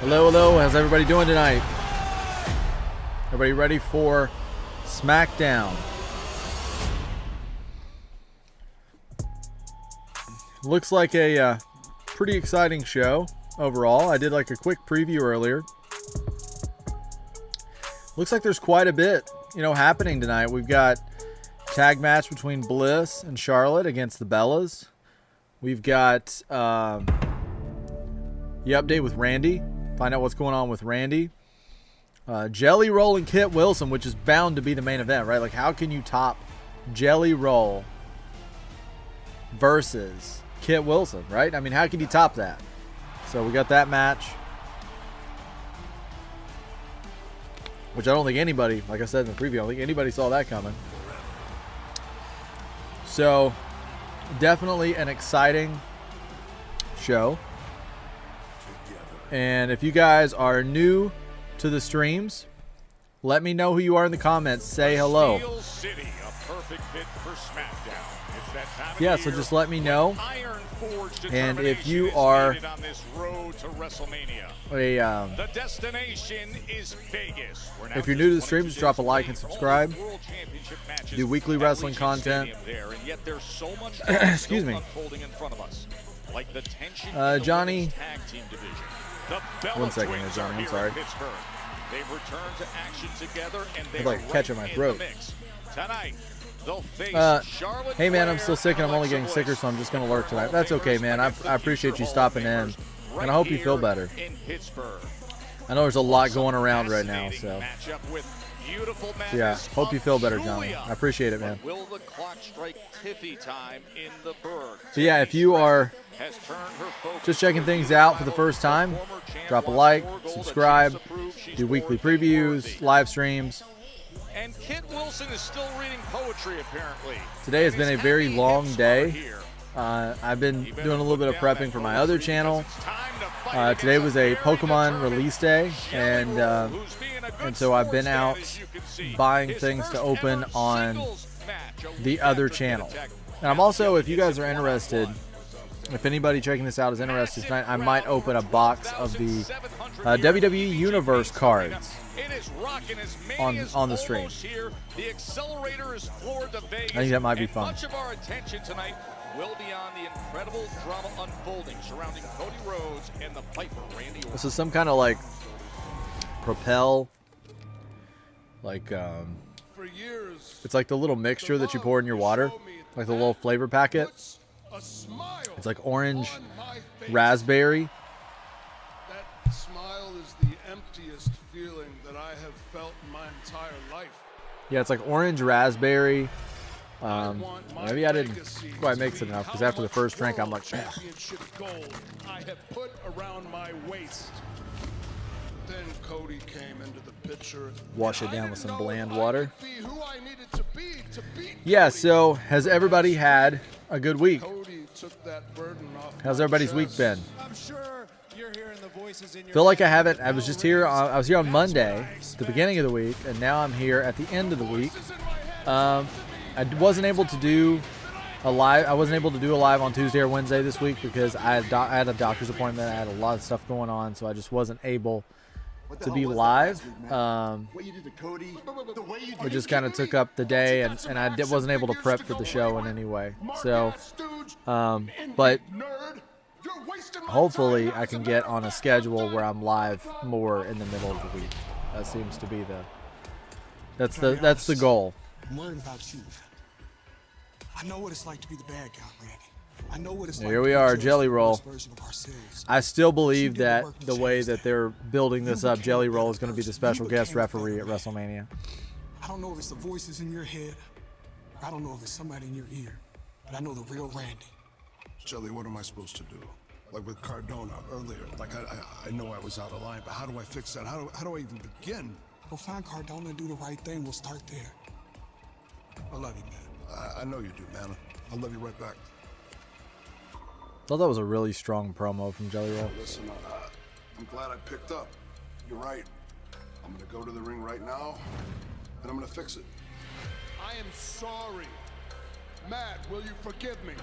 Hello, hello. How's everybody doing tonight? Everybody ready for Smackdown? Looks like a pretty exciting show overall. I did like a quick preview earlier. Looks like there's quite a bit, happening tonight. We've got tag match between Bliss and Charlotte against the Bellas. We've got the update with Randy. Find out what's going on with Randy. Jelly Roll and Kit Wilson, which is bound to be the main event, right? Like, how can you top Jelly Roll versus Kit Wilson, right? I mean, how can you top that? So we got that match, which I don't think anybody, like I said in the preview, I don't think anybody saw that coming. So definitely an exciting show. And if you guys are new to the streams, let me know who you are in the comments. Say hello. Yeah, so just let me know. And if you are a if you're new to the stream, just drop a like and subscribe. Do weekly wrestling content. Excuse me. Johnny. One second here, Johnny. I'm sorry. I'm like catching my throat. Hey man, I'm still sick and I'm only getting sicker, so I'm just gonna lurk tonight. That's okay, man. I appreciate you stopping in, and I hope you feel better. I know there's a lot going around right now, so yeah, hope you feel better, Johnny. I appreciate it, man. So yeah, if you are just checking things out for the first time, drop a like, subscribe, do weekly previews, live streams. And Kit Wilson is still reading poetry, apparently. Today has been a very long day. I've been doing a little bit of prepping for my other channel. Today was a Pokemon release day, and so I've been out buying things to open on the other channel. And I'm also, if you guys are interested, if anybody checking this out is interested tonight, I might open a box of the WWE Universe cards on the stream. I think that might be fun. Much of our attention tonight will be on the incredible drama unfolding surrounding Cody Rhodes and the Piper Randy Orton. This is some kind of like Propel, like it's like the little mixture that you pour in your water, like the little flavor packet. It's like orange raspberry. That smile is the emptiest feeling that I have felt in my entire life. Yeah, it's like orange raspberry. Maybe I didn't quite mix it enough because after the first drink, I'm like, championship gold I have put around my waist. Then Cody came into the picture. Wash it down with some bland water. Yeah, so has everybody had a good week? How's everybody's week been? Feel like I haven't. I was just here. I was here on Monday, the beginning of the week, and now I'm here at the end of the week. I wasn't able to do a live. I wasn't able to do a live on Tuesday or Wednesday this week because I had a doctor's appointment. I had a lot of stuff going on, so I just wasn't able to be live. We just kind of took up the day, and I wasn't able to prep for the show in any way. So, but hopefully I can get on a schedule where I'm live more in the middle of the week. That seems to be that's the goal. I'm worried about you. I know what it's like to be the bad guy, Randy. I know what it's like. Here we are, Jelly Roll. I still believe that the way that they're building this up, Jelly Roll is going to be the special guest referee at WrestleMania. I don't know if it's the voices in your head. I don't know if it's somebody in your ear. But I know the real Randy. Jelly, what am I supposed to do? Like with Cardona earlier. Like I know I was out of line, but how do I fix that? How do I even begin? Go find Cardona and do the right thing. We'll start there. I love you, man. I know you do, man. I love you right back. Thought that was a really strong promo from Jelly Roll. Listen, I'm glad I picked up. You're right. I'm gonna go to the ring right now, and I'm gonna fix it. I am sorry. Matt, will you forgive me?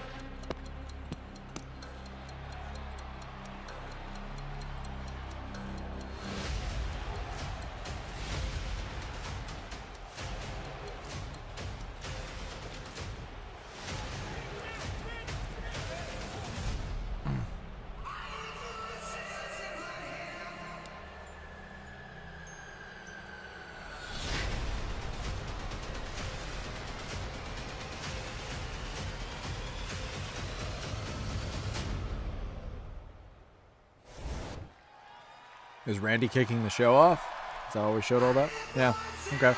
Is Randy kicking the show off? Is that all we showed all that? Yeah. Okay.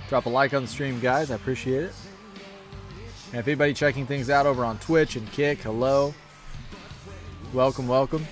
Drop a like on the stream, guys. I appreciate it. And if anybody checking things out over on Twitch and Kick, hello. Welcome, welcome.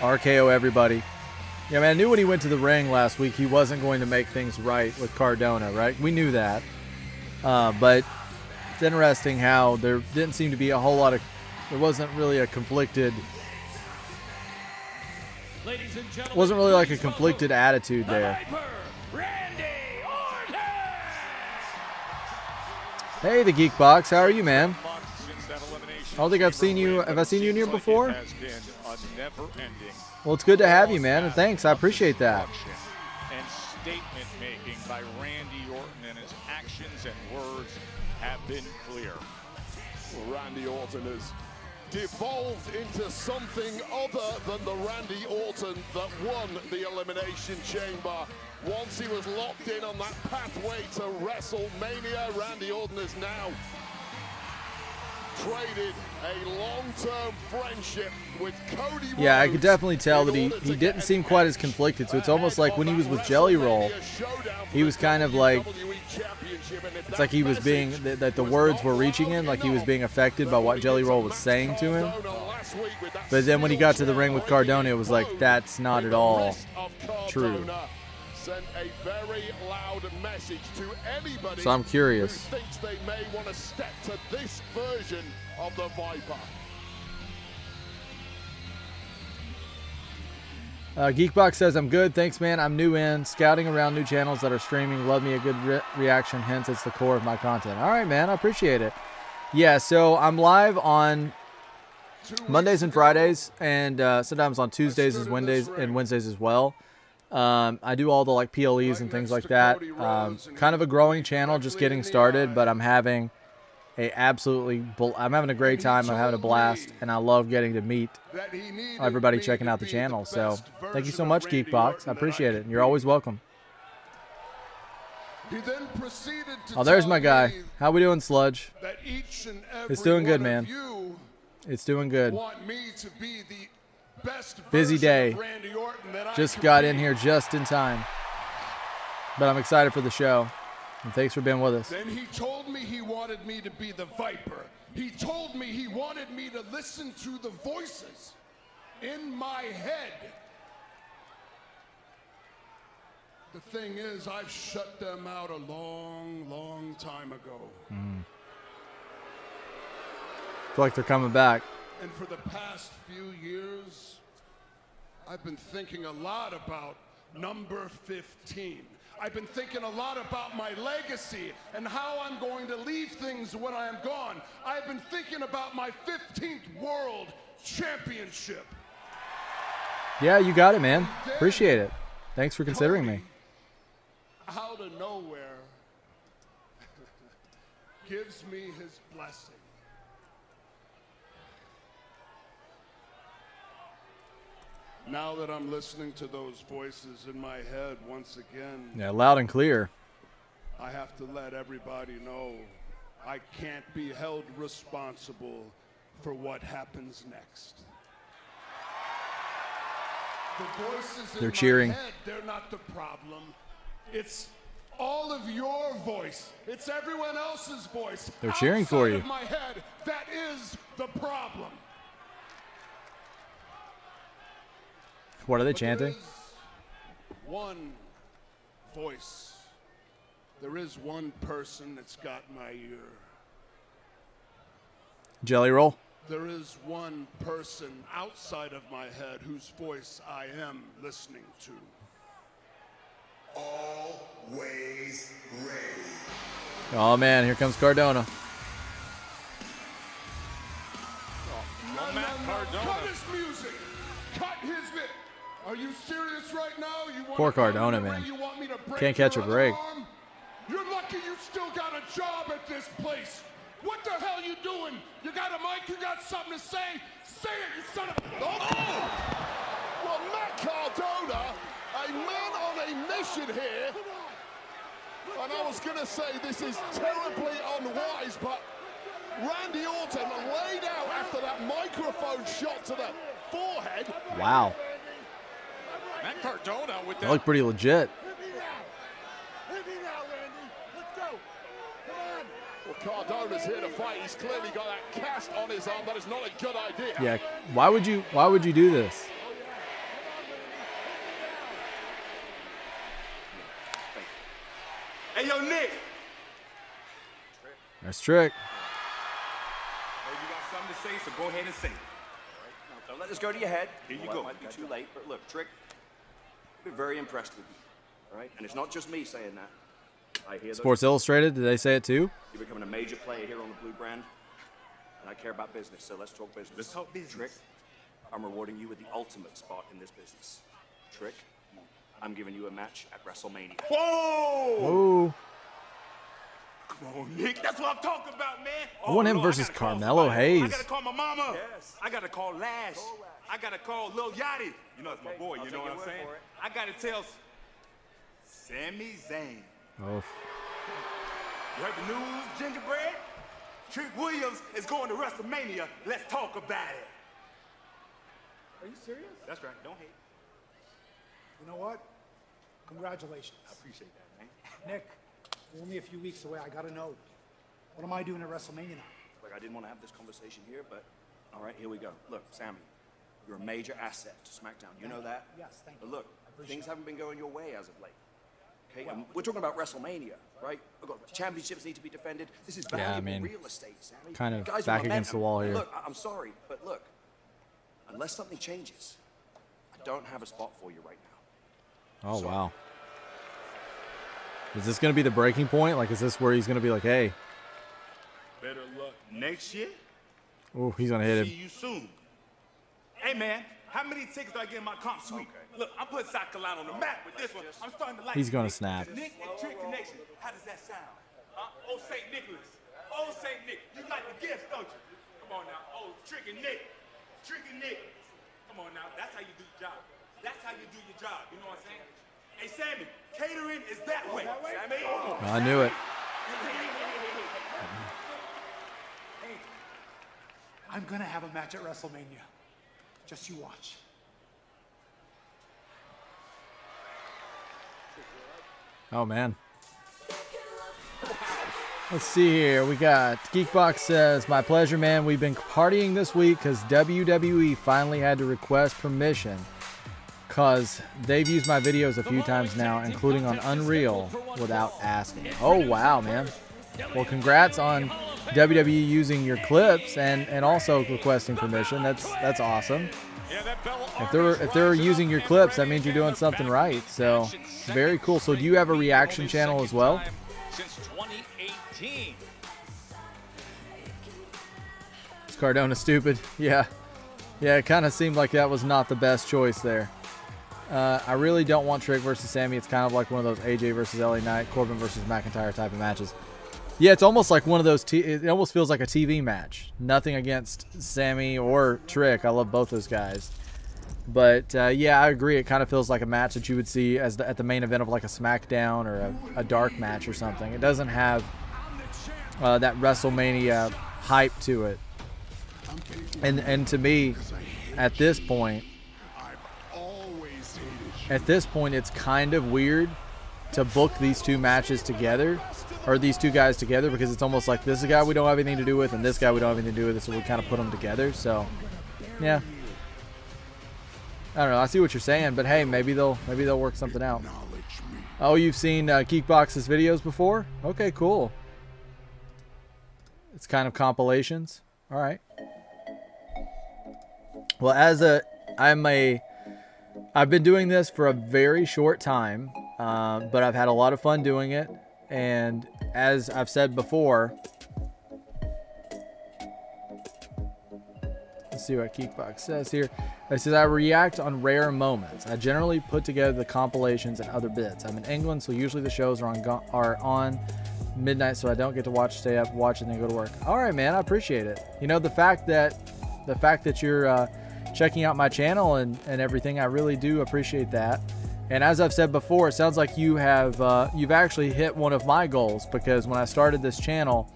RKO everybody. Yeah, man, I knew when he went to the ring last week he wasn't going to make things right with Cardona, right? We knew that. But it's interesting how there didn't seem to be a whole lot of... There wasn't really a conflicted... Wasn't really like a conflicted attitude there. Hey, the Geek Box. How are you, man? I don't think I've seen you. Have I seen you in here before? Well, it's good to have you, man, and thanks. I appreciate that. And statement making by Randy Orton, and his actions and words have been clear. Well, Randy Orton has devolved into something other than the Randy Orton that won the Elimination Chamber. Once he was locked in on that pathway to WrestleMania, Randy Orton is now traded a long-term friendship with Cody Rhodes. Yeah, I could definitely tell that he didn't seem quite as conflicted. So it's almost like when he was with Jelly Roll, he was kind of like, it's like he was being, that the words were reaching him, like he was being affected by what Jelly Roll was saying to him. But then when he got to the ring with Cardona, it was like, that's not at all true. Sent a very loud message to anybody So I'm curious. who thinks they may want to step to this version of the Viper. Geekbox says, I'm good. Thanks, man. I'm new in. Scouting around new channels that are streaming. Love me a good reaction. Hence, it's the core of my content. All right, man. I appreciate it. Yeah, so I'm live on Mondays and Fridays, and sometimes on Tuesdays and Wednesdays as well. I do all the like PLEs and things like that. Kind of a growing channel, just getting started, but I'm having I'm having a great time. I'm having a blast, and I love getting to meet everybody checking out the channel. So thank you so much, Geekbox. I appreciate it. And you're always welcome. Oh, there's my guy. How we doing, Sludge? It's doing good, man. It's doing good. Busy day. Just got in here just in time. But I'm excited for the show. And thanks for being with us. Then he told me he wanted me to be the Viper. He told me he wanted me to listen to the voices in my head. The thing is, I've shut them out a long, long time ago. Feel like they're coming back. And for the past few years, I've been thinking a lot about number 15. I've been thinking a lot about my legacy and how I'm going to leave things when I am gone. I've been thinking about my 15th World Championship. Yeah, you got it, man. Appreciate it. Thanks for considering me. Out of nowhere, gives me his blessing. Now that I'm listening to those voices in my head once again, Yeah, loud and clear. I have to let everybody know I can't be held responsible for what happens next. The voices They're in cheering. my head, they're not the problem. It's all of your voice. It's everyone else's voice. They're cheering for you. Outside of my head, that is the problem. What are they But chanting? there is one voice. There is one person that's got my ear. Jelly roll. There is one person outside of my head whose voice I am listening to. Always ready. Oh man, here comes Cardona. Cut his music. Cut his bit. Are you serious right now? You want Poor Cardona, man. You want me to break Can't catch a your other break. arm? You're lucky you still got a job at this place. What the hell you doing? You got a mic? You got something to say? Say it, you son of a... Oh! Well, Matt Cardona, a man on a mission here. And I was going to say this is terribly unwise, but Randy Orton laid out after that microphone shot to the forehead. Wow. Matt Cardona with That that. looked pretty legit. Well, Cardona's here to fight. He's clearly got that cast on his arm. That is not a good idea. Yeah. Why would you do this? Hey, yo, Nick. There's Trick. Hey, you got something to say, so go ahead and say it. Don't let this go to your head. Here you Well, go. It might be too late, but look, Trick, I've been very impressed with you. All right? And it's not just me saying that. I hear Sports Illustrated, did they say it too? you're becoming a major player here on the Blue brand, and I care about business, so let's talk business. Let's talk business. Trick, I'm rewarding you with the ultimate spot in this business. Trick, I'm giving you a match at WrestleMania. Whoa! Oh. Come on, Nick. That's what I'm talking about, man. I want him Lord, versus I gotta call Carmelo somebody. I Hayes. gotta call my mama. Yes. I gotta call Lash. I gotta call Lil Yachty. You know, it's my boy. I'll You know take what your I'm word saying? for it. I gotta tell Sami Zayn. Oh. You heard the news, Gingerbread? Trick Williams is going to WrestleMania. Let's talk about it. Are you serious? That's right. Don't hate. You know what? Congratulations. I appreciate that, man. Nick, we're only a few weeks away. I gotta know. What am I doing at WrestleMania now? Look, I didn't want to have this conversation here, but all right, here we go. Look, Sammy, you're a major asset to SmackDown. You know that? Yes, thank But you. look, I appreciate things it. haven't been going your way as of late. Okay, and we're talking about WrestleMania, right? We've got championships need to be defended. This is Yeah, I valuable mean, real estate, Sammy. kind of You guys are back momentum. against the wall here. Look, I'm sorry, but look, unless something changes, I don't have a spot for you right now. Oh wow. Is this gonna be the breaking point? Like, is this where he's gonna be like, hey, Better luck next year. oh, he's gonna hit See him. you soon. Hey, man, how many tickets do I get in my comp suite? Look, I'm putting South Carolina on the map with this one. I'm starting to like He's gonna Nick. snap. Nick and Trick Connection. How does that sound? Huh? Oh, St. Nicholas. Oh, St. Nick. You like the gifts, don't you? Come on now. Oh, Trick and Nick. Trick and Nick. Come on now. That's how you do your job. That's how you do your job. You know what I'm saying? Hey, Sammy, catering is that way. Sammy. I knew it. Hey, I'm gonna have a match at WrestleMania. Just you watch. Oh man. Let's see here. We got Geekbox says, "My pleasure, man. We've been partying this week because WWE finally had to request permission because they've used my videos a few times now, including on Unreal, without asking." Oh wow, man. Well, congrats on WWE using your clips and also requesting permission. That's awesome. If they're using your clips, that means you're doing something right. So very cool. So do you have a reaction channel as well? Since 2018. Is Cardona stupid? Yeah. Yeah, it kind of seemed like that was not the best choice there. I really don't want Trick versus Sammy. It's kind of like one of those AJ versus LA Knight, Corbin versus McIntyre type of matches. Yeah, it's almost like one of those. It almost feels like a TV match. Nothing against Sammy or Trick. I love both those guys. But yeah, I agree. It kind of feels like a match that you would see as at the main event of like a Smackdown or a dark match or something. It doesn't have that WrestleMania hype to it. And to me, at this point, it's kind of weird to book these two matches together, or these two guys together, because it's almost like this is a guy we don't have anything to do with, and this guy we don't have anything to do with, so we kind of put them together. So, yeah, I don't know. I see what you're saying, but hey, maybe they'll work something out. Oh, you've seen Geekbox's videos before? Okay, cool. It's kind of compilations. All right. Well, I've been doing this for a very short time, but I've had a lot of fun doing it. And as I've said before, let's see what Geekbox says here. It says, I react on rare moments. I generally put together the compilations and other bits. I'm in England, so usually the shows are on midnight, so I don't get to stay up, watch, and then go to work. All right, man, I appreciate it. You know, the fact that you're checking out my channel and everything, I really do appreciate that. And as I've said before, it sounds like you've actually hit one of my goals, because when I started this channel,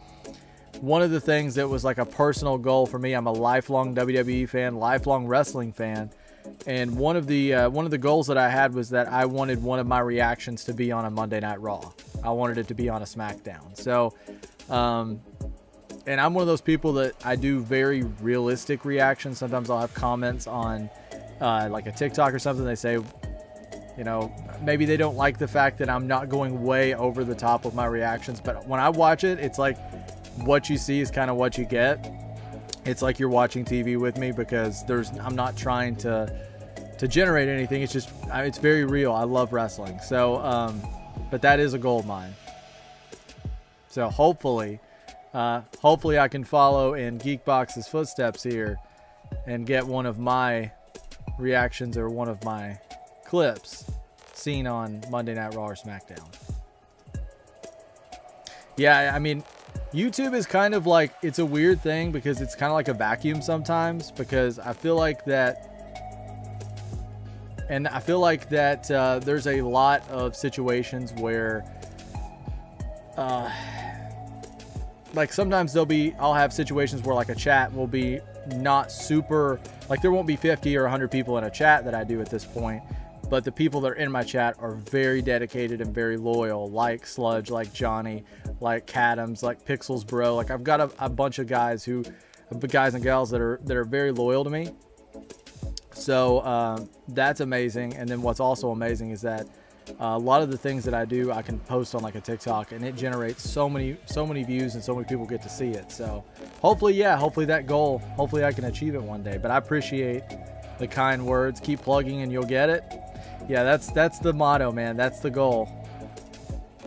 one of the things that was like a personal goal for me, I'm a lifelong WWE fan, lifelong wrestling fan, and one of the goals that I had was that I wanted one of my reactions to be on a Monday Night Raw. I wanted it to be on a SmackDown. So, and I'm one of those people that I do very realistic reactions. Sometimes I'll have comments on like a TikTok or something. They say, you know, maybe they don't like the fact that I'm not going way over the top with my reactions, but when I watch it, it's like what you see is kind of what you get. It's like you're watching TV with me, because I'm not trying to generate anything. It's just, it's very real. I love wrestling. So, but that is a goal of mine. So hopefully I can follow in Geekbox's footsteps here and get one of my reactions or one of my clips seen on Monday Night Raw or SmackDown. Yeah, I mean, YouTube is kind of like, it's a weird thing, because it's kind of like a vacuum sometimes, because I feel like that there's a lot of situations where like sometimes I'll have situations where like a chat will be not super, like there won't be 50 or 100 people in a chat that I do at this point, but the people that are in my chat are very dedicated and very loyal, like Sludge, like Johnny, like Cadams, like Pixels Bro. Like I've got a bunch of guys and gals that are very loyal to me. So that's amazing. And then what's also amazing is that a lot of the things that I do, I can post on like a TikTok, and it generates so many views, and so many people get to see it. So hopefully that goal, hopefully I can achieve it one day. But I appreciate the kind words. Keep plugging and you'll get it. Yeah, that's the motto, man. That's the goal.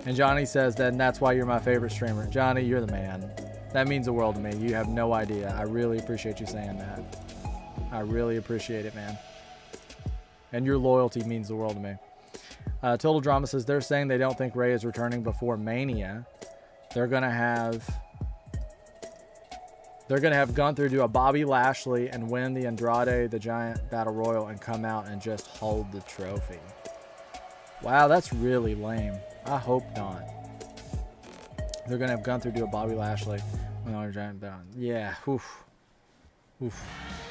And Johnny says, then that's why you're my favorite streamer. Johnny, you're the man. That means the world to me. You have no idea. I really appreciate you saying that. I really appreciate it, man. And your loyalty means the world to me. Total Drama says, they're saying they don't think Rey is returning before Mania. They're gonna have Gunther do a Bobby Lashley and win the Andrade the Giant Battle Royal and come out and just hold the trophy. Wow, that's really lame. I hope not. They're gonna have Gunther do a Bobby Lashley win the Giant Battle. Yeah, oof. Oof.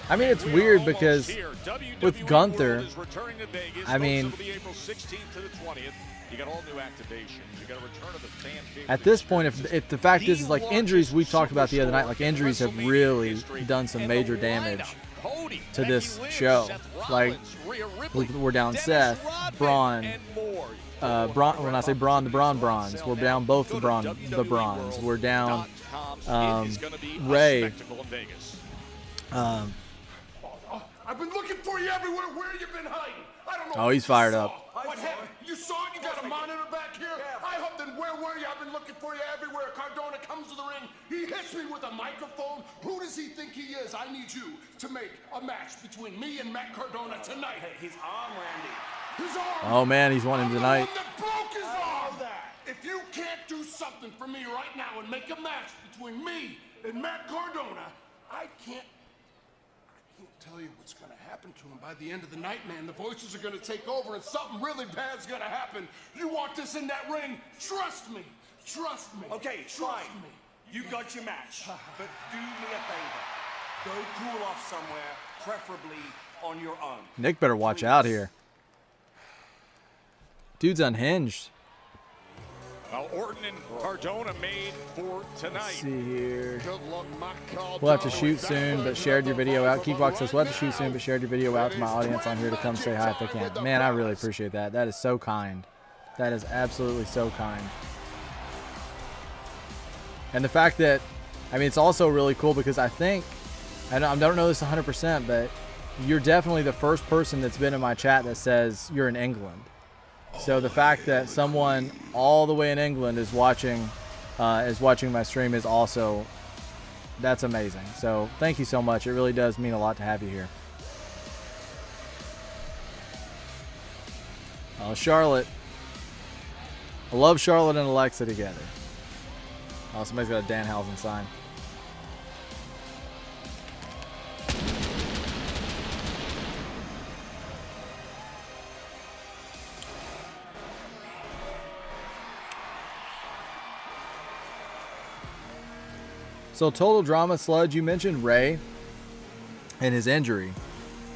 I mean, it's weird because with Gunther, I mean, at this point, if the fact is like injuries we talked about the other night, like injuries have really done some major damage to this show. Like we're down Seth, Braun, when I say Braun, the Bronze. We're down both the Bronze. We're down Rey. I've been looking for you everywhere. Where you been hiding? I don't know. Oh, he's fired up. What happened? You saw it? You got a monitor back here? I hopped in. Where were you? I've been looking for you everywhere. Cardona comes to the ring. He hits me with a microphone. Who does he think he is? I need you to make a match between me and Matt Cardona tonight. His arm, Randy. His arm. Oh, man, he's wanting tonight. I'm the one that broke his arm. If you can't do something for me right now and make a match between me and Matt Cardona, I can't tell you what's going to happen to him by the end of the night, man. The voices are going to take over and something really bad's going to happen. You want this in that ring? Trust me. Trust me. Okay, trust fine. me. You got your match, but do me a favor. Go cool off somewhere, preferably on your own. Nick better watch out here. Dude's unhinged. Well, Orton and Cardona made for tonight. Let's see here. Good luck, Matt Cardona. We'll have to shoot soon, but shared your video out. Keepbox says, we'll have to shoot soon, but shared your video out to my audience on here to come say hi if they can. Man, I really appreciate that. That is so kind. That is absolutely so kind. And the fact that I mean, it's also really cool because I think, I don't know this 100%, but you're definitely the first person that's been in my chat that says you're in England. So the fact that someone all the way in England is watching my stream is also, that's amazing. So thank you so much. It really does mean a lot to have you here. Charlotte. I love Charlotte and Alexa together. Oh, somebody's got a Danhausen sign. So Total Drama Sludge, you mentioned Ray and his injury.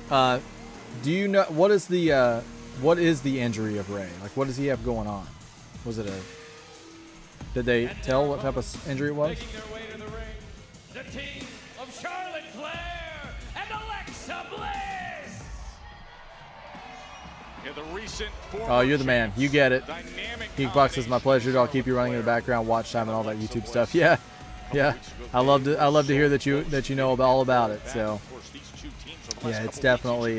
Do you know what is the injury of Ray? Like, what does he have going on? Was it did they tell what type of injury it was? Making their way to the ring, the team of Charlotte Flair and Alexa Bliss. In the recent Oh, you're the man. You get it. dynamic Geekbox is my pleasure. I'll keep you running in the background, watch time, and all that YouTube stuff. Yeah. Yeah, I love to hear that you know all about it. So, yeah, it's definitely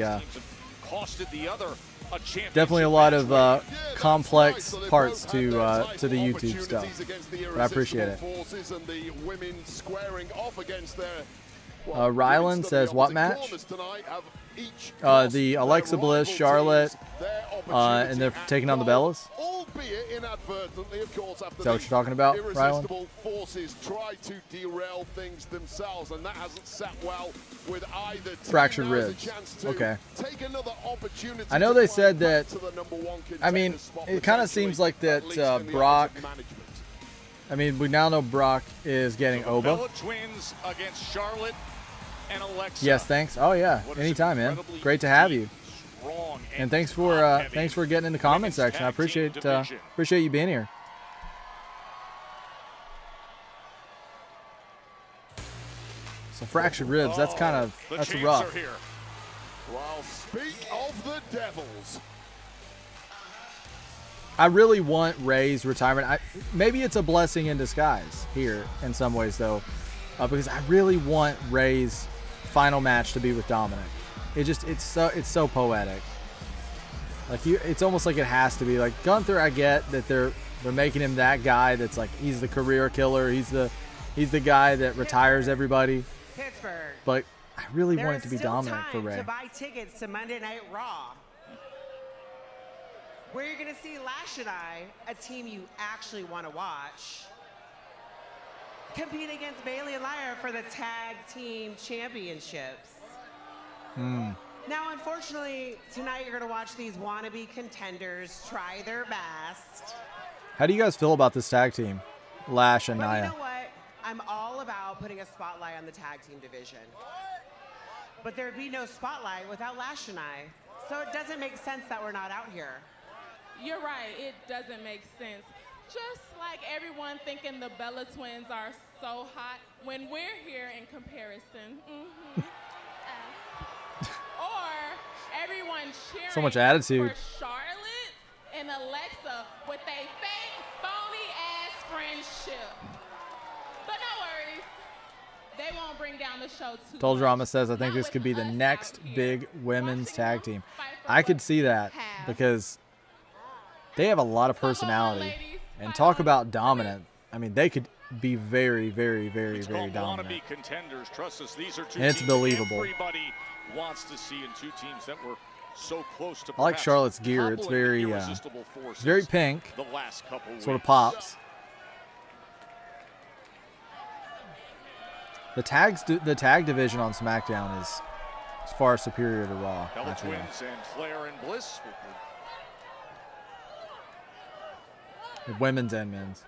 definitely a lot of complex parts to the YouTube stuff. But I appreciate it. Ryland says, what match? The Alexa Bliss, Charlotte, and they're taking on the Bellas. Is that what you're talking about, Ryland? Fractured ribs. Okay. I know they said that. I mean, it kind of seems like that Brock. I mean, we now know Brock is getting Oba. Twins against Charlotte and Alexa. Yes, thanks. Oh yeah, anytime, man. Great to have you. And thanks for getting in the comment section. I appreciate you being here. So fractured ribs. That's rough. Well, speak of the Devils. I really want Ray's retirement. Maybe it's a blessing in disguise here in some ways, though, because I really want Ray's final match to be with Dominic. It's so poetic. Like it's almost like it has to be. Like Gunther, I get that they're making him that guy that's like he's the career killer. He's the guy that retires everybody. Pittsburgh. But I really want it to be Dominic for Ray. To buy tickets to Monday Night Raw, where you're going to see Lash and I, a team you actually want to watch, compete against Bailey and Lyra for the tag team championships. Now, unfortunately, tonight you're going to watch these wannabe contenders try their best. How do you guys feel about this tag team, Lash and Nia? You know what? I'm all about putting a spotlight on the tag team division. But there'd be no spotlight without Lash and I. So it doesn't make sense that we're not out here. You're right, it doesn't make sense. Just like everyone thinking the Bella Twins are so hot when we're here in comparison. Or everyone cheering so much attitude for Charlotte and Alexa with a fake, phony-ass friendship. But no worries, they won't bring down the show too Total much. Drama says, I think this could be the next big women's tag team. I could see that because they have a lot of personality. And talk about dominant. I mean, they could be very, very, very, very dominant. And it's believable. Everybody wants to see in two teams that were so close to. I like Charlotte's gear. It's very pink. The last couple sort of pops. The tag division on SmackDown is far superior to Raw. Bella Twins and Flair and Bliss. Women's and men's.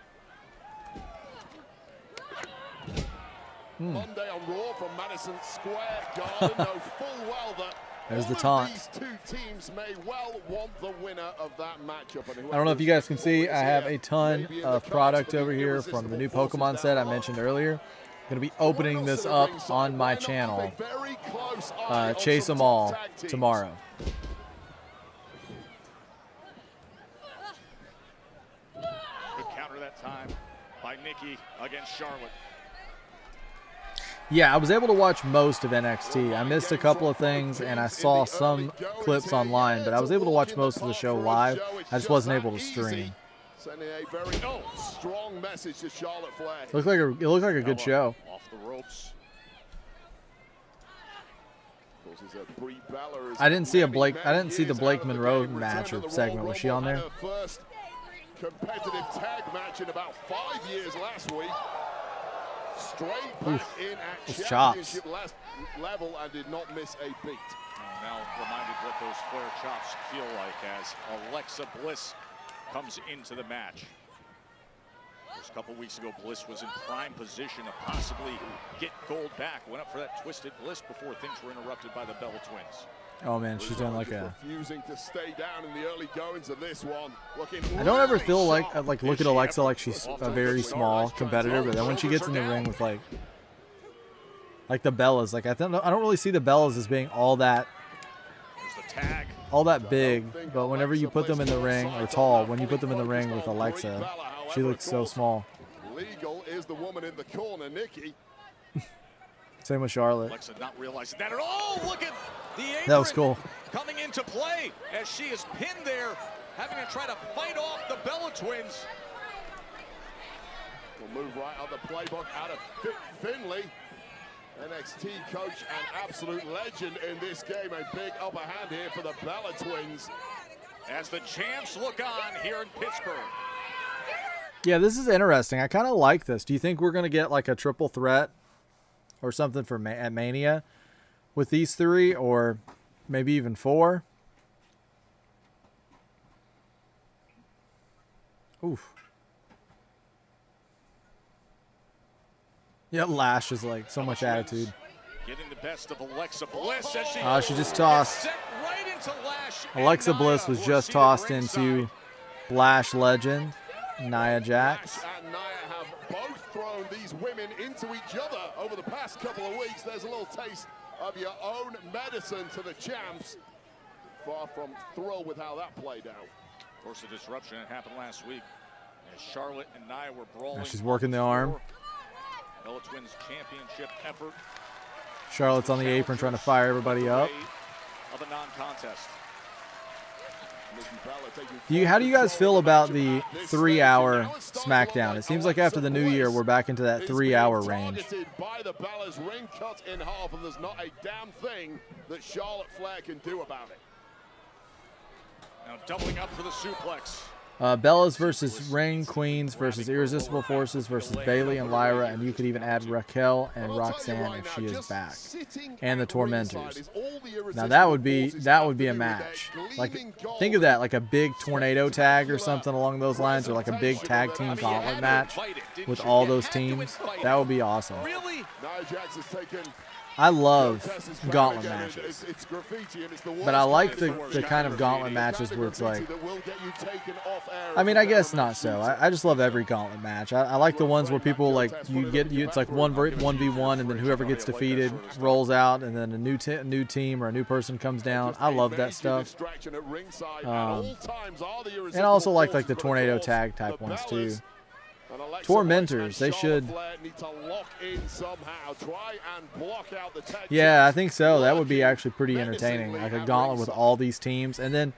Monday on Raw from Madison Square Garden. Know full well that there's the all taunt. of these two teams may well want the winner of that matchup. I don't know if you guys can see, I have a ton of product over here from the new Pokemon set I mentioned earlier. I'm going to be opening this up on my channel. Chase them all tomorrow. Good counter that time by Nikki against Charlotte. Yeah, I was able to watch most of NXT. I missed a couple of things, and I saw some clips online, but I was able to watch most of the show live. I just wasn't able to stream. Sending a very strong message to Charlotte Flair. It looked like a good show. Off the ropes. I didn't see the Blake Monroe match or segment. Was she on there? First competitive tag match in about 5 years last week. Straight back in at championship level and did not miss a beat. Now reminded what those Flair chops feel like as Alexa Bliss comes into the match. Just a couple weeks ago, Bliss was in prime position to possibly get gold back. Went up for that twisted Bliss before things were interrupted by the Bella Twins. Oh man, she's doing like a. Refusing to stay down in the early goings of this one. I don't ever feel like look at Alexa like she's a very small competitor, but then when she gets in the ring with like the Bellas, like I don't really see the Bellas as being all that big. But whenever you put them in the ring, or tall, when you put them in the ring with Alexa, she looks so small. Legal is the woman in the corner, Nikki. Same with Charlotte. Alexa not realizing that at all. Look at the apron that was cool. Coming into play as she is pinned there, having to try to fight off the Bella Twins. We'll move right on the playbook out of Finley. NXT coach and absolute legend in this game. A big upper hand here for the Bella Twins. As the champs look on here in Pittsburgh. Yeah, this is interesting. I kind of like this. Do you think we're going to get like a triple threat or something for at Mania with these three, or maybe even 4? Oof. Yeah, Lash is like so much attitude. Getting the best of Alexa Bliss as she just tossed. Right into Lash. Alexa Bliss was just tossed into Lash legend Nia Jax. And Nia have both thrown these women into each other over the past couple of weeks. There's a little taste of your own medicine to the champs. Far from thrilled with how that played out. Of course, the disruption that happened last week as Charlotte and Nia were brawling. Now she's working the arm. Bella Twins championship effort. Charlotte's on the apron trying to fire everybody up. Of a non-contest. How do you guys feel about the 3-hour SmackDown? It seems like after the new year, we're back into that 3-hour range. By the Bellas, ring cut in half, and there's not a damn thing that Charlotte Flair can do about it. Now doubling up for the suplex. Bellas versus Ring Queens versus Irresistible Forces versus Bayley and Lyra, and you could even add Raquel and Roxanne if she is back, and the Tormentors. Now that would be a match. Like, think of that, like a big tornado tag or something along those lines, or like a big tag team gauntlet match with all those teams. That would be awesome. I love gauntlet matches, but I like the kind of gauntlet matches where it's like, I mean, I guess not so. I just love every gauntlet match. I like the ones where people like it's like 1v1, and then whoever gets defeated rolls out, and then a new team or a new person comes down. I love that stuff. And I also like the tornado tag type ones too. Tormentors, they should. Yeah, I think so. That would be actually pretty entertaining, like a gauntlet with all these teams, and then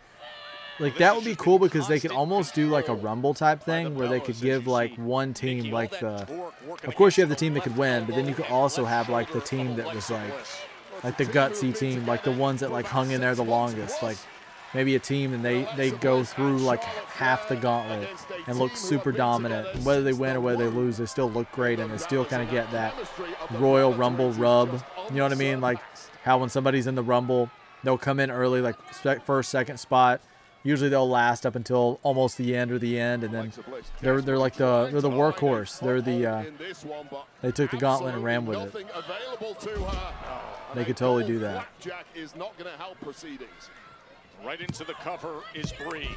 like that would be cool because they could almost do like a Rumble type thing where they could give like one team like the. Of course, you have the team that could win, but then you could also have like the team that was like the gutsy team, like the ones that like hung in there the longest, like. Maybe a team and they go through like half the gauntlet and look super dominant. And whether they win or whether they lose, they still look great, and they still kind of get that Royal Rumble rub. You know what I mean? Like how when somebody's in the Rumble, they'll come in early, like first, second spot. Usually they'll last up until almost the end, and then they're like they're the workhorse. They took the gauntlet and ran with it. They could totally do that. Right into the cover is Bree.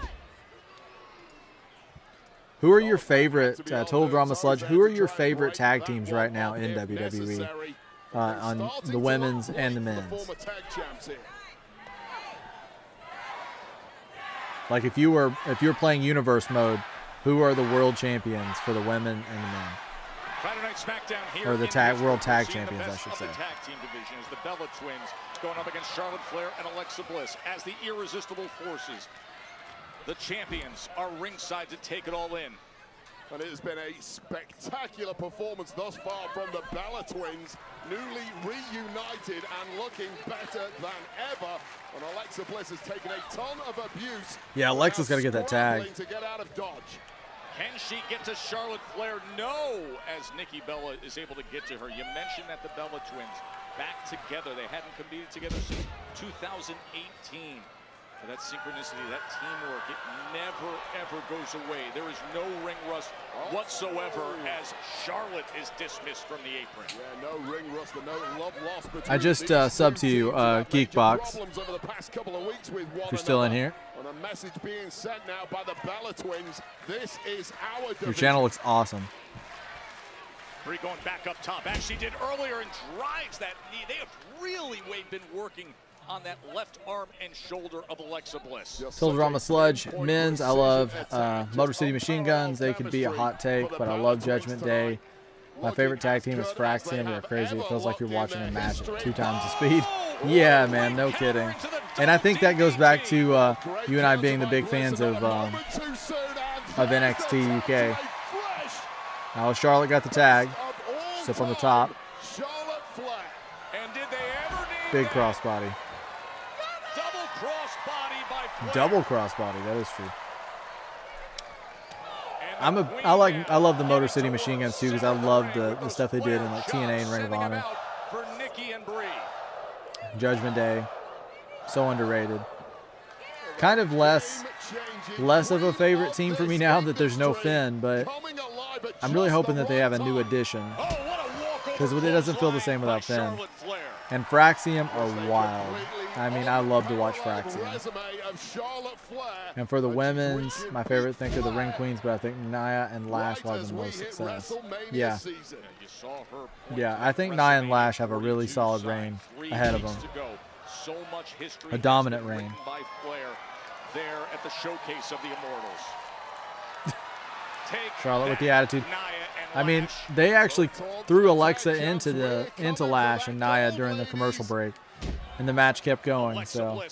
Who are your favorite, Total Drama Sludge, who are your favorite tag teams right now in WWE on the women's and the men's? Like if you're playing Universe mode, who are the world champions for the women and the men? Friday Night Smackdown here. Or the World Tag Champions, I should say. The tag team division is the Bella Twins going up against Charlotte Flair and Alexa Bliss as the Irresistible Forces. The champions are ringside to take it all in. And it has been a spectacular performance thus far from the Bella Twins, newly reunited and looking better than ever. And Alexa Bliss has taken a ton of abuse. Yeah, Alexa's got to get that tag. To get out of dodge. Can she get to Charlotte Flair? No, as Nikki Bella is able to get to her. You mentioned that the Bella Twins back together. They hadn't competed together since 2018. That synchronicity, that teamwork, it never, ever goes away. There is no ring rust whatsoever as Charlotte is dismissed from the apron. Yeah, no ring rust and no love lost between I just subbed to you, Geekbox. Over the past couple of weeks with one if you're still in here. And a message being sent now by the Bella Twins. This is our division. Your channel looks awesome. Brie going back up top, as she did earlier, and drives that knee. They have really been working on that left arm and shoulder of Alexa Bliss. Still Drama Sludge. Men's, I love Motor City Machine Guns. They can be a hot take, but I love Judgment Day. My favorite tag team is Fraxium. They're crazy. It feels like you're watching a match at 2 times the speed. Yeah, man, no kidding. And I think that goes back to you and I being the big fans of NXT UK. Now Charlotte got the tag. She's up on the top. Big crossbody. Double crossbody, that is true. I love the Motor City Machine Guns too, because I love the stuff they did in like TNA and Ring of Honor. Judgment Day, so underrated. Kind of less of a favorite team for me now that there's no Finn, but I'm really hoping that they have a new addition, because it doesn't feel the same without Finn. And Fraxium are wild. I mean, I love to watch Fraxium. And for the women's, my favorite thing are the Ring Queens, but I think Nia and Lash will have the most success. Yeah. Yeah, I think Nia and Lash have a really solid reign ahead of them. A dominant reign. There at the showcase of the Immortals. Charlotte with the attitude. I mean, they actually threw Alexa into Lash and Nia during the commercial break, and the match kept going. So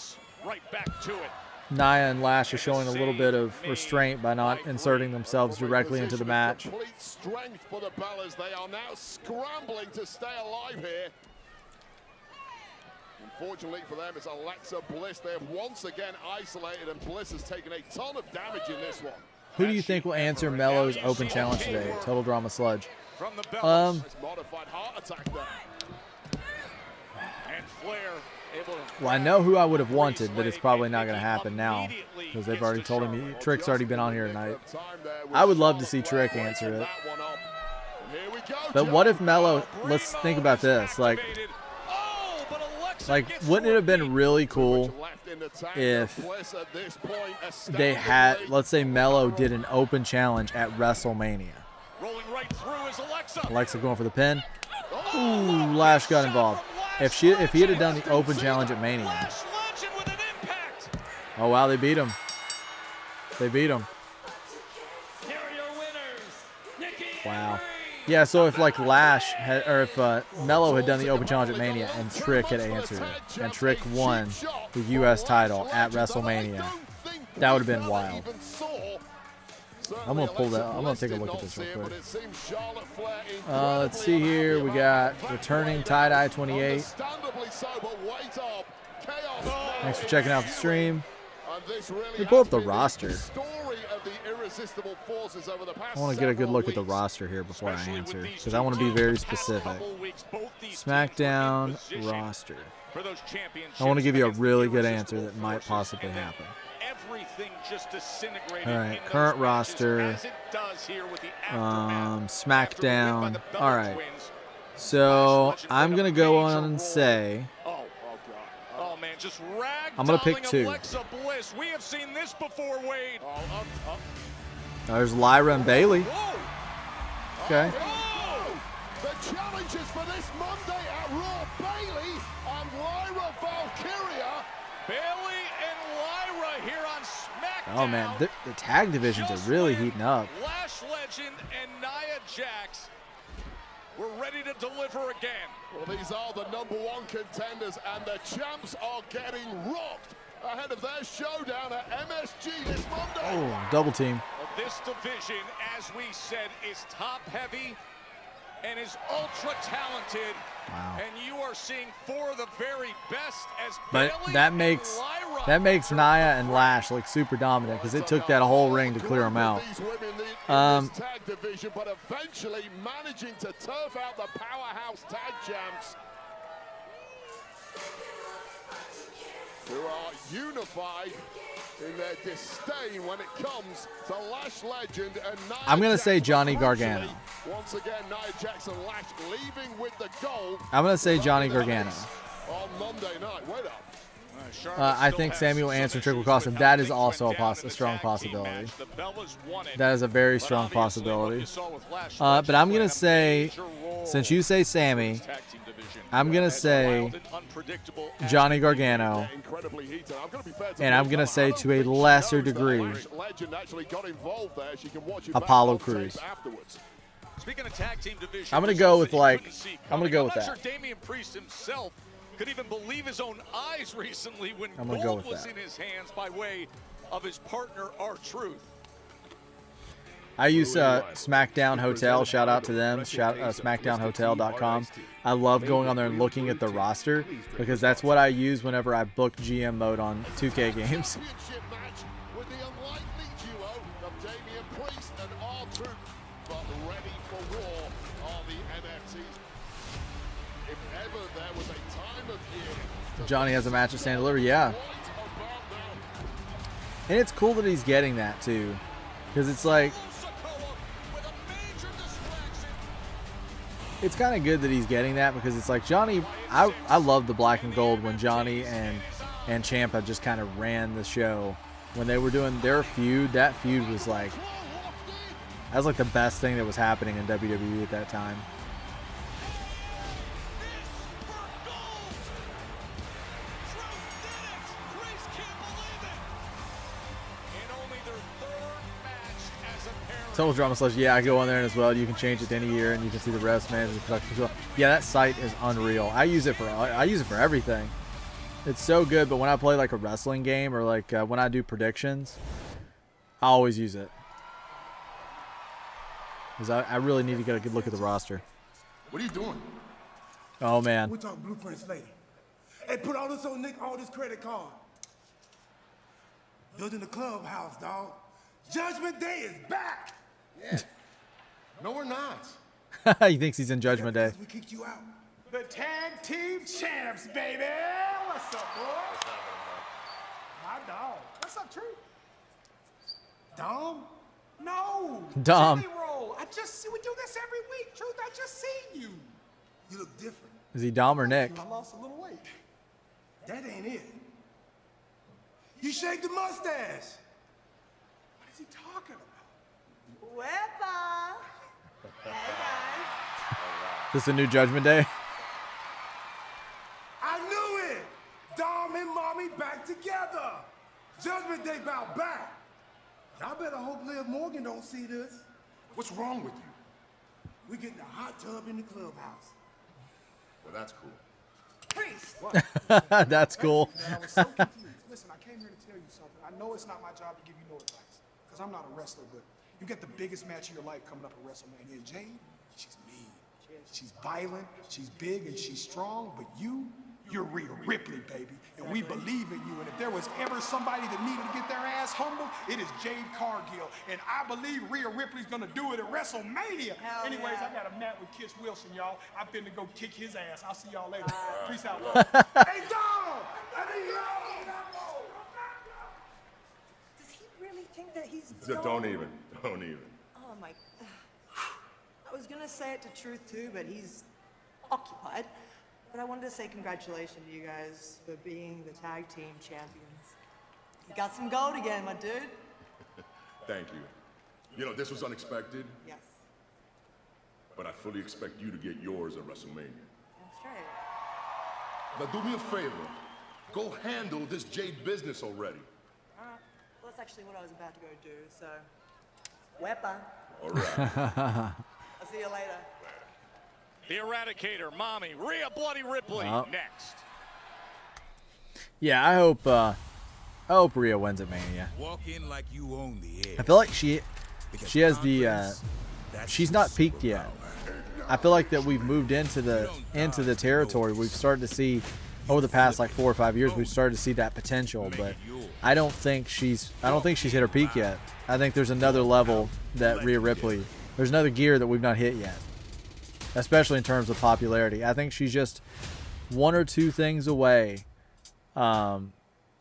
Nia and Lash are showing a little bit of restraint by not inserting themselves directly into the match. Strength for the Bellas. They are now scrambling to stay alive here. Unfortunately for them, it's Alexa Bliss. They have once again isolated, and Bliss has taken a ton of damage in this one. Who do you think will answer Mello's open challenge today? Total Drama Sludge. Well, I know who I would have wanted, but it's probably not going to happen now, because they've already told him. Trick's already been on here tonight. I would love to see Trick answer it. But what if Mello? Let's think about this. Like, wouldn't it have been really cool if they had, let's say Mello did an open challenge at WrestleMania? Alexa going for the pin. Ooh, Lash got involved. If he had done the open challenge at Mania. Oh wow, they beat him. They beat him. Wow. Yeah, so if like Lash had, or if Mello had done the open challenge at Mania and Trick had answered it, and Trick won the U.S. title at WrestleMania, that would have been wild. I'm gonna pull that. I'm gonna take a look at this real quick. Let's see here. We got returning tie-dye 28. Thanks for checking out the stream. Let me pull up the roster. I want to get a good look at the roster here before I answer, because I want to be very specific. Smackdown roster. I want to give you a really good answer that might possibly happen. All right, current roster. Smackdown. All right. So I'm gonna go on and say I'm gonna pick 2. We have seen this before, Wade. There's Lyra and Bailey. Okay. The challenges for this Monday at Raw, Bailey and Lyra Valkyria. Bailey and Lyra here on SmackDown. Oh man, the tag divisions are really heating up. Lash Legend and Nia Jax we're ready to deliver again. Well, these are the #1 contenders, and the champs are getting rocked ahead of their showdown at MSG this Monday. Oh, double team. Well, this division, as we said, is top-heavy and is ultra-talented. Wow. And you are seeing 4 of the very best as But Bayley that and makes Lyra Nia and Lash look super dominant because it took that whole ring to clear them out. These women in this tag division, but eventually managing to turf out the powerhouse tag champs, who are unified in their disdain when it comes to Lash Legend and Nia I'm going to say Jackson. Johnny Gargano. Once again, Nia Jackson Lash leaving with the gold. I'm going to say Johnny Gargano. On Monday night, wait up. I think Samuel Anderson triple cross him. That is also a strong possibility. That is a very strong possibility. But I'm going to say, since you say Sammy, I'm going to say Johnny Gargano. And I'm going to say to a lesser degree, Apollo Crews. Speaking of tag team division, I'm going to go with that. I'm not sure Damian Priest himself could even believe his own eyes recently when gold was in his hands by way of his partner, R-Truth. I use Smackdown Hotel. Shout out to them. SmackdownHotel.com. I love going on there and looking at the roster because that's what I use whenever I book GM mode on 2K games. Johnny has a match at Stand Deliver, yeah. And it's cool that he's getting that too, because it's like, it's kind of good that he's getting that because it's like Johnny. I love the black and gold when Johnny and Ciampa just kind of ran the show when they were doing their feud. That feud was like, that was like the best thing that was happening in WWE at that time. Total Drama Slash, yeah, I go on there as well. You can change it to any year, and you can see the rest, man, the production as well. Yeah, that site is unreal. I use it for everything. It's so good. But when I play like a wrestling game or like when I do predictions, I always use it because I really need to get a good look at the roster. What are you doing? Oh man. We'll talk blueprints later. Hey, put all this on Nick, all this credit card. Building the clubhouse, dog. Judgment Day is back. Yeah. No, we're not. He thinks he's in Judgment Day. We kicked you out. The tag team champs, baby. What's up, boy? What's up, my dog. What's up, Truth? Dom? No. Dom. Jimmy Roll. I just see we do this every week, Truth. I just seen you. You look different. Is he Dom or Nick? I lost a little weight. That ain't it. You shaved the mustache. What is he talking about? Wepa. Hey guys. This is a new Judgment Day. I knew it. Dom and Mommy back together. Judgment Day bout back. Y'all better hope Liv Morgan don't see this. What's wrong with you? We getting a hot tub in the clubhouse. Well, that's cool. Priest. That's cool. I was so confused. Listen, I came here to tell you something. I know it's not my job to give you no advice, because I'm not a wrestler, but you got the biggest match of your life coming up at WrestleMania. And Jade, she's mean. She's violent, she's big, and she's strong, but you're Rhea Ripley, baby. And we believe in you. And if there was ever somebody that needed to get their ass humbled, it is Jade Cargill. And I believe Rhea Ripley's gonna do it at WrestleMania. Hell Anyways, yeah. I got a match with Kiss Wilson, y'all. I'm finna go kick his ass. I'll see y'all later. Peace out, love. Hey, Dom! I need you. Does he really think that he's Don't even. Oh my. I was gonna say it to Truth too, but he's occupied. But I wanted to say congratulations to you guys for being the tag team champions. You got some gold again, my dude. Thank you. You know, this was unexpected, Yes. but I fully expect you to get yours at WrestleMania. That's right. Now do me a favor. Go handle this Jade business already. Well, that's actually what I was about to go do, so. Wepa. All right. I'll see you later. The Eradicator, Mommy, Rhea Bloody Ripley next. Yeah, I hope Rhea wins at Mania. Walk in like you own the air. I feel like she has the she's not peaked yet. I feel like that we've moved into the territory. We've started to see over the past like 4 or 5 years, we've started to see that potential, but I don't think she's hit her peak yet. I think there's another level that Rhea Ripley, there's another gear that we've not hit yet, especially in terms of popularity. I think she's just 1 or 2 things away from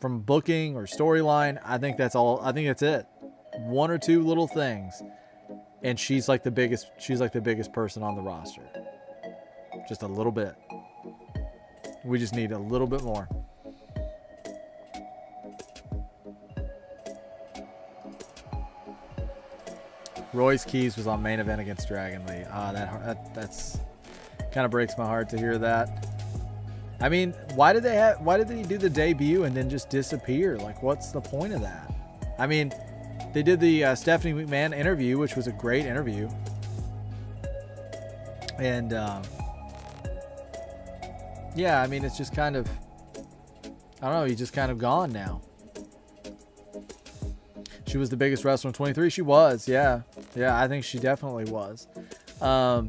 booking or storyline. I think that's all. I think that's it. 1 or 2 little things, and she's like the biggest person on the roster. Just a little bit. We just need a little bit more. Royce Keys was on main event against Dragon Lee. That's kind of breaks my heart to hear that. I mean, why did he do the debut and then just disappear? Like, what's the point of that? I mean, they did the Stephanie McMahon interview, which was a great interview. And yeah, I mean, it's just kind of, I don't know, he's just kind of gone now. She was the biggest wrestler in 23. She was, yeah. Yeah, I think she definitely was. I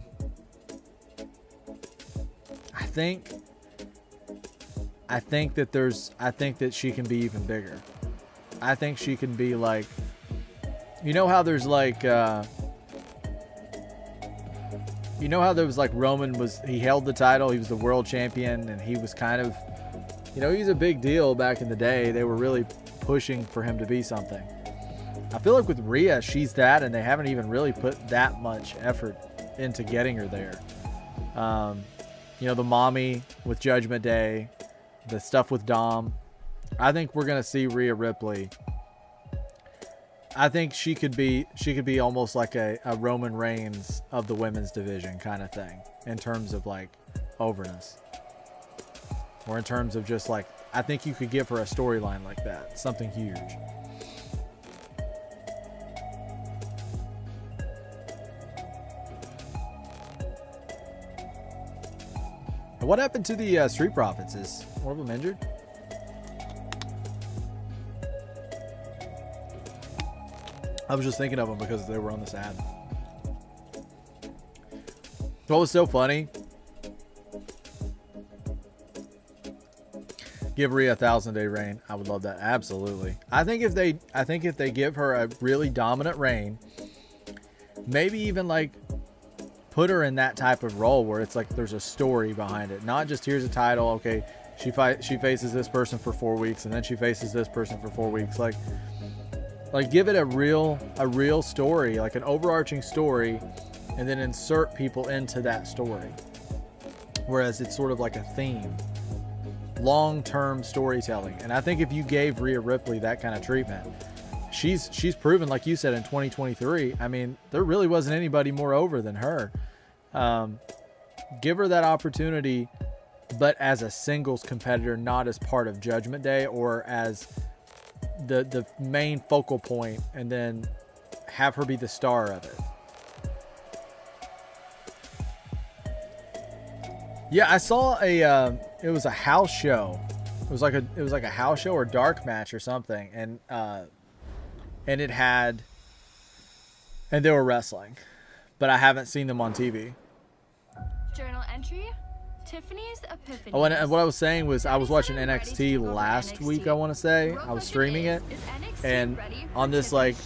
think that she can be even bigger. I think she can be like, you know how there's like, you know how there was like Roman he held the title, he was the world champion, and he was kind of, you know, he's a big deal back in the day. They were really pushing for him to be something. I feel like with Rhea, she's that, and they haven't even really put that much effort into getting her there. You know, the mommy with Judgment Day, the stuff with Dom. I think we're gonna see Rhea Ripley. I think she could be almost like a Roman Reigns of the women's division kind of thing in terms of like overness, or in terms of just like, I think you could give her a storyline like that, something huge. And what happened to the Street Profits? Is one of them injured? I was just thinking of them because they were on this ad. What was so funny? Give Rhea a 1,000-day reign. I would love that. Absolutely. I think if they give her a really dominant reign, maybe even like put her in that type of role where it's like there's a story behind it, not just here's a title. Okay, she faces this person for 4 weeks, and then she faces this person for 4 weeks. Like give it a real story, like an overarching story, and then insert people into that story. Whereas it's sort of like a theme, long-term storytelling. And I think if you gave Rhea Ripley that kind of treatment, she's proven, like you said, in 2023. I mean, there really wasn't anybody more over than her. Give her that opportunity, but as a singles competitor, not as part of Judgment Day or as the main focal point, and then have her be the star of it. Yeah, I saw it was a house show. It was like a house show or dark match or something, and they were wrestling, but I haven't seen them on TV. Journal entry. Tiffany's Epiphany. Oh, and what I was saying was I was watching NXT last week, I want to say. I was streaming it, and on this like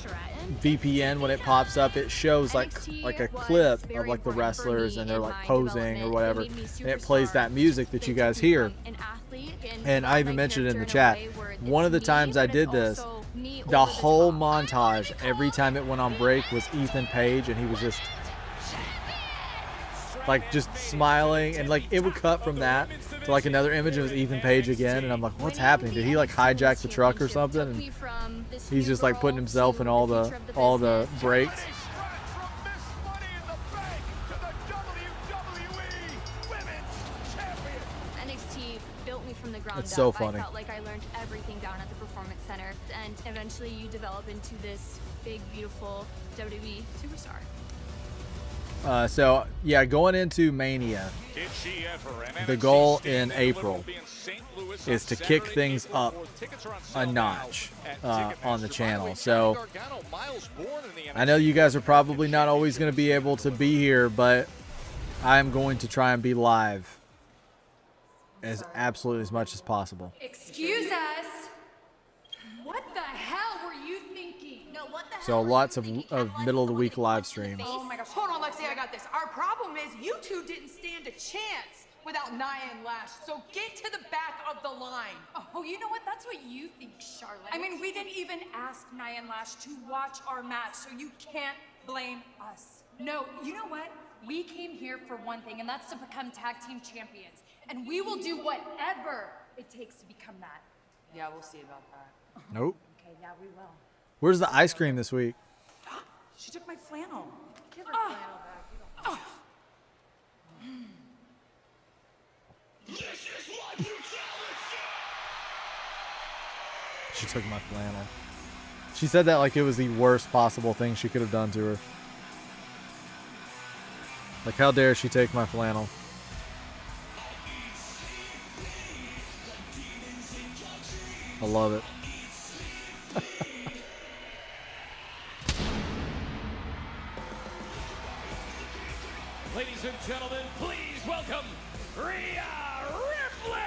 VPN, when it pops up, it shows like a clip of like the wrestlers, and they're like posing or whatever, and it plays that music that you guys hear. And I even mentioned it in the chat. One of the times I did this, the whole montage, every time it went on break, was Ethan Page, and he was just smiling, and like it would cut from that to like another image of Ethan Page again, and I'm like, what's happening? Did he like hijack the truck or something? And he's just like putting himself in all the breaks. NXT built me from the ground up. It's so funny. I felt like I learned everything down at the Performance Center, and eventually you develop into this big, beautiful WWE superstar. So, yeah, going into Mania, the goal in April is to kick things up a notch on the channel. So, I know you guys are probably not always going to be able to be here, but I'm going to try and be live absolutely as much as possible. Excuse us. What the hell were you thinking? No, what the hell? So lots of middle of the week live streams. Oh my gosh, hold on, Lexi, I got this. Our problem is you two didn't stand a chance without Nia and Lash, so get to the back of the line. Oh, you know what? That's what you think, Charlotte. I mean, we didn't even ask Nia and Lash to watch our match, so you can't blame us. No, you know what? We came here for one thing, and that's to become tag team champions. And we will do whatever it takes to become that. Yeah, we'll see about that. Nope. Okay, yeah, we will. Where's the ice cream this week? She took my flannel. Give her flannel back. You don't She took my flannel. She said that like it was the worst possible thing she could have done to her. Like, how dare she take my flannel? I love it. Ladies and gentlemen, please welcome Rhea Ripley!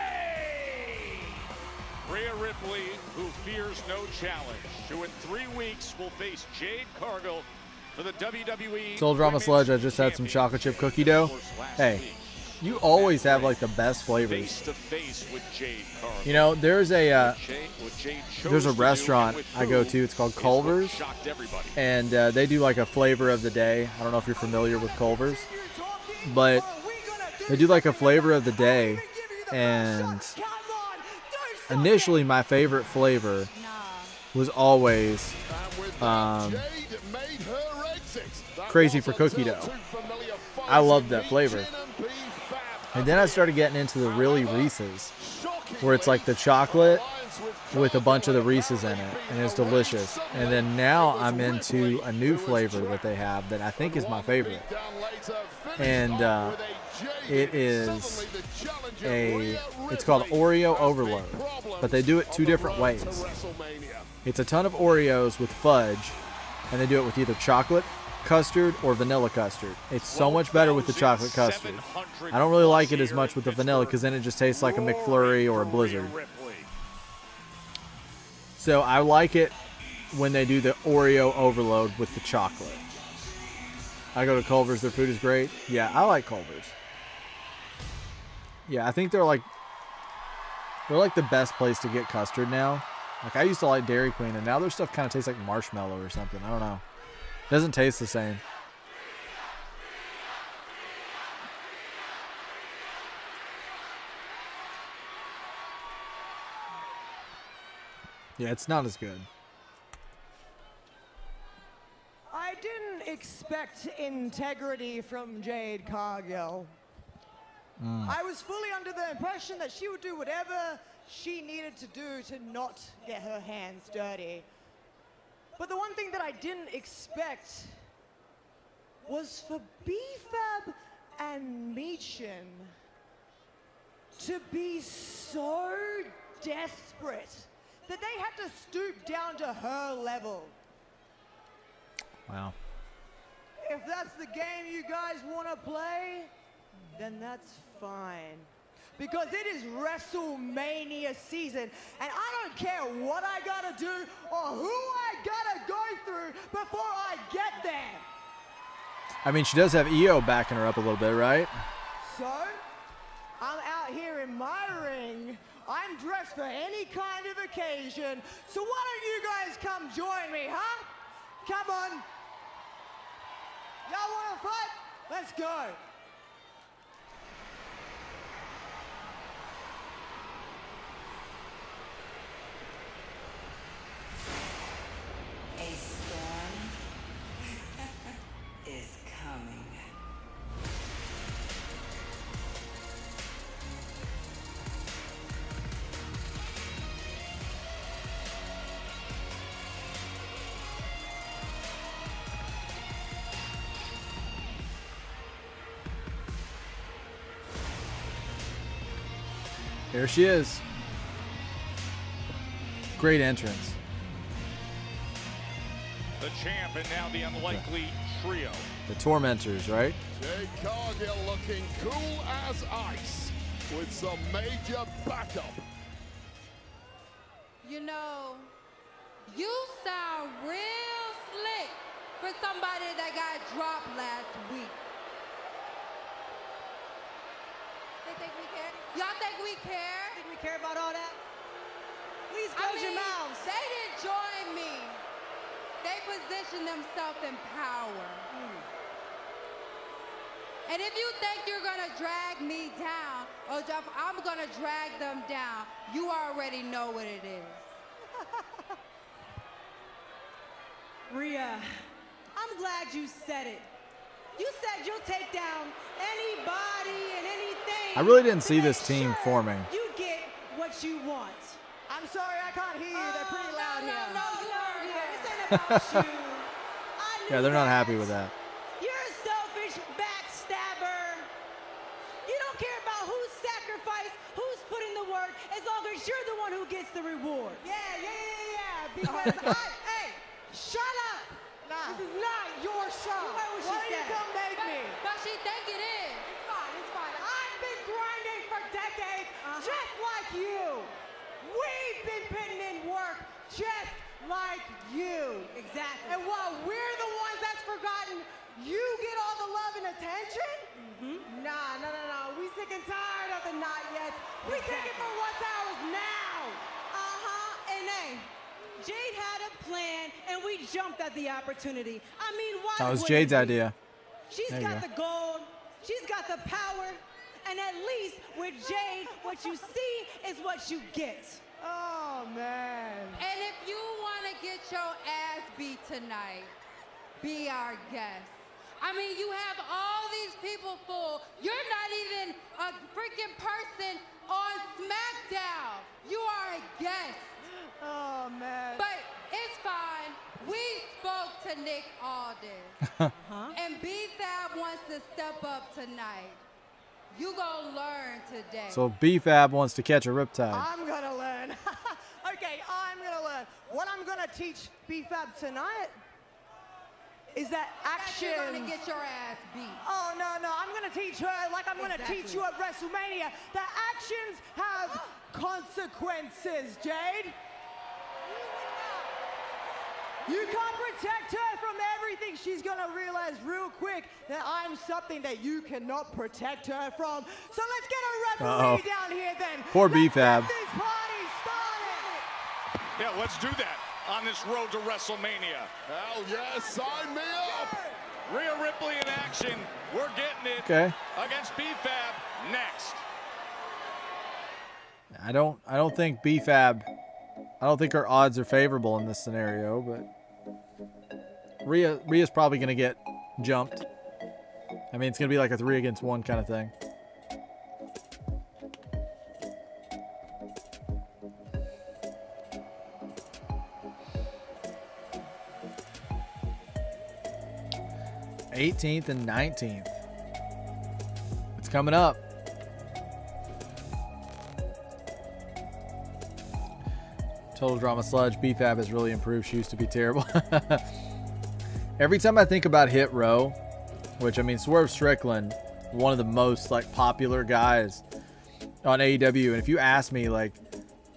Rhea Ripley, who fears no challenge, who in 3 weeks will face Jade Cargill for the WWE Soul Drama Sludge, I just had some chocolate chip cookie dough. Hey, you always have like the best flavors. Face to face with Jade Cargill. You know, there's a restaurant I go to. It's called Culver's, and they do like a flavor of the day. I don't know if you're familiar with Culver's, but they do like a flavor of the day. And initially, my favorite flavor was always Crazy for Cookie Dough. I loved that flavor. And then I started getting into the really Reese's, where it's like the chocolate with a bunch of the Reese's in it, and it's delicious. And then now I'm into a new flavor that they have that I think is my favorite. And it's called Oreo Overload, but they do it 2 different ways. It's a ton of Oreos with fudge, and they do it with either chocolate custard or vanilla custard. It's so much better with the chocolate custard. I don't really like it as much with the vanilla because then it just tastes like a McFlurry or a Blizzard. So I like it when they do the Oreo Overload with the chocolate. I go to Culver's, their food is great. Yeah, I like Culver's. Yeah, I think they're like the best place to get custard now. Like, I used to like Dairy Queen, and now their stuff kind of tastes like marshmallow or something. I don't know. Doesn't taste the same. Yeah, it's not as good. I didn't expect integrity from Jade Cargill. I was fully under the impression that she would do whatever she needed to do to not get her hands dirty. But the one thing that I didn't expect was for B-Fab and Meechin to be so desperate that they had to stoop down to her level. Wow. If that's the game you guys want to play, then that's fine. Because it is WrestleMania season, and I don't care what I gotta do or who I gotta go through before I get there. I mean, she does have EO backing her up a little bit, right? So, I'm out here in my ring. I'm dressed for any kind of occasion. So why don't you guys come join me, huh? Come on. Y'all wanna fight? Let's go. A storm is coming. Here she is. Great entrance. The champ and now the unlikely trio. The Tormentors, right? Jade Cargill looking cool as ice with some major backup. You know, you sound real slick for somebody that got dropped last week. They think we care? Y'all think we care? Think we care about all that? Please close your mouths. They didn't join me. They positioned themselves in power. And if you think you're gonna drag me down, or I'm gonna drag them down, you already know what it is. Rhea, I'm glad you said it. You said you'll take down anybody and anything. I really didn't see this team forming. You get what you want. I'm sorry, I can't hear you. They're pretty loud here. No, you heard her. This ain't about you. Yeah, they're not happy with that. You're a selfish backstabber. You don't care about who's sacrificed, who's put in the work, as long as you're the one who gets the reward. Yeah. Because hey, shut up. Nah. This is not your show. Why don't you come make me? But she think it is. It's fine. I've been grinding for decades, just like you. We've been putting in work, just like you. Exactly. And while we're the ones that's forgotten, you get all the love and attention? Nah. We sick and tired of the not yet. We take it for what's ours now. And hey, Jade had a plan, and we jumped at the opportunity. I mean, why? That was Jade's idea. She's got the gold. She's got the power. And at least with Jade, what you see is what you get. Oh, man. And if you want to get your ass beat tonight, be our guest. I mean, you have all these people full. You're not even a freaking person on Smackdown. You are a guest. Oh, man. But it's fine. We spoke to Nick Aldis. And B-Fab wants to step up tonight. You gonna learn today. So B-Fab wants to catch a riptide. I'm gonna learn. Okay, I'm gonna learn. What I'm gonna teach B-Fab tonight is that action. You're gonna get your ass beat. Oh, no. I'm gonna teach her like I'm gonna teach you at WrestleMania. That actions have consequences, Jade. You can't protect her from everything. She's gonna realize real quick that I'm something that you cannot protect her from. So let's get a referee down here then. Poor B-Fab. Let's get this party started. Yeah, let's do that on this road to WrestleMania. Hell yes, sign me up. Rhea Ripley in action. We're getting it against B-Fab next. I don't think B-Fab. I don't think her odds are favorable in this scenario, but Rhea's probably going to get jumped. I mean, it's going to be like a 3-against-1 kind of thing. '18th and 19th. It's coming up. Total Drama Sludge. B-Fab has really improved. She used to be terrible. Every time I think about Hit Row, which, I mean, Swerve Strickland, one of the most popular guys on AEW. And if you ask me,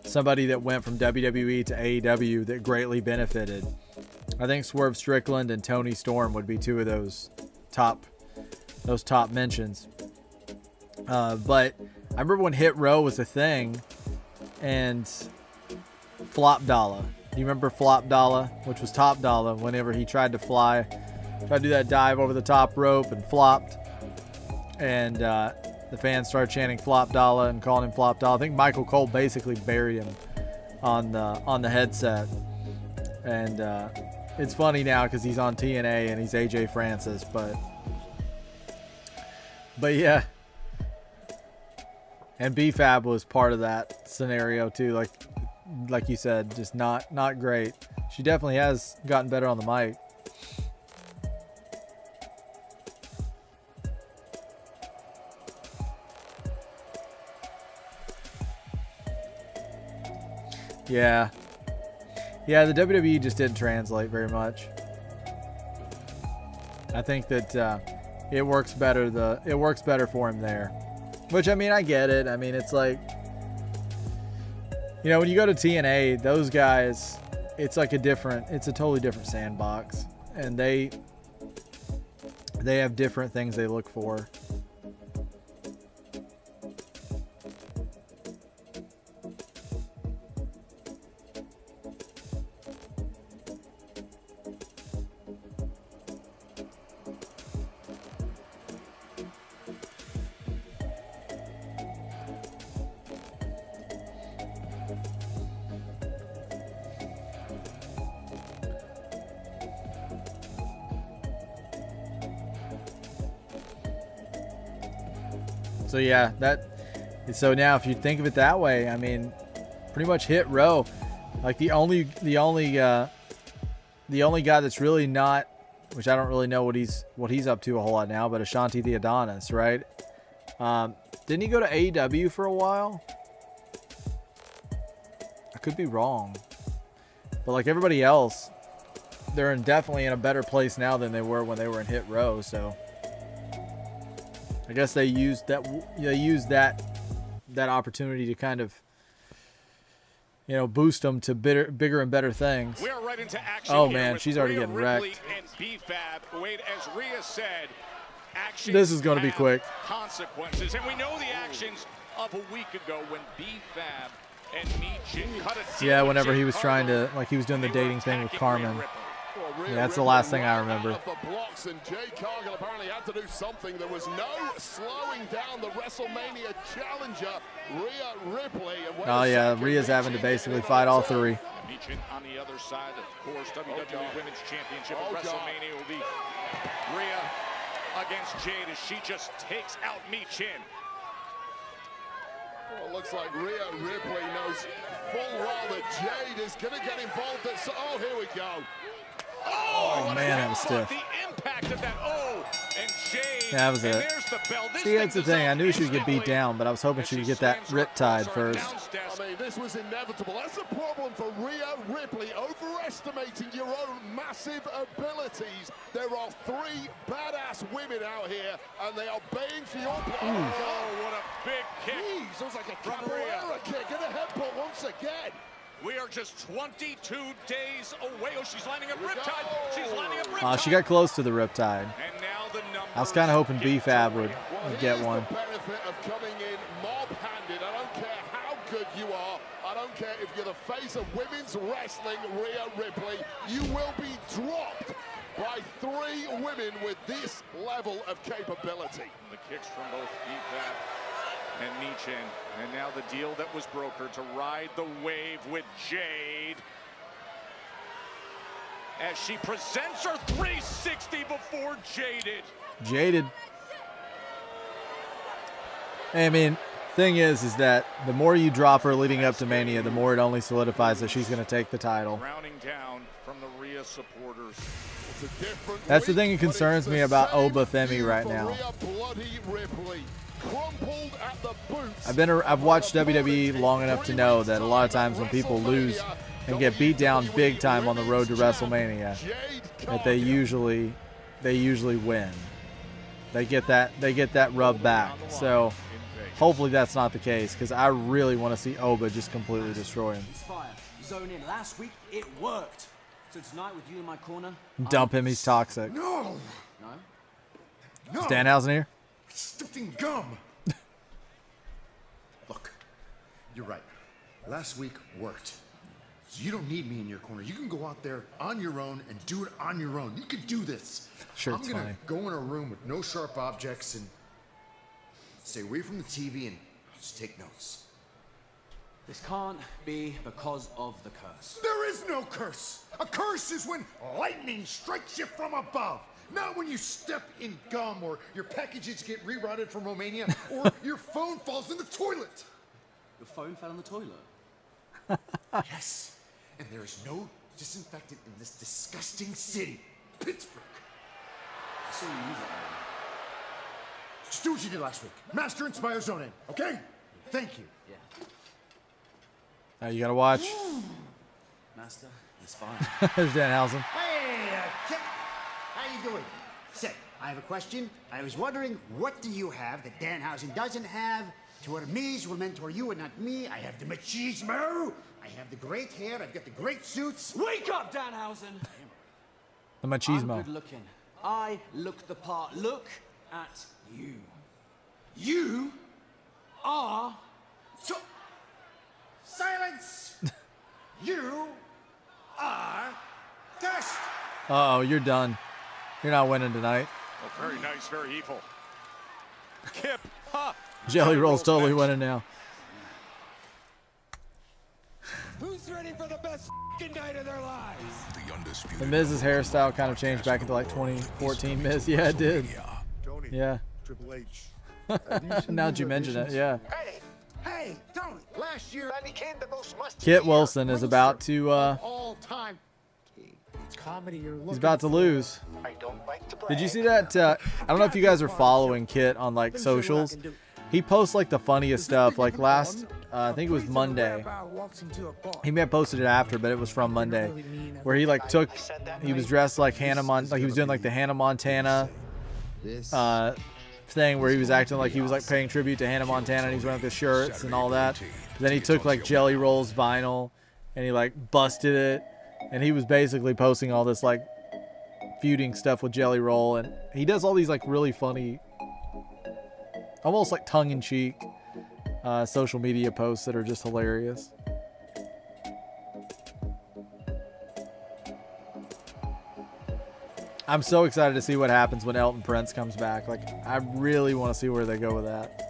somebody that went from WWE to AEW that greatly benefited, I think Swerve Strickland and Tony Storm would be two of those top mentions. But I remember when Hit Row was a thing, and Flop Dollar. Do you remember Flop Dollar, which was Top Dollar, whenever he tried to do that dive over the top rope and flopped? And the fans started chanting Flop Dollar and calling him Flop Dollar. I think Michael Cole basically buried him on the headset. And it's funny now because he's on TNA and he's AJ Francis, but yeah. And B-Fab was part of that scenario too, like you said, just not great. She definitely has gotten better on the mic. Yeah. Yeah, the WWE just didn't translate very much. I think that it works better. It works better for him there. Which, I mean, I get it. I mean, it's like, you know, when you go to TNA, those guys, it's like it's a totally different sandbox, and they have different things they look for. So yeah, so now if you think of it that way, I mean, pretty much Hit Row, like the only guy that's really not, which I don't really know what he's up to a whole lot now, but Ashanti the Adonis, right? Didn't he go to AEW for a while? I could be wrong, but like everybody else, they're definitely in a better place now than they were when they were in Hit Row. So I guess they used that opportunity to kind of, you know, boost them to bigger and better things. We're right into action. Oh man, she's already getting wrecked. And BFAB. Wait, as Rhea said, This is going to be quick. Consequences, and we know the actions of a week ago when BFAB and Michin cut a deal. Yeah, whenever he was trying to, like, he was doing the dating thing with Carmen. Yeah, that's the last thing I remember. Blocks, and Jade Cargill apparently had to do something. There was no slowing down the WrestleMania challenger, Rhea Ripley. Oh yeah, Rhea's having to basically fight all three. Michin on the other side, of course, WWE Women's Championship at WrestleMania will be Rhea against Jade as she just takes out Michin. Well, it looks like Rhea Ripley knows full well that Jade is going to get involved. Oh, here we go. Oh man, that was stiff. The impact of that. Oh, and Jade. Yeah, that was it. See, that's the thing. I knew she would get beat down, but I was hoping she would get that riptide first. I mean, this was inevitable. That's a problem for Rhea Ripley, overestimating your own massive abilities. There are three badass women out here, and they are baying for your blood. Oh, what a big kick. Jeez, it was like a capoeira kick and a headbutt once again. We are just 22 days away. Oh, she's lining up riptide. She's lining up riptide. She got close to the riptide. And now the I was kind of hoping BFAB would get one. The benefit of coming in mob-handed. I don't care how good you are. I don't care if you're the face of women's wrestling, Rhea Ripley. You will be dropped by three women with this level of capability. The kicks from both BFAB and Michin, and now the deal that was brokered to ride the wave with Jade as she presents her 360 before Jaded. I mean, thing is that the more you drop her leading up to Mania, the more it only solidifies that she's going to take the title. Rounding down from the Rhea supporters. That's the thing that concerns me about Oba Femi right now. I've watched WWE long enough to know that a lot of times when people lose and get beat down big time on the road to WrestleMania, that they usually win. They get that rub back. So hopefully that's not the case, because I really want to see Oba just completely destroy him. Zone in. Last week it worked. So tonight with you in my corner, Dump him. He's toxic. No. No. Stanhausen here. Sticking gum. Look, you're right. Last week worked. So you don't need me in your corner. You can go out there on your own and do it on your own. You can do this. Sure, I'm it's gonna funny. go in a room with no sharp objects and stay away from the TV and just take notes. This can't be because of the curse. There is no curse. A curse is when lightning strikes you from above. Not when you step in gum or your packages get rerouted from Romania or your phone falls in the toilet. Your phone fell in the toilet? Yes. And there is no disinfectant in this disgusting city, Pittsburgh. I saw you use it. Just do what you did last week. Master Inspire Zone in, okay? Thank you. Yeah. You gotta watch. Master, it's fine. There's Danhausen. Hey, Kip. How you doing? Say, I have a question. I was wondering, what do you have that Danhausen doesn't have? To where me's will mentor you and not me. I have the machismo. I have the great hair. I've got the great suits. Wake up, Danhausen! The machismo. I'm good looking. I look the part. Look at you. You are... Silence! You are dust. Uh-oh, you're done. You're not winning tonight. Oh, very nice, very evil. Kip, ha! Jelly Roll's totally winning now. Who's ready for the best night of their lives? The Miz's hairstyle kind of changed back into like 2014 Miz. Yeah, it did. Yeah. Triple H. Now that you mention it, yeah. Hey, Tony. Last year I became the most must. Kit Wilson is about to all time. It's comedy you're looking he's about to lose. I don't like to play. Did you see that? I don't know if you guys are following Kit on like socials. He posts like the funniest stuff. Like last, I think it was Monday. He may have posted it after, but it was from Monday, where he like took, he was dressed like like he was doing like the Hannah Montana thing, where he was acting like he was like paying tribute to Hannah Montana, and he was wearing the shirts and all that. Then he took like Jelly Roll's vinyl, and he like busted it, and he was basically posting all this like feuding stuff with Jelly Roll, and he does all these like really funny, almost like tongue-in-cheek social media posts that are just hilarious. I'm so excited to see what happens when Elton Prince comes back. Like, I really want to see where they go with that.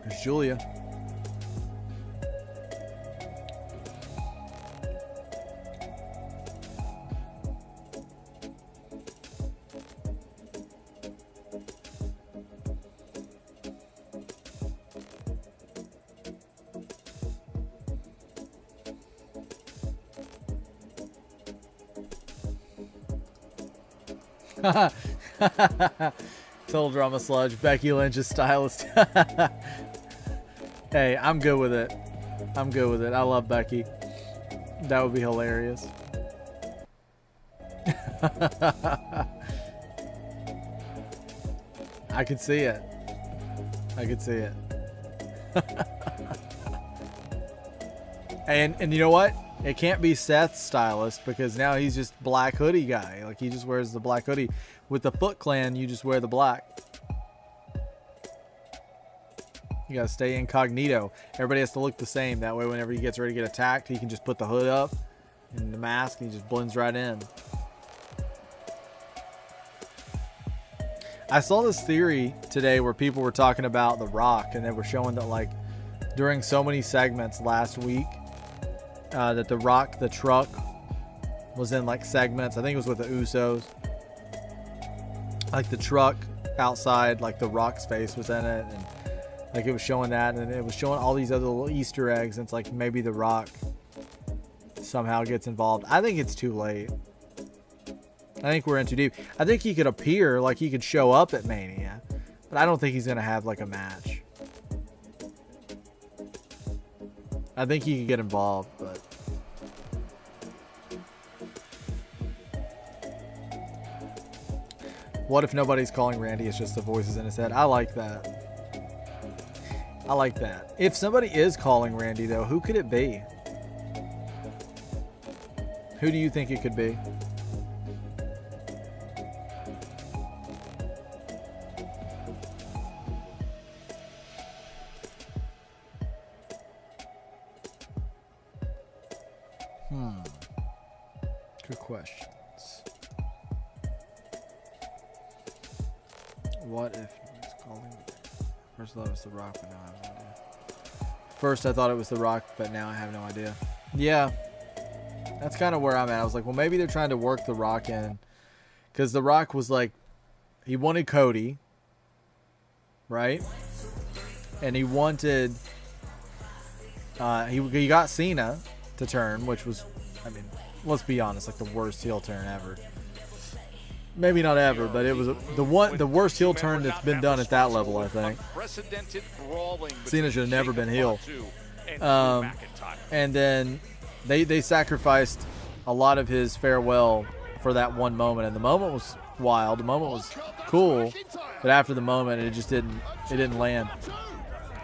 There's Julia. Total drama sludge. Becky Lynch's stylist. Hey, I'm good with it. I'm good with it. I love Becky. That would be hilarious. I could see it. I could see it. and you know what? It can't be Seth's stylist, because now he's just black hoodie guy. Like, he just wears the black hoodie. With the Foot Clan, you just wear the black. You gotta stay incognito. Everybody has to look the same. That way, whenever he gets ready to get attacked, he can just put the hood up and the mask, and he just blends right in. I saw this theory today where people were talking about The Rock, and they were showing that, like, during so many segments last week, that The Rock, the truck, was in like segments. I think it was with the Usos. Like the truck outside, like The Rock's face was in it, and like it was showing that, and it was showing all these other little Easter eggs. And it's like maybe The Rock somehow gets involved. I think it's too late. I think we're in too deep. I think he could appear, like he could show up at Mania, but I don't think he's gonna have like a match. I think he could get involved, but what if nobody's calling Randy? It's just the voices in his head. I like that. I like that. If somebody is calling Randy, though, who could it be? Who do you think it could be? Good questions. What if he's calling? First I thought it was The Rock, but now I have no idea. First I thought it was The Rock, but now I have no idea. Yeah, that's kind of where I'm at. I was like, well, maybe they're trying to work The Rock in, because The Rock was like, he wanted Cody, right? And he wanted, he got Cena to turn, which was, I mean, let's be honest, like the worst heel turn ever. maybe not ever, but it was the worst heel turn that's been done at that level, I think. Cena should have never been heel. And then they sacrificed a lot of his farewell for that one moment, and the moment was wild. The moment was cool, but after the moment, it just didn't land.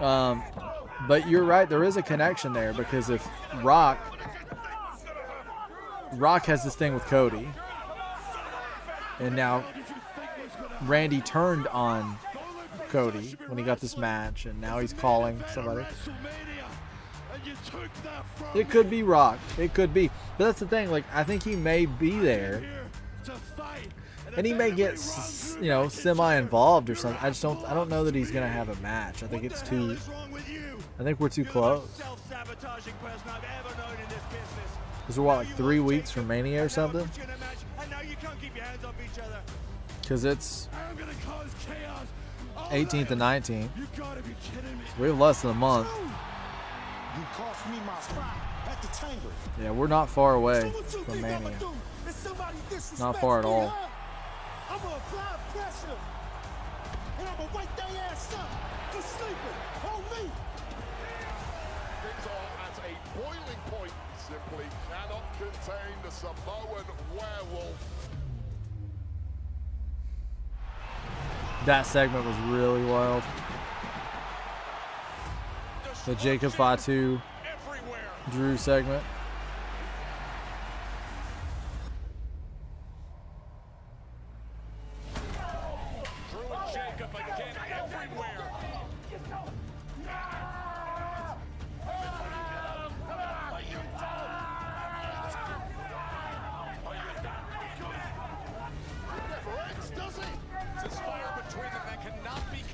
But you're right, there is a connection there, because if Rock has this thing with Cody, and now Randy turned on Cody when he got this match, and now he's calling somebody. It could be Rock. It could be. But that's the thing. Like, I think he may be there, and he may get, you know, semi-involved or something. I don't know that he's gonna have a match. I think we're too close. Because we're, what, like 3 weeks from Mania or something? Because it's 18th and 19th. So we have less than a month. Yeah, we're not far away from Mania. Not far at all. I'm gonna apply pressure, and I'm gonna wake their ass up for sleeping on me. Things are at a boiling point. Simply cannot contain the Samoan werewolf. That segment was really wild. The Jacob Fatu Drew segment.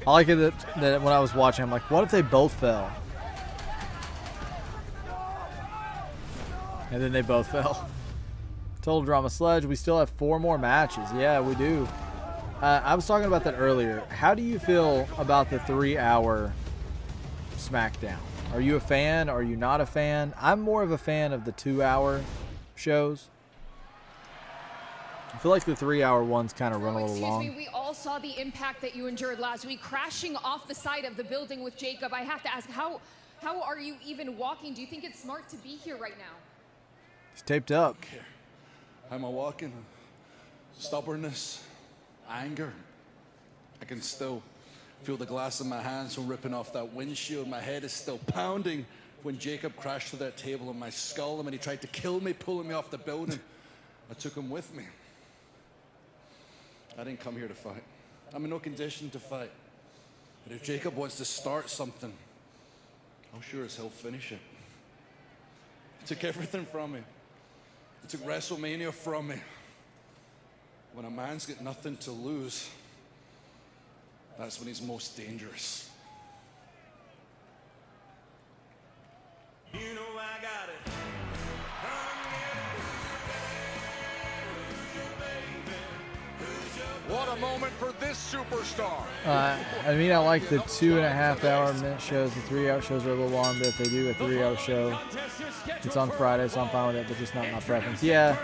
I like it that when I was watching, I'm like, what if they both fell? And then they both fell. Total Drama Sledge, we still have 4 more matches. Yeah, we do. I was talking about that earlier. How do you feel about the 3-hour Smackdown? Are you a fan? Are you not a fan? I'm more of a fan of the 2-hour shows. I feel like the 3-hour ones kind of run a little long. Excuse me, we all saw the impact that you endured last week, crashing off the side of the building with Jacob. I have to ask, how are you even walking? Do you think it's smart to be here right now? He's taped up. How am I walking? Stubbornness, anger. I can still feel the glass in my hands from ripping off that windshield. My head is still pounding when Jacob crashed through that table on my skull, and when he tried to kill me, pulling me off the building. I took him with me. I didn't come here to fight. I'm in no condition to fight. But if Jacob wants to start something, I'll sure as hell finish it. He took everything from me. He took WrestleMania from me. When a man's got nothing to lose, that's when he's most dangerous. You know I got it. What a moment for this superstar. I mean, I like the 2.5-hour minute shows. The 3-hour shows are a little long, but if they do a 3-hour show, it's on Friday, so I'm fine with it, but just not my preference. Yeah,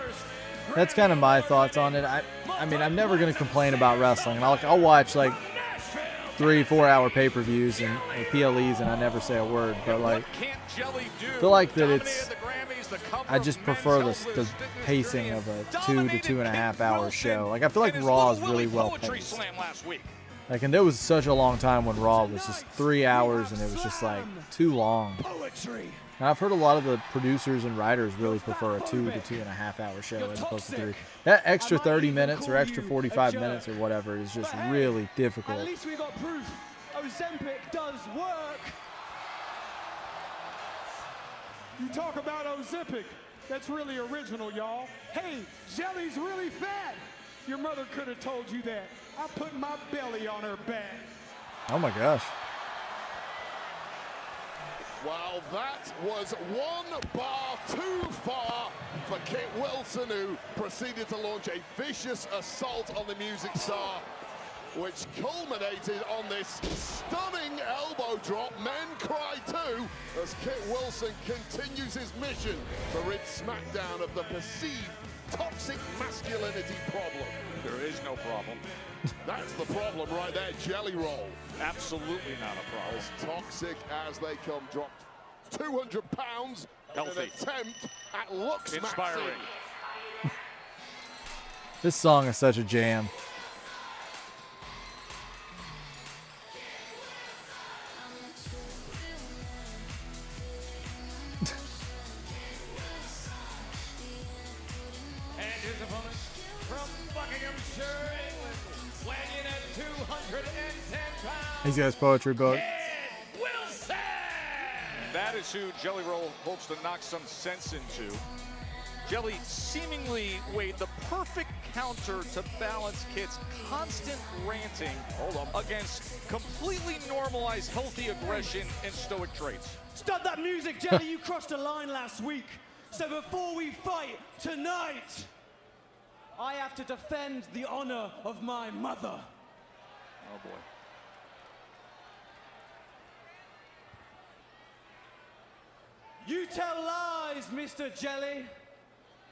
that's kind of my thoughts on it. I mean, I'm never going to complain about wrestling. I'll watch like 3-4-hour pay-per-views and PLEs, and I never say a word. But like, I feel like that it's. I just prefer the pacing of a 2 to 2.5 hour show. Like, I feel like Raw is really well paced. Like, and there was such a long time when Raw was just 3 hours and it was just like too long. And I've heard a lot of the producers and writers really prefer a 2 to 2.5 hour show as opposed to 3. That extra 30 minutes or extra 45 minutes or whatever is just really difficult. At least we got proof Ozempic does work. You talk about Ozempic. That's really original, y'all. Hey, Jelly's really fat. Your mother could have told you that. I put my belly on her back. Oh my gosh. Well, that was one bar too far for Kit Wilson, who proceeded to launch a vicious assault on the music star, which culminated on this stunning elbow drop. Men cry too, as Kit Wilson continues his mission to rid SmackDown of the perceived toxic masculinity problem. There is no problem. That's the problem right there, Jelly Roll. Absolutely not a problem. As toxic as they come, dropped 200 pounds in an Healthy. attempt at looks Inspiring. This song is such a jam. And his opponent from Buckinghamshire, England, weighing in at 210 pounds. He's got his poetry book. Wilson! That is who Jelly Roll hopes to knock some sense into. Jelly seemingly weighed the perfect counter to balance Kit's constant ranting against completely normalized healthy aggression and stoic traits. Stop that music, Jelly. You crossed a line last week. So before we fight tonight, I have to defend the honor of my mother. Oh boy. You tell lies, Mr. Jelly,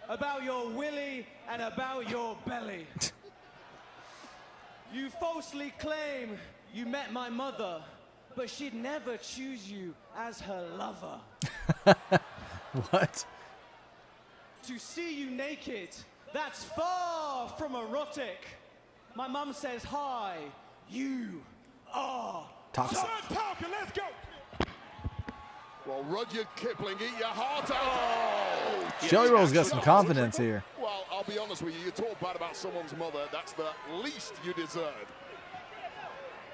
about your willy and about your belly. You falsely claim you met my mother, but she'd never choose you as her lover. What? To see you naked, that's far from erotic. My mum says, hi, you are Toxic. talking, let's go. Well, Rudyard Kipling, eat your heart out. Jelly Roll's got some confidence here. Well, I'll be honest with you. You talk bad about someone's mother, that's the least you deserve.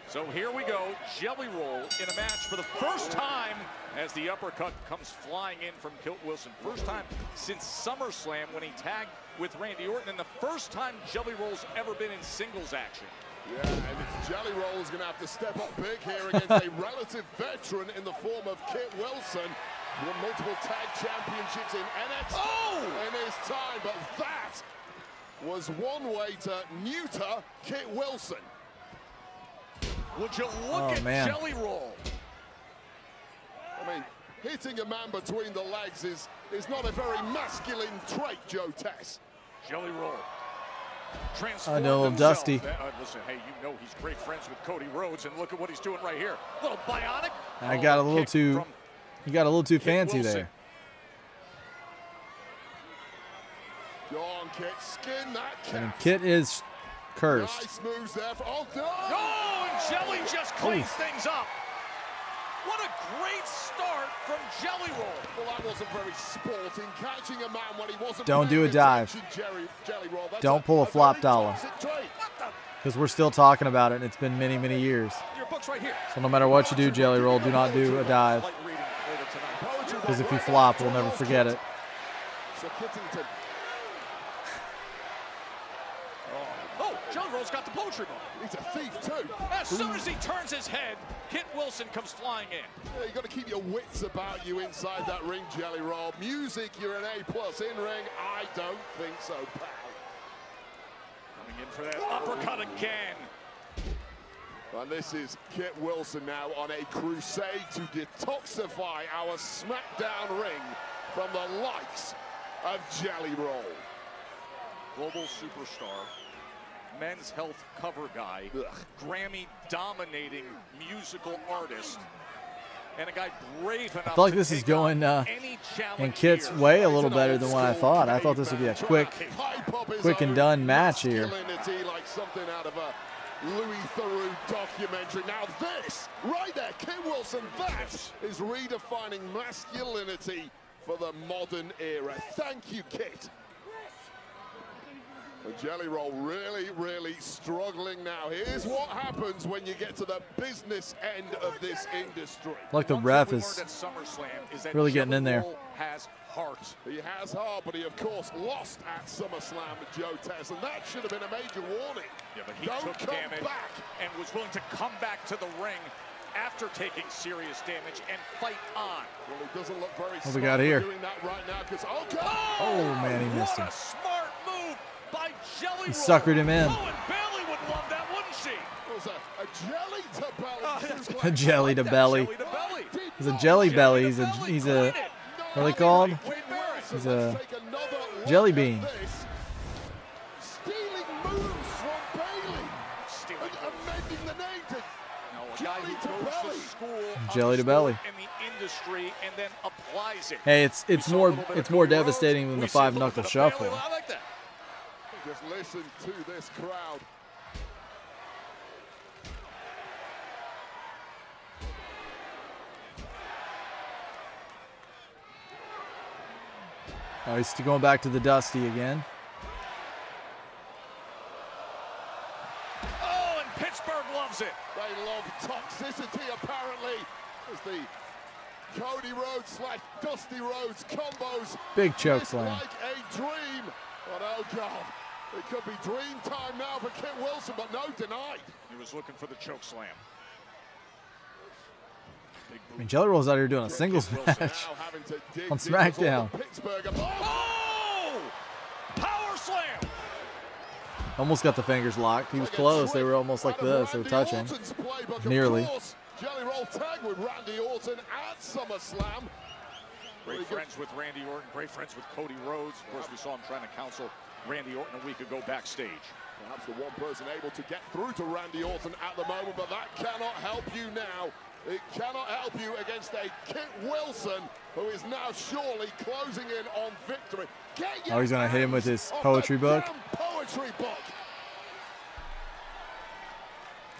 So here we go, Jelly Roll in a match for the first time as the uppercut comes flying in from Kit Wilson. First time since SummerSlam when he tagged with Randy Orton, and the first time Jelly Roll's ever been in singles action. Yeah, and it's Jelly Roll is going to have to step up big here against a relative veteran in the form of Kit Wilson. Won multiple tag championships in NXT in his time, but that was one way to neuter Kit Wilson. Would you look at Jelly Roll? I mean, hitting a man between the legs is not a very masculine trait, Joe Tess. Jelly Roll. I know, a little dusty. Listen, hey, you know he's great friends with Cody Rhodes, and look at what he's doing right here. Little bionic. I got a little too. You got a little too fancy Wilson. there. Go on, Kit, skin that cat. And Kit is cursed. Nice moves there. Oh, and Jelly just cleans things up. What a great start from Jelly Roll. Well, that wasn't very sporting. Catching a man when he wasn't. Don't do a paying dive. attention, Jelly Roll. That's Don't pull a flop dollar. trait. Because we're still talking about it, and it's been many, many years. Your book's right here. So no matter what you do, Jelly Roll, do not do a dive. Because if you flop, we'll never forget it. So Kittington. Oh, Jelly Roll's got the poetry book. He's a thief too. As soon as he turns his head, Kit Wilson comes flying in. Yeah, you got to keep your wits about you inside that ring, Jelly Roll. Music, you're an A+. In ring, I don't think so, pal. Coming in for that uppercut again. And this is Kit Wilson now on a crusade to detoxify our SmackDown ring from the likes of Jelly Roll. Global superstar, men's health cover guy, Grammy-dominating musical artist, and a guy brave enough I feel like to this is take going on any challenge in Kit's here. way a little better than what I thought. I thought this would be a quick and done match here. Masculinity like something out of a Louis Theroux documentary. Now this, right there, Kit Wilson, that is redefining masculinity for the modern era. Thank you, Kit. The Jelly Roll really struggling now. Here's what happens when you get to the business end of this industry. Like the ref is really getting in there. Has heart. He has heart, but he of course lost at SummerSlam with Joe Tess, and that should have been a major warning. Yeah, but he Don't took come damage back. and was willing to come back to the ring after taking serious damage and fight on. Well, he doesn't look very What we got here? doing that right now because Oh man, he missed him. What a smart move by Jelly He Roll. suckered him in. Oh, and Bailey would love that, wouldn't she? It was a jelly to belly. A jelly to belly. Jelly to belly. He's a jelly belly. He's a what are they called? He's a jelly bean. moves from Bailey. Amending the name to Jelly to Belly. Jelly to belly. In the industry and then applies it. Hey, it's more devastating than the 5-knuckle shuffle. I like that. Just listen to this crowd. Oh, he's going back to the Dusty again. Oh, and Pittsburgh loves it. They love toxicity, apparently, as the Cody Rhodes / Dusty Rhodes combos. Big choke slam. Like a dream. But oh God, it could be dream time now for Kit Wilson, but no, denied. He was looking for the choke slam. I mean, Jelly Roll's out here doing a singles match on SmackDown. Oh! Power slam! Almost got the fingers locked. He was close. They were almost like this. They were touching. Nearly. Jelly Roll tag with Randy Orton at SummerSlam. Great friends with Randy Orton, great friends with Cody Rhodes. Of course, we saw him trying to counsel Randy Orton a week ago backstage. Perhaps the one person able to get through to Randy Orton at the moment, but that cannot help you now. It cannot help you against a Kit Wilson who is now surely closing in on victory. Oh, he's going to hit him with his poetry book. Poetry book.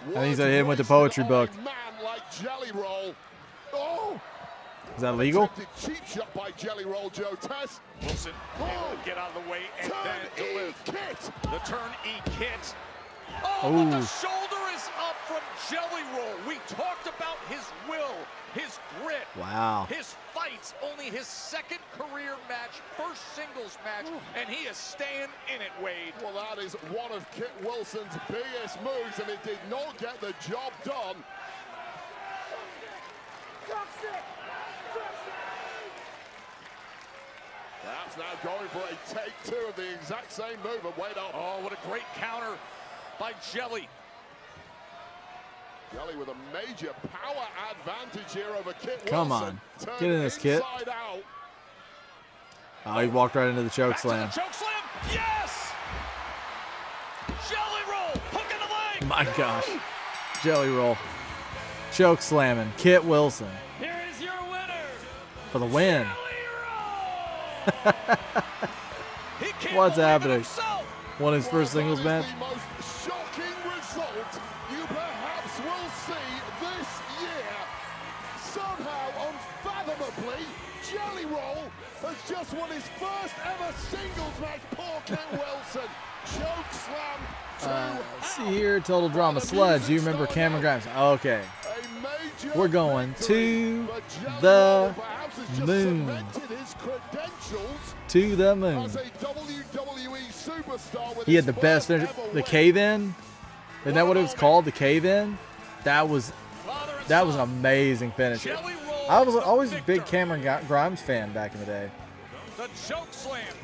I think he's going to hit him with the poetry book. Man like Jelly Roll. Oh! Is that legal? Cheap shot by Jelly Roll, Joe Tess. Wilson able to get out of the way and then deliver. The turn E Kit. Oh, but the shoulder is up from Jelly Roll. We talked about his will, his grit, wow, his fights. Only his second career match, first singles match, and he is staying in it, Wade. Well, that is one of Kit Wilson's biggest moves, and it did not get the job done. Perhaps now going for a take two of the exact same move and wait up. Oh, what a great counter by Jelly. Jelly with a major power advantage here over Kit Wilson. Come on, get in this, Kit. Oh, he walked right into the choke slam. Choke slam, yes! Jelly Roll, hook in the leg. My gosh, Jelly Roll, choke slamming Kit Wilson. Here is your winner For the win. What's happening? Won his first singles match. The most shocking result you perhaps will see this year. Somehow, unfathomably, Jelly Roll has just won his first ever singles match. Poor Kit Wilson. Choke slam. See here, Total Drama Sludge. You remember Cameron Grimes? Okay. We're going to the moon. To the moon. He had the best finish. The cave-in. Isn't that what it was called? The cave-in. That was an amazing finish. I was always a big Cameron Grimes fan back in the day. I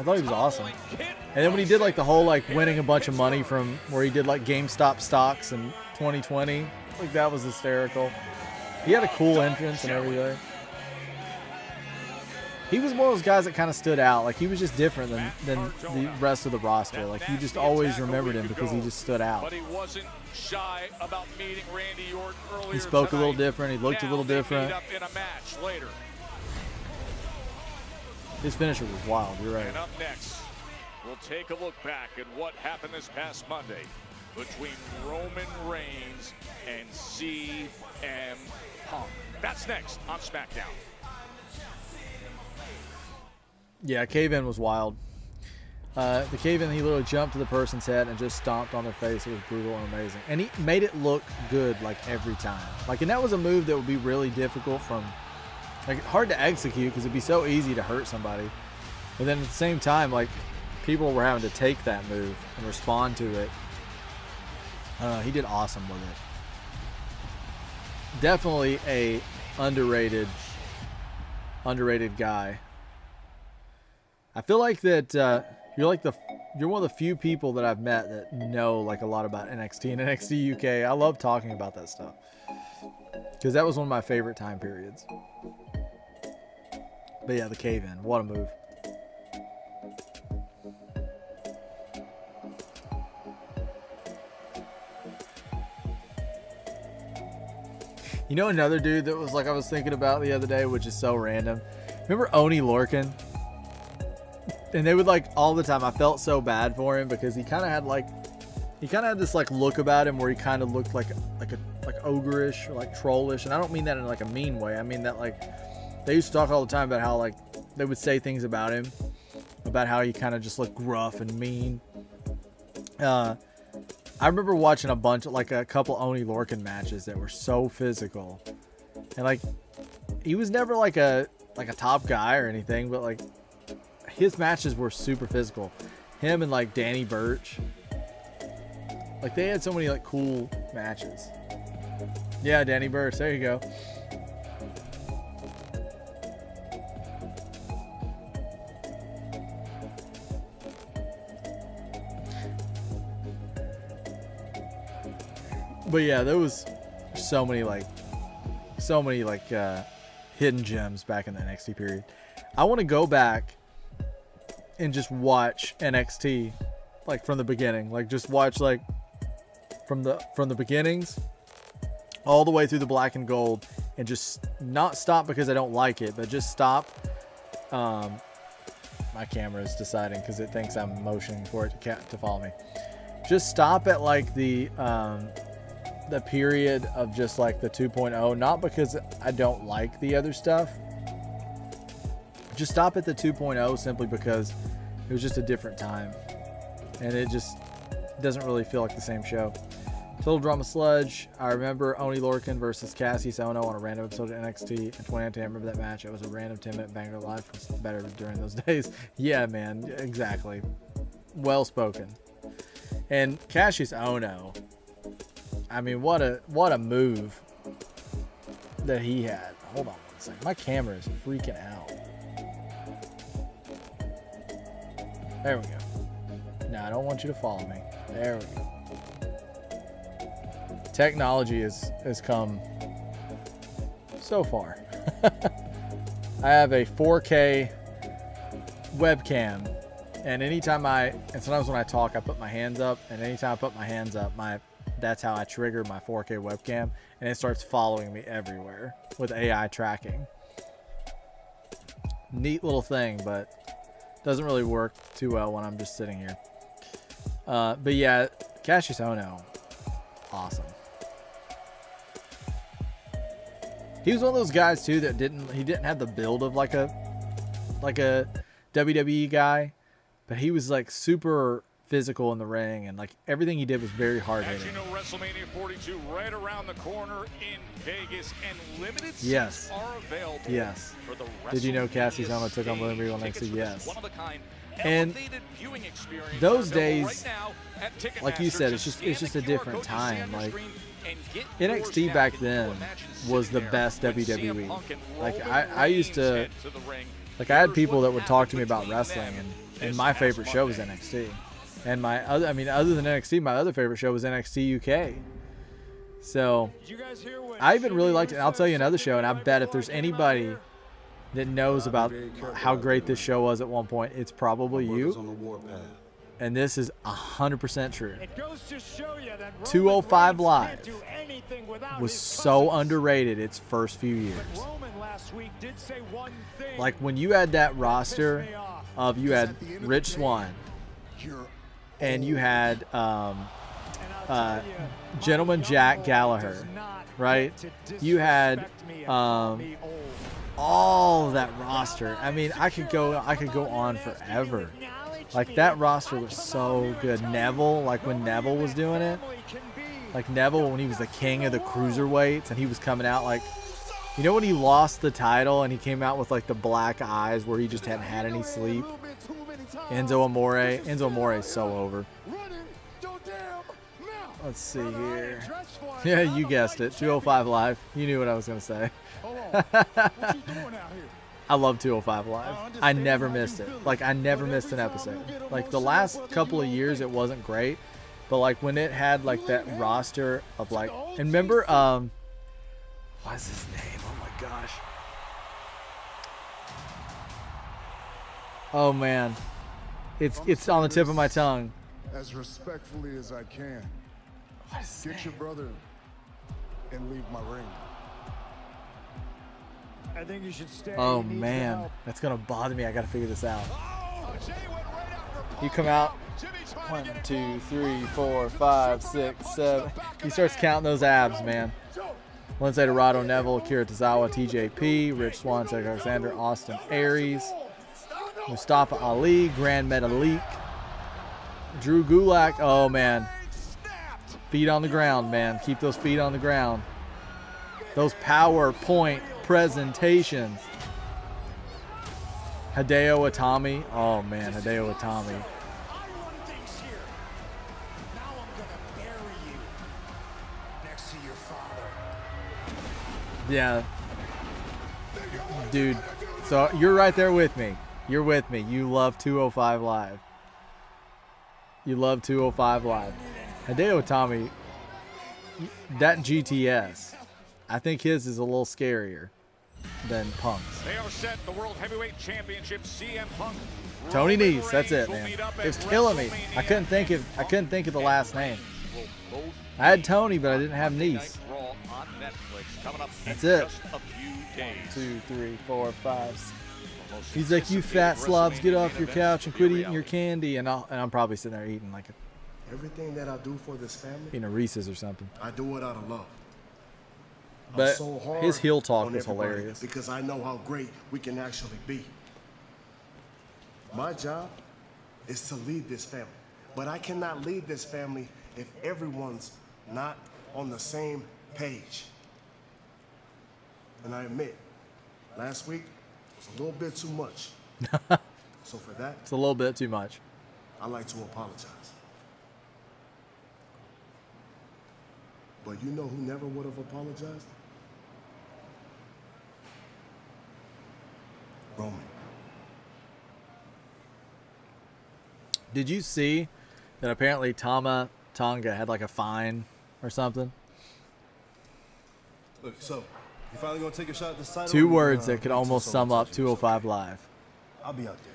thought he was awesome. And then when he did like the whole like winning a bunch of money from where he did like GameStop stocks in 2020, like that was hysterical. He had a cool entrance and everything. He was one of those guys that kind of stood out. Like he was just different than the rest of the roster. Like you just always remembered him because he just stood out. But he wasn't shy about meeting Randy Orton earlier. He spoke a little different. He looked a little different. Up in a match later. His finisher was wild. You're right. And up next, we'll take a look back at what happened this past Monday between Roman Reigns and CM Punk. That's next on SmackDown. Yeah, cave-in was wild. The cave-in, he literally jumped to the person's head and just stomped on their face. It was brutal and amazing. And he made it look good like every time. Like, and that was a move that would be really difficult like hard to execute because it'd be so easy to hurt somebody. But then at the same time, like people were having to take that move and respond to it. I don't know, he did awesome with it. Definitely a underrated guy. I feel like that you're one of the few people that I've met that know like a lot about NXT and NXT UK. I love talking about that stuff because that was one of my favorite time periods. But yeah, the cave-in, what a move. You know another dude that was like I was thinking about the other day, which is so random. Remember Oni Lorcan? And they would like all the time. I felt so bad for him because he kind of had this like look about him where he kind of looked like ogreish or like trollish, and I don't mean that in like a mean way. I mean that like they used to talk all the time about how like they would say things about him, about how he kind of just looked gruff and mean. I remember watching a couple Oni Lorcan matches that were so physical, and like he was never like a top guy or anything, but like his matches were super physical. Him and like Danny Burch, like they had so many like cool matches. Yeah, Danny Burch, there you go. But yeah, there was so many hidden gems back in the NXT period. I want to go back and just watch NXT like from the beginning, like just watch like from the beginnings all the way through the black and gold, and just not stop because I don't like it, but just stop. My camera is deciding because it thinks I'm motioning for it to follow me. Just stop at like the period of just like the 2.0, not because I don't like the other stuff. Just stop at the 2.0 simply because it was just a different time, and it just doesn't really feel like the same show. Total Drama Sludge. I remember Oni Lorcan versus Cassie Sono on a random episode of NXT in 2019. I remember that match. It was a random 10-minute banger. Live was better during those days. Yeah, man, exactly. Well spoken. And Cassius Ono, I mean, what a move that he had. Hold on one second. My camera is freaking out. There we go. No, I don't want you to follow me. There we go. Technology has come so far. I have a 4K webcam, and sometimes when I talk, I put my hands up, and anytime I put my hands up, that's how I trigger my 4K webcam, and it starts following me everywhere with AI tracking. Neat little thing, but doesn't really work too well when I'm just sitting here. But yeah, Cassius Ono, awesome. He was one of those guys too that didn't have the build of like a WWE guy, but he was like super physical in the ring, and like everything he did was very hard hitting. As you know, WrestleMania 42 right around the corner in Vegas, and limited yes. seats are available. Yes. For the Did you know Cassie Sono took on William Regal on NXT? Yes. And those days, like you said, it's just a different time. Like NXT back then was the best WWE. Like I used to, like I had people that would talk to me about wrestling, and my favorite show was NXT. And other than NXT, my other favorite show was NXT UK. So I even really liked it. And I'll tell you another show, and I bet if there's anybody that knows about how great this show was at one point, it's probably you. And this is 100% true. 205 Live was so underrated its first few years. Like when you had that roster of, you had Rich Swann, and you had Gentleman Jack Gallagher, right? You had all of that roster. I mean, I could go on forever. Like that roster was so good. Neville, like when Neville was doing it, like Neville when he was the king of the cruiserweights, and he was coming out like, you know when he lost the title and he came out with like the black eyes where he just hadn't had any sleep? Enzo Amore is so over. Let's see here. Yeah, you guessed it. 205 Live. You knew what I was going to say. I love 205 Live. I never missed it. Like, I never missed an episode. Like, the last couple of years, it wasn't great. But, like, when it had, like, that roster of, like... And remember, what's his name? Oh, my gosh. Oh, man. It's on the tip of my tongue. As respectfully as I can. Get your brother and leave my ring. I think you should stay. Oh man, that's gonna bother me. I gotta figure this out. You come out 1, 2, 3, 4, 5, 6, 7. He starts counting those abs, man. Lindsay Dorado, Neville, Akira Tozawa, TJP, Rich Swann, Cedric Alexander, Austin Aries, Mustafa Ali, Grand Metalik, Drew Gulak. Oh man, feet on the ground, man. Keep those feet on the ground. Those PowerPoint presentations. Hideo Itami. Oh man, Hideo Itami. Yeah. Dude, so you're right there with me. You're with me. You love 205 Live. You love 205 Live. Hideo Itami, that GTS, I think his is a little scarier than Punk's. They are set. The World Heavyweight Championship. CM Punk. Tony Nese, that's it, man. It was killing me. I couldn't think of the last name. I had Tony, but I didn't have Nese. That's it. 2, 3, 4, 5. He's like, you fat slobs, get off your couch and quit eating your candy. And I'm probably sitting there eating like everything that I do for this family, eating a Reese's or something. I do it out of love. But so hard his heel talk on was everybody hilarious. because I know how great we can actually be. My job is to lead this family, but I cannot lead this family if everyone's not on the same page. And I admit, last week was a little bit too much. So for that, it's a little bit too much. I'd like to apologize. But you know who never would have apologized? Roman. Did you see that apparently Tama Tonga had like a fine or something? Look, so you finally gonna take a shot at this title? 2 words that could almost sum up 205 Live. I'll be out there.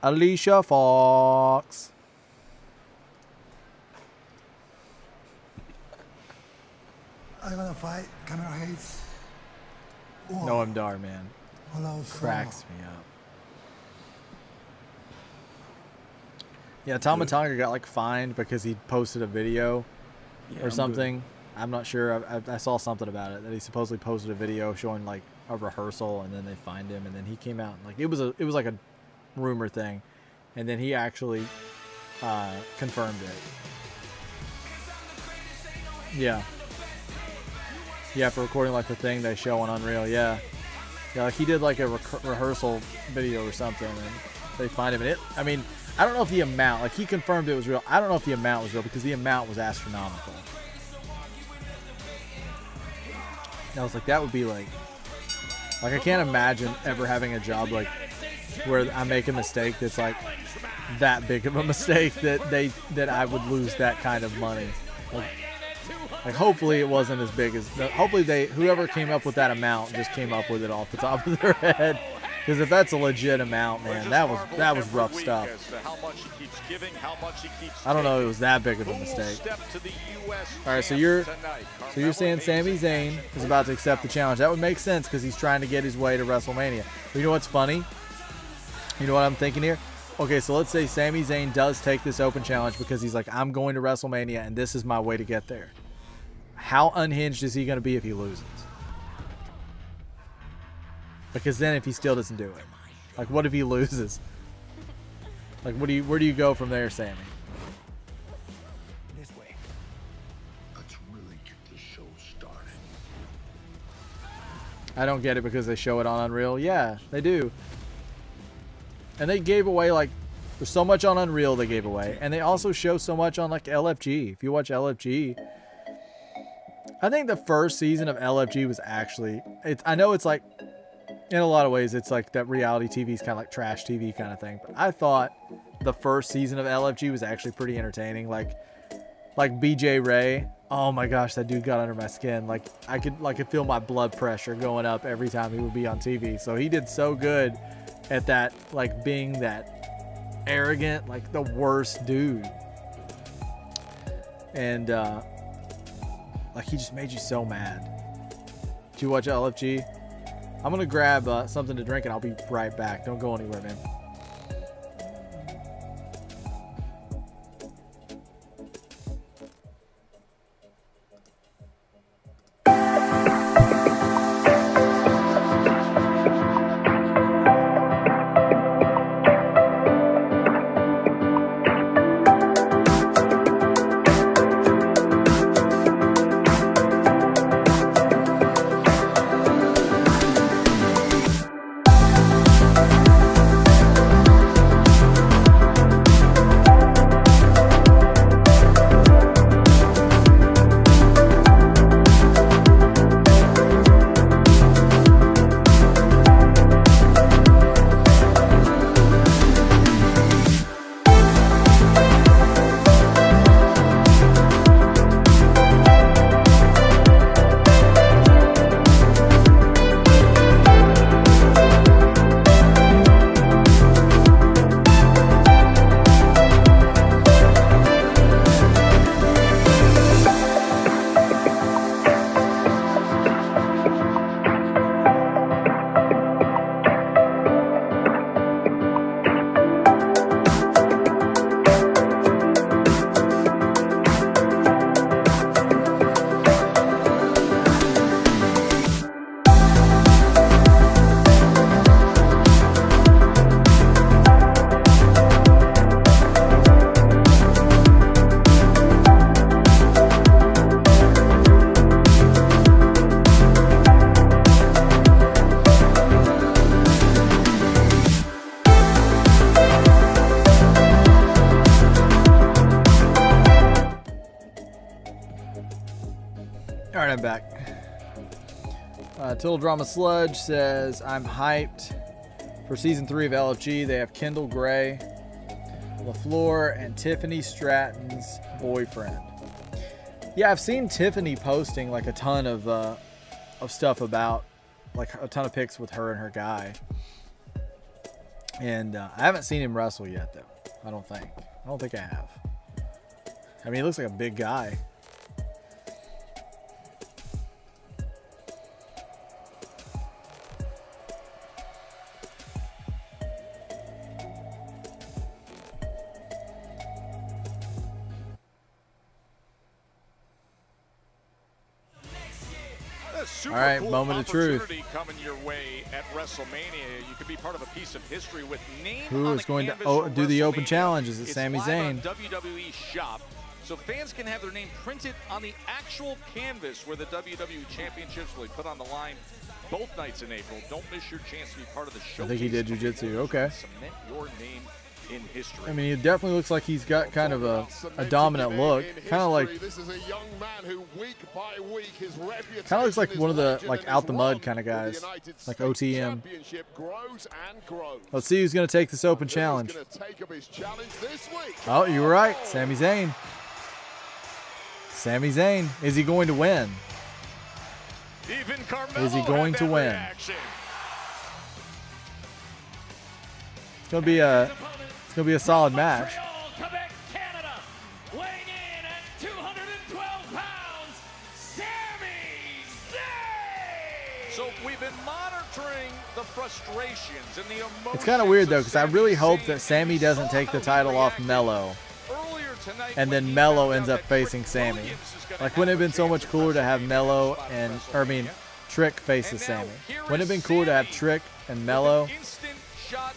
Alicia Fox. I'm gonna fight Cameron Hayes. Noam Dar, man. Hello, Cracks me up. Yeah, Tama Tonga got like fined because he posted a video or something. I'm not sure. I saw something about it that he supposedly posted a video showing like a rehearsal, and then they fined him, and then he came out and, like it was like a rumor thing, and then he actually confirmed it. Yeah. Yeah, for recording like the thing they show on Unreal. Yeah, like he did like a rehearsal video or something, and they fined him. And I mean, I don't know if the amount, like he confirmed it was real. I don't know if the amount was real because the amount was astronomical. And I was like, that would be like I can't imagine ever having a job like where I make a mistake that's like that big of a mistake that I would lose that kind of money. Like hopefully it wasn't as big as. Hopefully whoever came up with that amount just came up with it off the top of their head. Because if that's a legit amount, man, that was rough stuff. I don't know if it was that big of a mistake. All right, so you're saying Sami Zayn is about to accept the challenge. That would make sense because he's trying to get his way to WrestleMania. But you know what's funny? You know what I'm thinking here? Okay, so let's say Sami Zayn does take this open challenge because he's like, I'm going to WrestleMania and this is my way to get there. How unhinged is he going to be if he loses? Because then if he still doesn't do it, like what if he loses? Like where do you go from there, Sammy? This way. Let's really get this show started. I don't get it because they show it on Unreal. Yeah, they do. And they gave away like there's so much on Unreal they gave away, and they also show so much on like LFG. If you watch LFG, I think the first season of LFG was actually I know it's like in a lot of ways it's like that reality TV is kind of like trash TV kind of thing, but I thought the first season of LFG was actually pretty entertaining. Like BJ Ray, oh my gosh, that dude got under my skin. Like I could feel my blood pressure going up every time he would be on TV. So he did so good at that, like being that arrogant, like the worst dude. And like he just made you so mad. Did you watch LFG? I'm gonna grab something to drink and I'll be right back. Don't go anywhere, man. Alright, I'm back. Total Drama Sludge says, I'm hyped for Season 3 of LFG. They have Kendall Gray, LaFleur, and Tiffany Stratton's boyfriend. Yeah, I've seen Tiffany posting like a ton of stuff about, like a ton of pics with her and her guy. And I haven't seen him wrestle yet, though. I don't think I have. I mean, he looks like a big guy. Super all right, cool moment of truth. Coming your way at WrestleMania. You could be part of a piece of history with name Who on is the going canvas to for do the open WrestleMania. challenge? Is it It's Sami live Zayn? on WWE Shop, so fans can have their name printed on the actual canvas where the WWE Championships will be put on the line both nights in April. Don't miss your chance to be part of the show. I think he did jiu-jitsu. Okay. Cement your name in history. I mean, he definitely looks like he's got kind of a dominant look. Kind of like, This is a young man who week by week his reputation kind of looks like is one of the legend like and out his the mud run kind of with the guys, United like States OTM. Championship grows and grows. Let's see who's going to take this open challenge. Who's gonna take up his challenge this week? Oh, you were right, Sami Zayn. Sami Zayn, is he going to win? Even Carmelo Is he going had to that win? reaction. It's going to be a solid match. Quebec, Canada, weighing in at 212 pounds, Sami Zayn! So we've been monitoring the frustrations and the emotions. It's kind of weird though, because I really hope that Sami doesn't take the title off Mello, and then Mello ends up facing Sami. Like, wouldn't it have been so much cooler to have Mello Trick faces Sami? Wouldn't it have been cooler to have Trick and Mello? Instant shot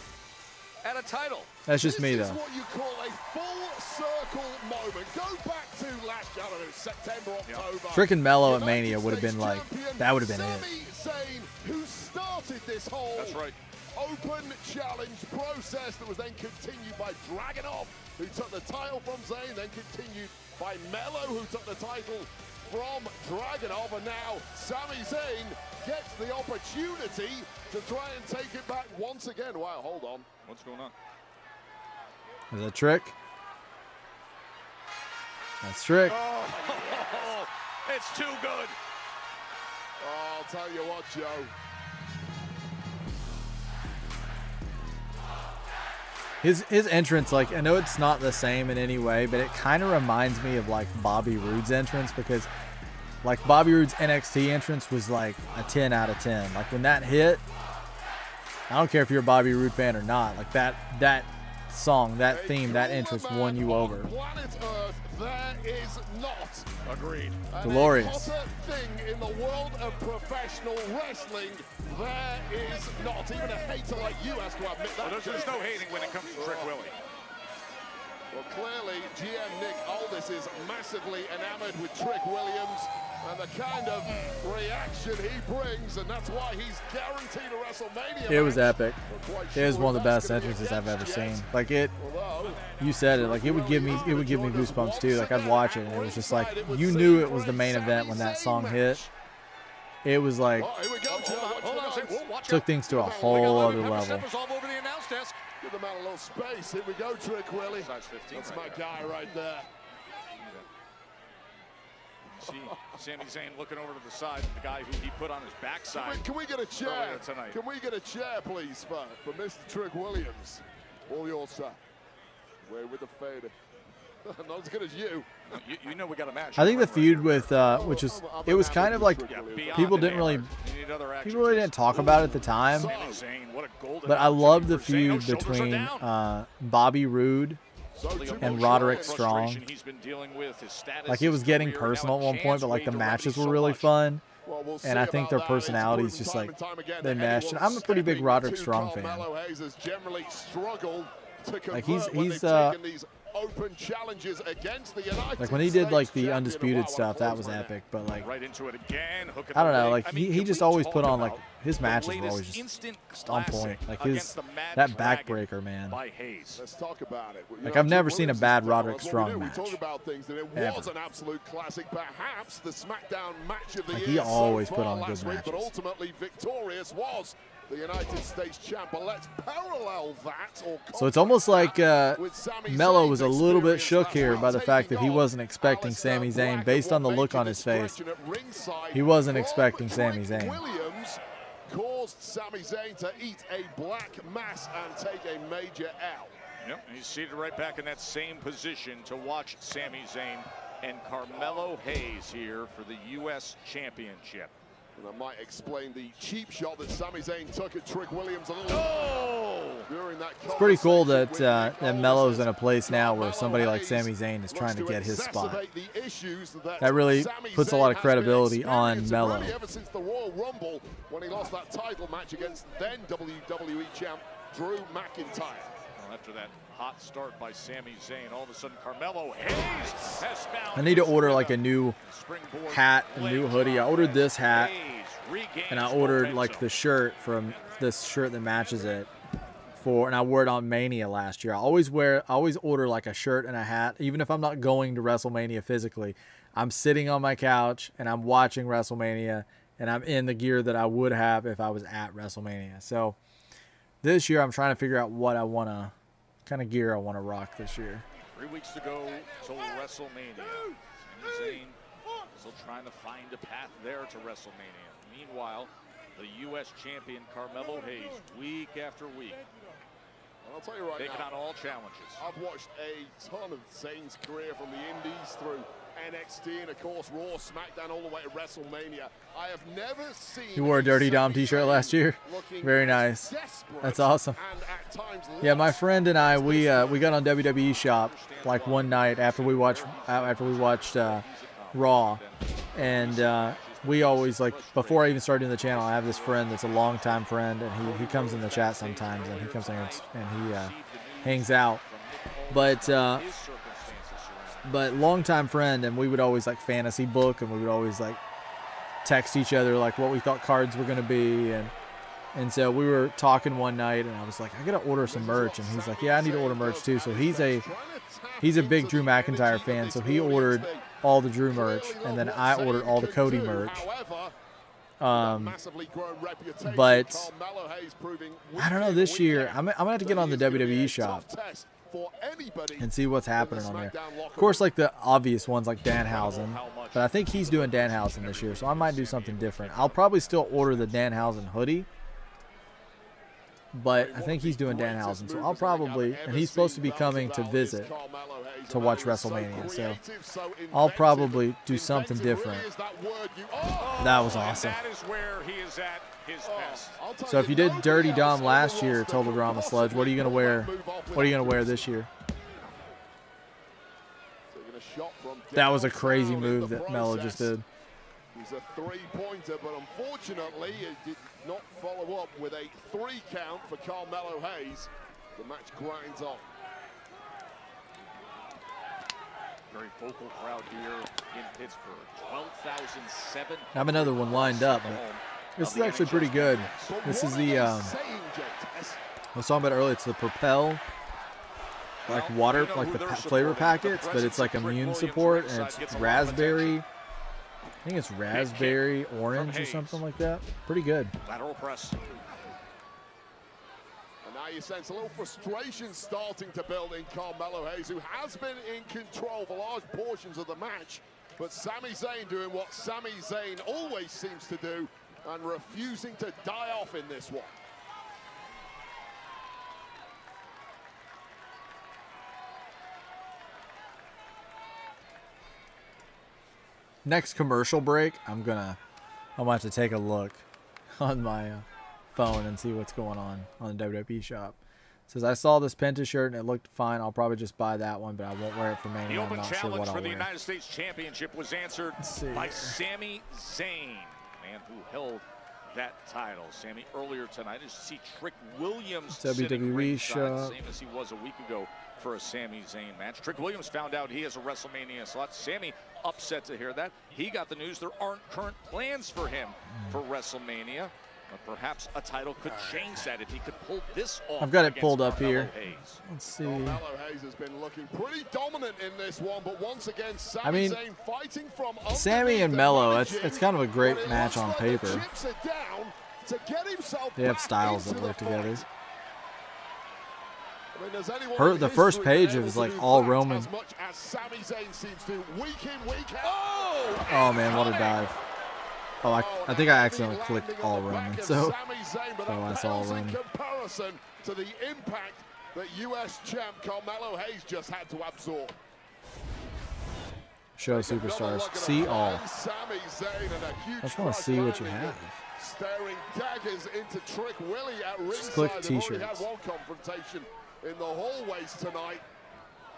at a title. That's just me This though. is what you call a full circle moment. Go back to last year, I don't know, September, October. Trick and Mello at Mania would have been like, that would have been it. Sami Zayn, who started this whole open challenge process that was then continued by Dragunov, who took the title from Zayn, then continued by Mello, who took the title from Dragunov, and now Sami Zayn gets the opportunity to try and take it back once again. Wow, hold on. What's going on? Is that Trick? That's Trick. Oh, it's too good. Oh, I'll tell you what, Joe. His entrance, like, I know it's not the same in any way, but it kind of reminds me of like Bobby Roode's entrance, because Like Bobby Roode's NXT entrance was like a 10 out of 10. Like when that hit, I don't care if you're a Bobby Roode fan or not. Like that song, that theme, that entrance won you over. Planet Earth, there is not. Agreed. Glorious. A hotter thing in the world of professional wrestling, there is not. Even a hater like you has to admit that. Well, there's no hating when it comes to Trick Willie. Well, clearly, GM Nick Aldis is massively enamored with Trick Williams and the kind of reaction he brings, and that's why he's guaranteed a WrestleMania. It was epic. It is sure one of the that's best gonna be a entrances I've ever guest seen. yet. Like it, you said it. Like it would give me goosebumps too. Like I'd watch it, and it was just like you knew it was the main event when that song hit. It was like took things to a whole other level. Give the man a little space. Here we go, Trick Willie. That's my guy right there. See Sami Zayn looking over to the side, the guy who he put on his backside. Can we get a chair? earlier tonight. Can we get a chair, please, for Mr. Trick Williams? All yours, sir. Way with the fader. Not as good as you. You know we got a match. I think the feud with, which is, it was kind of like people really didn't talk about it at the time. But I love the feud between Bobby Roode and Roderick Strong. Like it was getting personal at one point, but like the matches were really fun. And I think their personalities just like they meshed. And I'm a pretty big Roderick Strong fan. Like he's open challenges against the United like when he did like the Undisputed stuff, that was epic. But like right into it again, I don't know, like he just always put on like his matches were always just on point. Like that backbreaker, man. Let's talk about it. Like I've never seen a bad Roderick Strong match. We talk about things that it was an absolute classic, perhaps the SmackDown match of the year. He always so put far on good last week, matches. but ultimately victorious was the United States champ. But let's parallel that. So it's almost like Mello was a little bit shook here by the fact that he wasn't expecting Sami Zayn. Based on the look on his face, he wasn't expecting Sami Zayn. Williams caused Sami Zayn to eat a black mass and take a major L. Yep, he's seated right back in that same position to watch Sami Zayn and Carmelo Hayes here for the U.S. Championship. And that might explain the cheap shot that Sami Zayn took at Trick Williams a little during that. It's pretty cool that that Mello's in a place now where somebody like Sami Zayn is trying to get his spot. That really puts a lot of credibility on Mello. Ever since the Royal Rumble, when he lost that title match against then WWE champ Drew McIntyre. Well, after that hot start by Sami Zayn, all of a sudden Carmelo Hayes has found. I need to order like a new hat, a new hoodie. I ordered this hat, and I ordered like the shirt from this shirt that matches it and I wore it on Mania last year. I always order like a shirt and a hat, even if I'm not going to WrestleMania physically. I'm sitting on my couch and I'm watching WrestleMania, and I'm in the gear that I would have if I was at WrestleMania. So this year I'm trying to figure out what kind of gear I want to rock this year. 3 weeks to go till WrestleMania. Sami Zayn still trying to find a path there to WrestleMania. Meanwhile, the U.S. champion Carmelo Hayes, week after week, I'll tell you right taking now, on all challenges. I've watched a ton of Zayn's career from the Indies through NXT and of course Raw, SmackDown, all the way to WrestleMania. I have never seen. You wore a Dirty Dom t-shirt last year. Very nice. That's awesome. Yeah, my friend and I, we got on WWE Shop like one night after we watched Raw, and we always, like, before I even started the channel, I have this friend that's a longtime friend, and he comes in the chat sometimes, and he comes in and he hangs out. But longtime friend, and we would always like fantasy book, and we would always like text each other like what we thought cards were gonna be, and so we were talking one night, and I was like, I gotta order some merch, and he's like, yeah, I need to order merch too. So he's a big Drew McIntyre fan, so he ordered all the Drew merch, and then I ordered all the Cody merch. But I don't know, this year I'm gonna have to get on the WWE Shop and see what's happening on there. Of course, like the obvious ones like Danhausen, but I think he's doing Danhausen this year, so I might do something different. I'll probably still order the Danhausen hoodie, but I think he's doing Danhausen. So I'll probably, and he's supposed to be coming to visit to watch WrestleMania. So I'll probably do something different. That was awesome. That is where he is at his best. So if you did Dirty Dom last year, Total Drama Sludge, what are you gonna wear? What are you gonna wear this year? That was a crazy move that Mello just did. He's a three-pointer, but unfortunately, it did not follow up with a 3 count for Carmelo Hayes. The match grinds on. Very vocal crowd here in Pittsburgh. 12,007. I have another one lined up, but this is actually pretty good. This is the I was talking about earlier. It's the Propel, like water, like the flavor packets, but it's like immune support, and it's raspberry. I think it's raspberry orange or something like that. Pretty good. Lateral press. And now you sense a little frustration starting to build in Carmelo Hayes, who has been in control for large portions of the match. But Sami Zayn doing what Sami Zayn always seems to do and refusing to die off in this one. Next commercial break, I'm gonna have to take a look on my phone and see what's going on the WWE shop. It says I saw this Penta shirt and it looked fine. I'll probably just buy that one, but I won't wear it for Mania. The open I'm not sure challenge what I'll for the wear. United States Championship was answered by Sami Zayn, man who held that title. Sami earlier tonight, as you see Trick Williams WWE shop, same as he was a week ago for a Sami Zayn match. Trick Williams found out he has a WrestleMania slot. Sami upset to hear that. He got the news there aren't current plans for him for WrestleMania. But perhaps a title could change that if he could pull this off. I've got it pulled up here. Let's see. Carmelo Hayes has been looking pretty dominant in this one, but once again, Sami Zayn fighting from Sammy and Mello, it's kind of a great match on paper. They have styles that work together. The first page is like all Roman. Oh man, what a dive. Oh, I think I accidentally clicked all Roman, so that's all Roman. Comparison to the impact that US champ Carmelo Hayes just had to absorb. Show superstars. See all. I just want to see what you have. Staring daggers into Trick Willie at ringside. Just click They've already t-shirts. had one confrontation in the hallways tonight.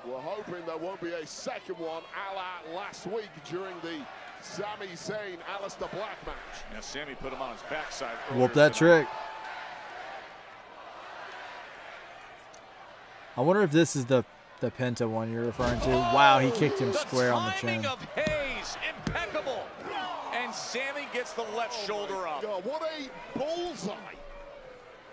We're hoping there won't be a second one a la last week during the Sami Zayn, Aleister Black match. Yeah, Sami put him on his backside. Whoop that trick. I wonder if this is the Penta one you're referring to. Wow, he kicked him square on the chin. Timing of Hayes, impeccable. And Sami gets the left shoulder up. God, what a bullseye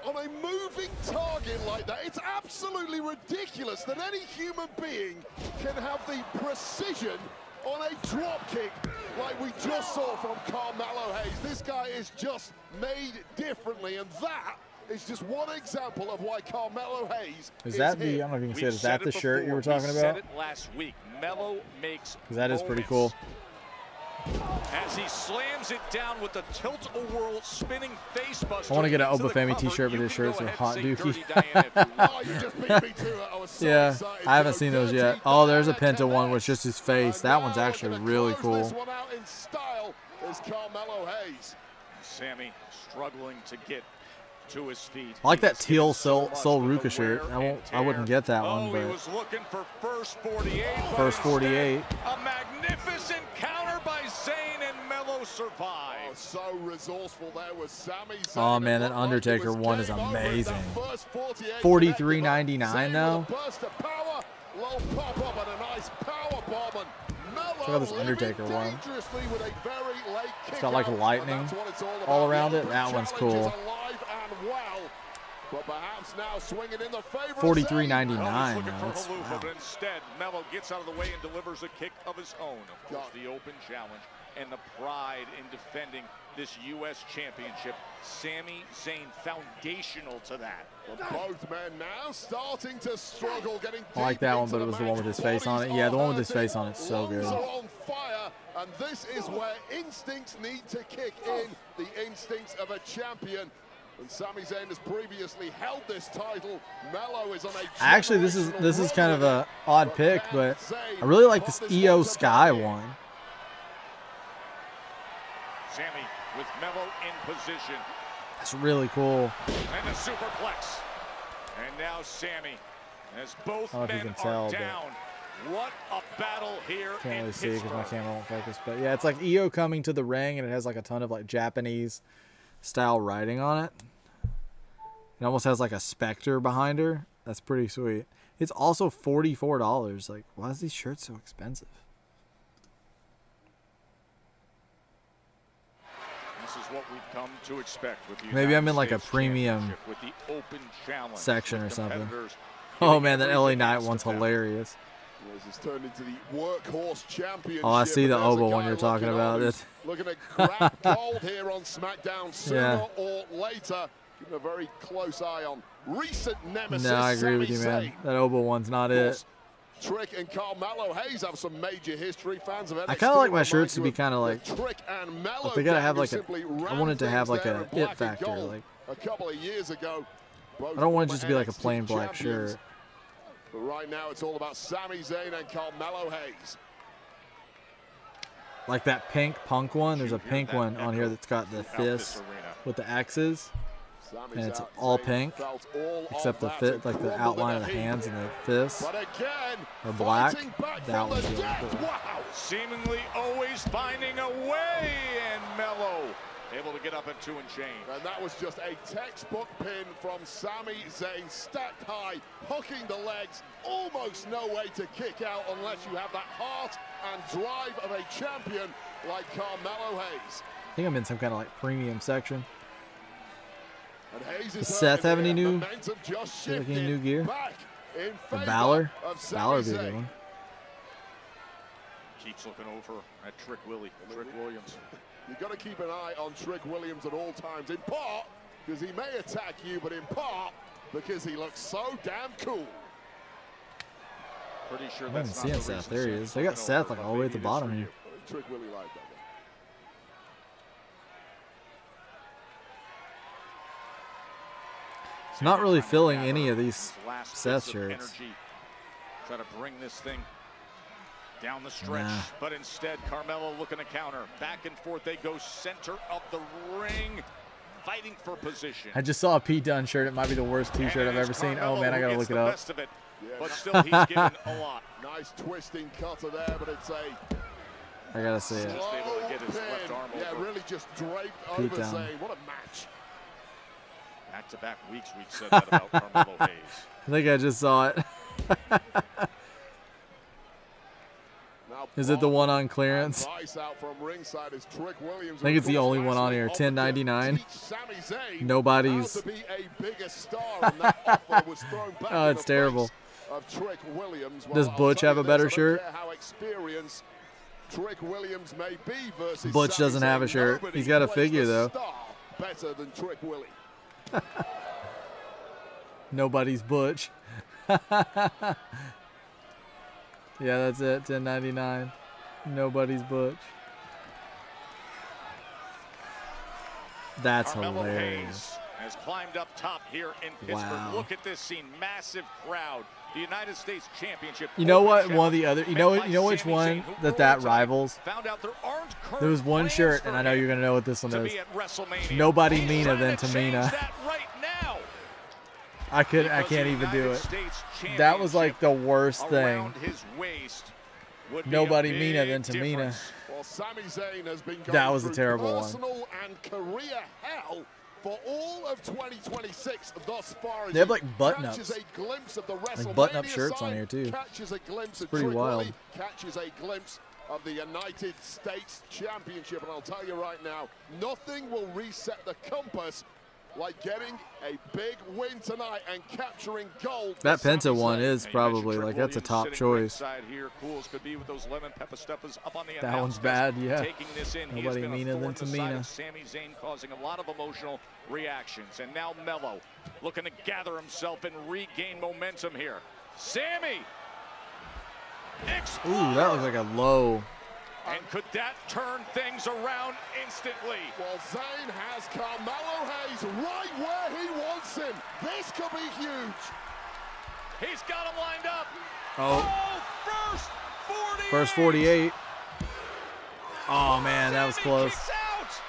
on a moving target like that. It's absolutely ridiculous that any human being can have the precision on a drop kick like we just saw from Carmelo Hayes. This guy is just made differently, and that is just one example of why Carmelo Hayes Is that the, I don't know if you can say it, is that the shirt you were talking about? We said it last week. Mello makes Because that is pretty cool. As he slams it down with the tilt-a-whirl spinning face buster. I want to get an Obafemi t-shirt, but his shirts are hot dookie. Yeah, I haven't seen those yet. Oh, there's a Penta one with just his face. That one's actually really cool. Sami struggling to get to his feet. I like that teal Sol Ruka shirt. I wouldn't get that one, He but was looking for first 48. first 48. A magnificent counter by Zayn, and Mello survived. Oh, so resourceful there was Sami Zayn. Oh man, that Undertaker one is amazing. $43.99 though. Low pop up and a nice power bomb, and Check out this Undertaker one. It's got like lightning all around it. That one's cool. But perhaps now swinging in the favor. $43.99 Wow. now. But instead, Mello gets out of the way and delivers a kick of his own. Of course, the open challenge and the pride in defending this U.S. championship. Sami Zayn foundational to that. Well, both men now starting to struggle, getting I like that one, but it was the one with his face on it. Yeah, the one with his face on it's so good. on fire, and this is where instincts need to kick in. The instincts of a champion. And Sami Zayn has previously held this title. Melo is on a Actually, this is kind of a odd pick, but I really like this Io Sky one. Sami with Melo in position. That's really cool. And a superplex. And now Sami, as both I don't know if you men can tell, are down. What a battle here Can't in really see because my Pittsburgh. camera won't focus. But yeah, it's like Io coming to the ring, and it has like a ton of like Japanese style writing on it. It almost has like a specter behind her. That's pretty sweet. It's also $44. Like, why is these shirts so expensive? This is what we've come to expect with the Maybe I'm in United like a States premium Championship with the open challenge section or with something. competitors Oh giving man, that LA everything Knight else to one's them. hilarious. This has turned into the workhorse championship. Oh, I see the and there's a Oba guy one you're talking looking about. on who's looking to grab gold here on SmackDown sooner Yeah. or later. Keeping a very close eye on recent nemesis. No, I agree with you, Sami man. Zayn. That Oba one's not it. Trick and Carmelo Hayes have some major history. Fans of NXT I kind of like my remind shirts to you be of kind of the like, Trick and Mello they gotta gang have who like a, simply I ran want it to have things like there a in it black and factor. gold Like, a couple of years ago. I don't want it just to be like a plain black champions. shirt. But right now it's all about Sami Zayn and Carmelo Hayes. Like that pink punk one. There's a pink one on here that's got the fist with the X's. And it's all pink, except the fit, like the outline of the hands and the fists are black. That one's really cool. Wow. Seemingly always finding a way, and Melo able to get up at 2 and change. And that was just a textbook pin from Sami Zayn, stacked high, hooking the legs, almost no way to kick out unless you have that heart and drive of a champion like Carmelo Hayes. I think I'm in some kind of like premium section. And Hayes Does is Seth have hurting any here. new, Momentum just like any new shifted gear? back in Or favor Balor? of Sami Balor would be a Zayn. good one. Keeps looking over at Trick Williams. You've got to keep an eye on Trick Williams at all times, in part because he may attack you, but in part because he looks so damn cool. Pretty sure I haven't that's not seen the Seth. reason There he Sam's is. They got looking Seth over, like but all the way at the maybe it is bottom for here. you. Trick Willie like that. It's not really filling any of these Last Seth bits of shirts. energy. Try to bring this thing down the stretch, Nah. but instead Carmelo looking to counter. Back and forth they go, center of the ring, fighting for position. I just saw a Pete Dunne shirt. It might be the worst T-shirt I've ever seen. Oh man, I gotta look it up. Best of it, but still he's given a lot. Nice twisting cutter there, but it's a I gotta see it. Just able to get his left arm yeah, over. really just draped Pete over Dunne. Zayn. What a match. Back-to-back weeks we've said that about Carmelo Hayes. I think I just saw it. Is it the one on clearance? Advice out from ringside is Trick Williams. I think it's the only one on here. $10.99. Nobody's. Oh, it's terrible. Of Trick Williams. Does Well, Butch I'll have a tell you better this, I don't shirt? care how experienced Trick Williams may be versus Butch Sami doesn't have a Zayn. shirt. Nobody He's got a plays figure, the though. star better than Trick Willie. Nobody's Butch. Yeah, that's it. $10.99. Nobody's Butch. That's Carmelo hilarious. Hayes has climbed up top here in Pittsburgh. Wow. Look at this scene, massive crowd. The United States Championship. You know what? Open One of the other. You know met what? by You know which Sami one Zayn, who that early rivals? found out there aren't current There was one plans shirt, for and I know him you're gonna know what this one to is. be at WrestleMania. Nobody He's meaner trying than to change Tamina. that right now. I Because can't the even do United it. States That was like the worst thing. around his waist would be a Nobody big meaner than Tamina. difference. Well, Sami Zayn has been That going was a through terrible one. personal and career hell for all of 2026 thus far. They have, like, button-ups. Catches a glimpse of the Like button-up WrestleMania shirts on side, here, too. Catches a glimpse of pretty Trick wild. Willie, catches a glimpse of the United States Championship, and I'll tell you right now, nothing will reset the compass like getting a big win tonight and capturing gold. That for Sami Penta one Zayn. is probably like that's a top choice. Here, cool as could be with those lemon pepper steppers up on the That one's announce bad, desk, yeah. Taking this in, he Nobody has been a meaner thorn than in the side Tamina. of Sami Zayn, causing a lot of emotional reactions. And now Melo looking to gather himself and regain momentum here. Sami! Ooh, that looks like a low. And could that turn things around instantly? Well, Zayn has Carmelo Hayes right where he wants him. This could be huge. He's got him lined up. Oh, first 48. first 48. Oh, man, that was close. Kicks out.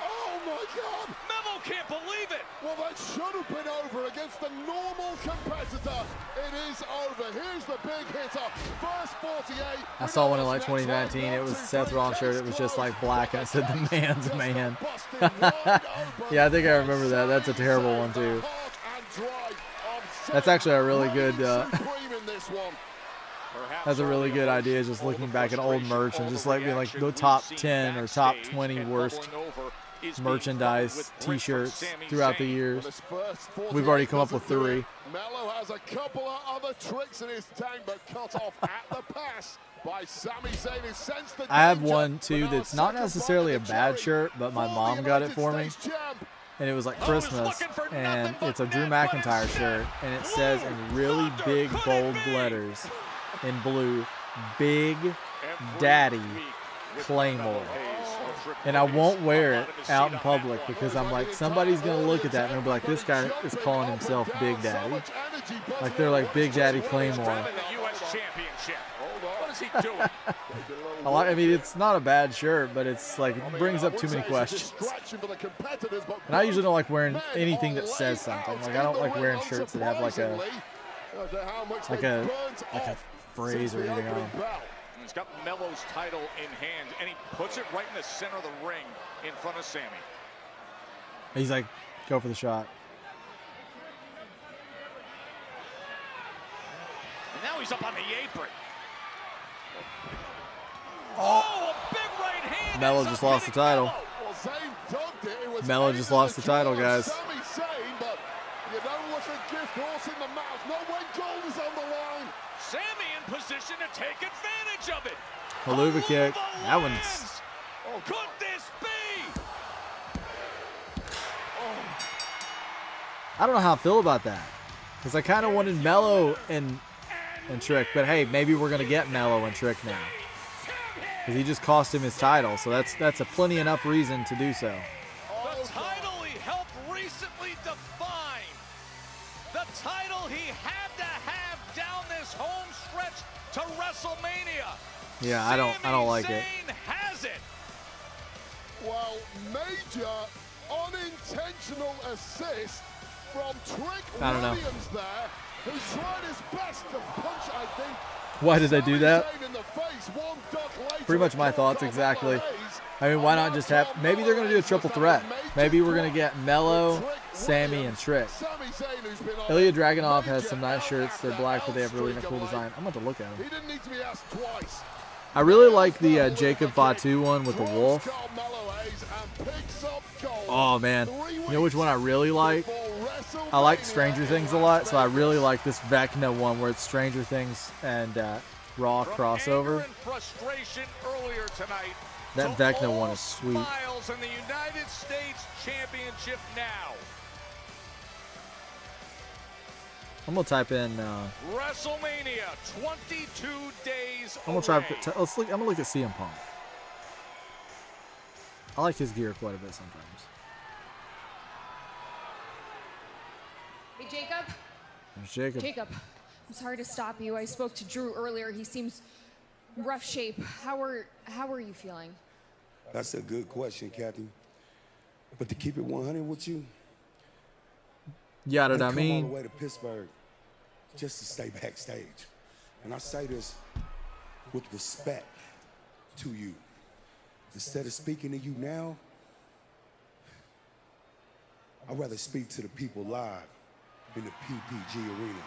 Oh, my God. Melo can't believe it. Well, that should have been over against a normal competitor. It is over. Here's the big hitter. First 48. I saw one in like 2019. It was Seth Rollins' shirt. It was just like black. And it said the man's man. Yeah, I think I remember that. That's a terrible one, too. That's actually a really good... that's a really good idea, just looking back at old merch and just like being like the top 10 or top 20 worst merchandise T-shirts throughout the years. We've already come up with 3. Melo has a couple of other tricks in his tank, but cut off at the pass by Sami Zayn, who sensed the I have one too that's not necessarily a bad shirt, but my mom got it for me. And it was like Christmas, and it's a Drew McIntyre shirt, and it says in really big, bold letters in blue, Big Daddy Claymore. And I won't wear it out in public because I'm like, somebody's going to look at that and they'll be like, this guy is calling himself Big Daddy. Like, they're like, Big Daddy Claymore. What is he doing? I mean, it's not a bad shirt, but it's like, it brings up too many questions. And I usually don't like wearing anything that says something. Like, I don't like wearing shirts that have like a phrase or anything on them. He's got Melo's title in hand, and he puts it right in the center of the ring in front of Sami. He's like, go for the shot. And now he's up on the apron. Oh, a big right hand. Melo just lost the title. Melo just lost the title, guys. You don't look a gift horse in the mouth. No way, gold is on the line. Sami in position to take advantage of it. Haluva kick. That one's... Could this be? I don't know how I feel about that. Because I kind of wanted Melo and Trick. But hey, maybe we're going to get Melo and Trick now. Because he just cost him his title. So that's a plenty enough reason to do so. The title he helped recently define. The title he had to have down this home stretch to WrestleMania. Yeah, I don't like it. Has it. Well, major unintentional assist from Trick I don't know. Williams there, who tried his best to punch, I think. Why did they do that? Pretty much my thoughts exactly. I mean, why not just have... Maybe they're going to do a triple threat. Maybe we're going to get Melo, Sami, and Trick. Ilya Dragunov has some nice shirts. They're black, but they have really cool design. I'm about to look at them. I really like the Jacob Fatu one with the wolf. Oh, man. You know which one I really like? I like Stranger Things a lot, so I really like this Vecna one where it's Stranger Things and Raw crossover. That Vecna one is sweet. Miles in the United States Championship now. I'm gonna type in. WrestleMania, 22 days. I'm gonna try. Let's look. I'm gonna look at CM Punk. I like his gear quite a bit sometimes. Hey, Jacob. There's Jacob. Jacob, I'm sorry to stop you. I spoke to Drew earlier. He seems rough shape. How are you feeling? That's a good question, Captain. But to keep it 100 with you, yeah, I I mean, all the way to Pittsburgh just to stay backstage. And I say this with respect to you. Instead of speaking to you now, I'd rather speak to the people live in the PPG arena.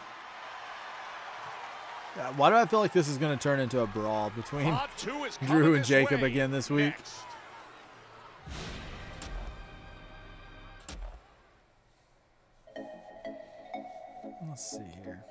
why do I feel like this is gonna turn into a brawl between Drew and Jacob again this week? Let's see here.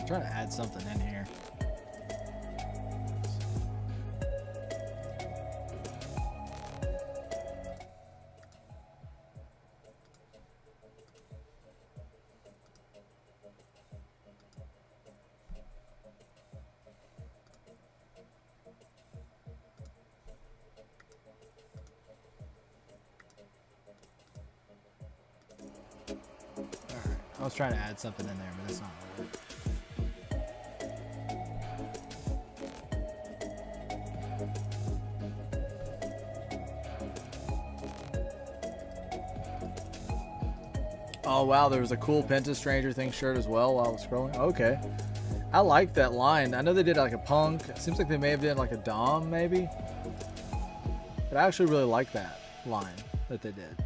I'm trying to add something in here. I was trying to add something in there, but it's not working. Oh wow, there was a cool Penta Stranger Things shirt as well while I was scrolling. Okay. I like that line. I know they did like a Punk. It seems like they may have done like a Dom maybe. But I actually really like that line that they did.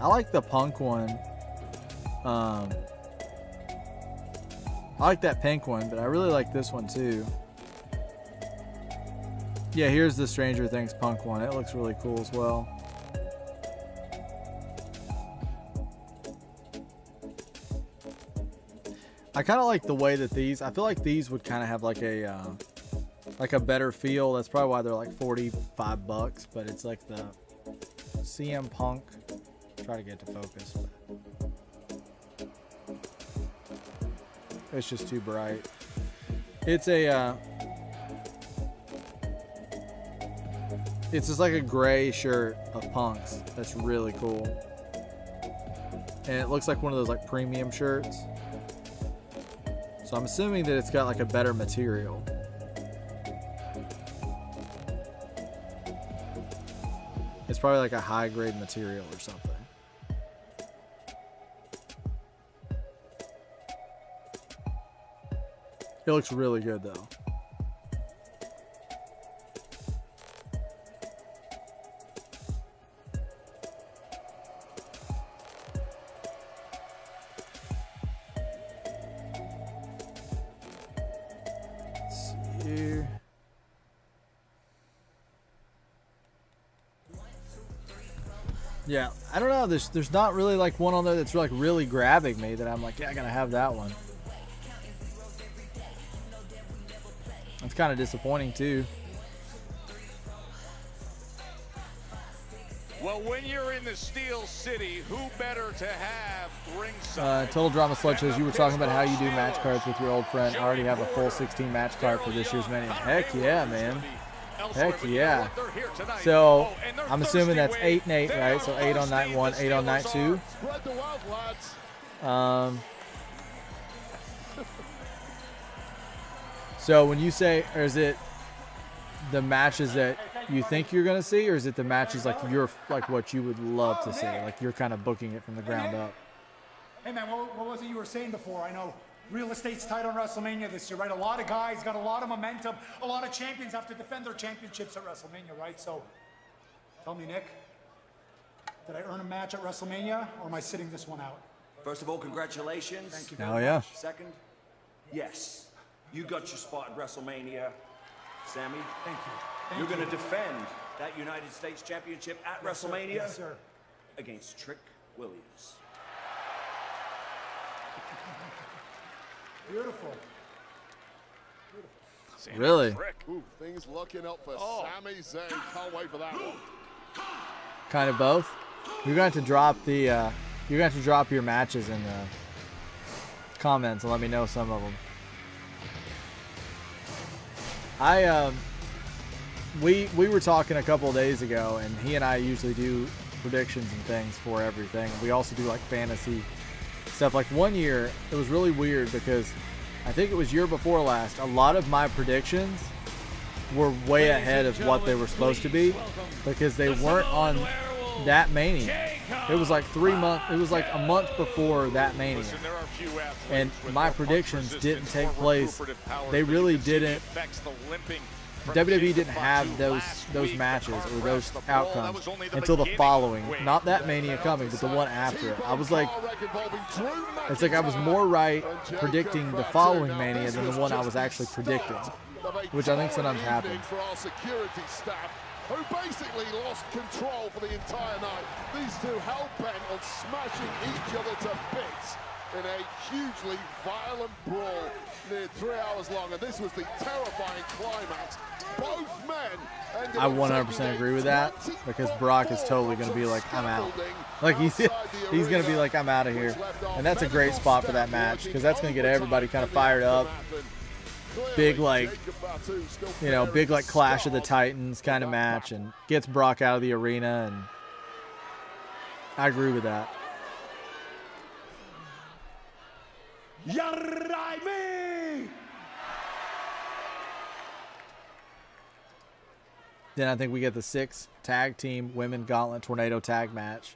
I like the Punk one. I like that pink one, but I really like this one too. Yeah, here's the Stranger Things Punk one. It looks really cool as well. I kind of like the way that these, I feel like these would kind of have like a better feel. That's probably why they're like $45, but it's like the CM Punk. Try to get to focus, but it's just too bright. It's a it's just like a gray shirt of Punk's that's really cool, and it looks like one of those like premium shirts, so I'm assuming that it's got like a better material. It's probably like a high grade material or something. It looks really good though. Let's see here. Yeah, I don't know. There's not really like one on there that's like really grabbing me that I'm like, yeah, I gotta have that one. It's kind of disappointing too. Well, when you're in the Steel City, who better to have ringside? Total Drama Sludge says you were talking about how you do match cards with your old friend. I already have a full 16 match card for this year's Mania. Heck yeah, man. Heck yeah. So I'm assuming that's 8 and 8, right? So 8 on night 1, 8 on night 2. So when you say, or is it the matches that you think you're gonna see, or is it the matches like you're like what you would love to see, like you're kind of booking it from the ground up? Hey man, what was it you were saying before? I know real estate's tight on WrestleMania this year, right? A lot of guys got a lot of momentum. A lot of champions have to defend their championships at WrestleMania, right? So tell me, Nick, did I earn a match at WrestleMania, or am I sitting this one out? First of all, congratulations. Thank you very much. Yeah. Second, yes, you got your spot at WrestleMania, Sammy. Thank you. You're going to defend that United States Championship at WrestleMania Yes, sir. against Trick Williams. Beautiful. Really? Ooh, things looking up for Sami Zayn. Can't wait for that one. Kind of both. You're going to drop the you're going to drop your matches in the comments and let me know some of them. We were talking a couple of days ago, and he and I usually do predictions and things for everything. We also do like fantasy stuff. Like one year, it was really weird because I think it was year before last. A lot of my predictions were way ahead of what they were supposed to be because they weren't on that Mania. It was like 3 months. It was like a month before that Mania, and my predictions didn't take place. They really didn't. WWE didn't have those matches or those outcomes until the following, not that Mania coming, but the one after it. I was like, it's like I was more right predicting the following Mania than the one I was actually predicting, which I think sometimes happens. For our security staff, who basically lost control for the entire night. These two hell-bent on smashing each other to bits in a hugely violent brawl near 3 hours long, and this was the terrifying climax. Both men ended I up 100% agree with that, because Brock is totally going to be like, I'm out. Like he's going to be like, I'm out of here. And that's a great spot for that match, because that's going to get everybody kind of fired up. Big, like, you know, big like Clash of the Titans kind of match, and gets Brock out of the arena, and I agree with that. Then I think we get the 6 tag team women gauntlet tornado tag match,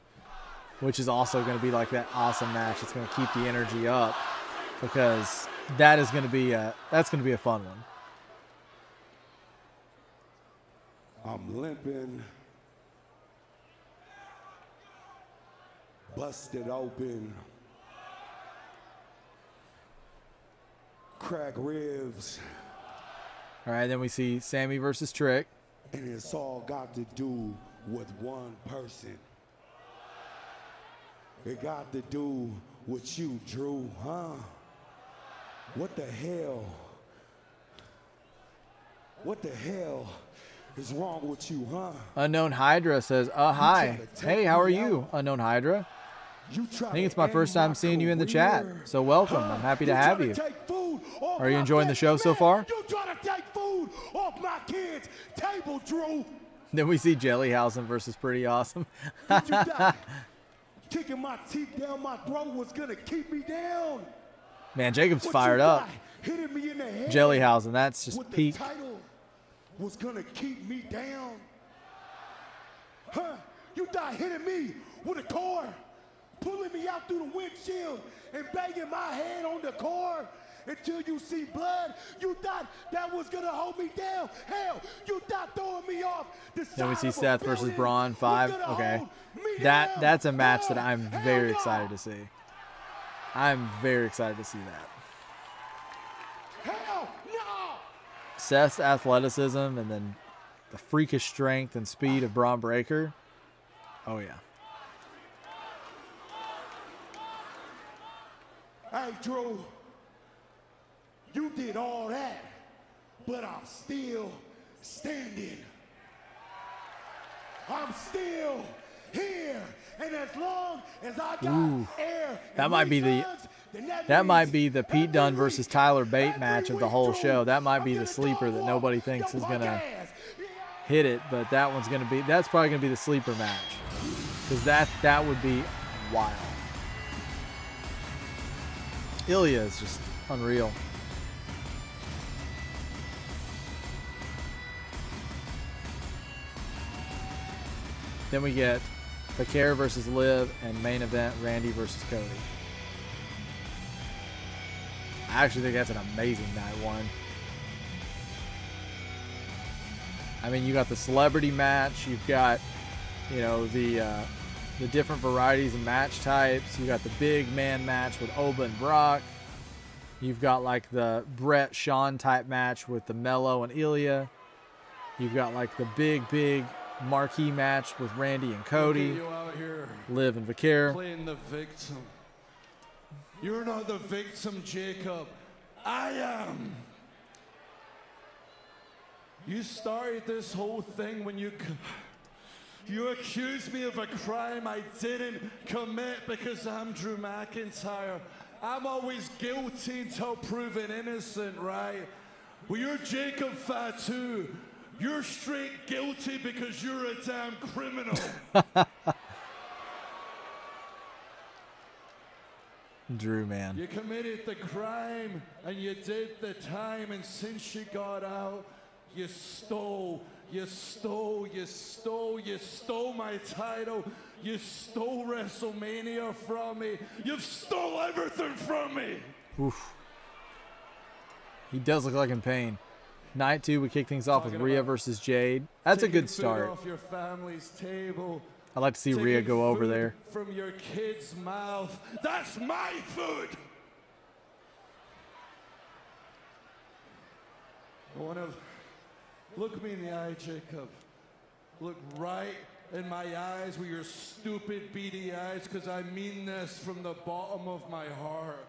which is also going to be like that awesome match. It's going to keep the energy up, because that is going to be that's going to be a fun one. I'm limping, busted open, crack ribs. All right, then we see Sammy versus Trick. And it's all got to do with one person. It got to do with you, Drew, huh? What the hell? What the hell is wrong with you, huh? Unknown Hydra says, hi. Hey, how are you, Unknown Hydra? I think it's my first time seeing you in the chat, so welcome. I'm happy to have you. Are you enjoying the show so far? You trying to take food off my kids' table, Drew. Then we see Jellyhausen versus Pretty Awesome. Kicking my teeth down my throat was gonna keep me down. Man, Jacob's fired up. Hitting me in the head. Jellyhausen, that's just peak. The title was gonna keep me down. Huh? You thought hitting me with a car, pulling me out through the windshield and banging my head on the car until you see blood? You thought that was gonna hold me down? Hell, you thought throwing me off the side. Then we see of a Seth versus building Braun was 5. gonna Okay, hold me down? that's a match that I'm very excited to see. I'm very excited to see that. Hell no! Seth's athleticism and then the freakish strength and speed of Braun Breaker. Oh yeah. Hey, Drew, you did all that, but I'm still standing. I'm still here, and as long as I got air, That might be the Pete Dunne versus Tyler Bate match of the whole show. That might be the sleeper that nobody thinks is gonna hit it, but that's probably gonna be the sleeper match, because that would be wild. Ilya is just unreal. Then we get Bakar versus Liv, and main event Randy versus Cody. I actually think that's an amazing night one. I mean, you got the celebrity match, you've got, you know, the different varieties of match types. You got the big man match with Oba and Brock. You've got like the Brett Shawn type match with the Mello and Ilya. You've got like the big marquee match with Randy and Cody. You out here Liv and Bakar. playing the victim. You're not the victim, Jacob. I am. You started this whole thing when you accused me of a crime I didn't commit because I'm Drew McIntyre. I'm always guilty until proven innocent, right? Well, you're Jacob Fatu. You're straight guilty because you're a damn criminal. Drew, man. You committed the crime and you did the time, and since you got out, you stole my title. You stole WrestleMania from me. You've stole everything from me. Oof. He does look like in pain. Night 2, we kick things off with Rhea versus Jade. That's a good start. Off your family's table. I'd like to see Rhea go over there. From your kid's mouth. That's my food. I want to look me in the eye, Jacob. Look right in my eyes with your stupid beady eyes, because I mean this from the bottom of my heart.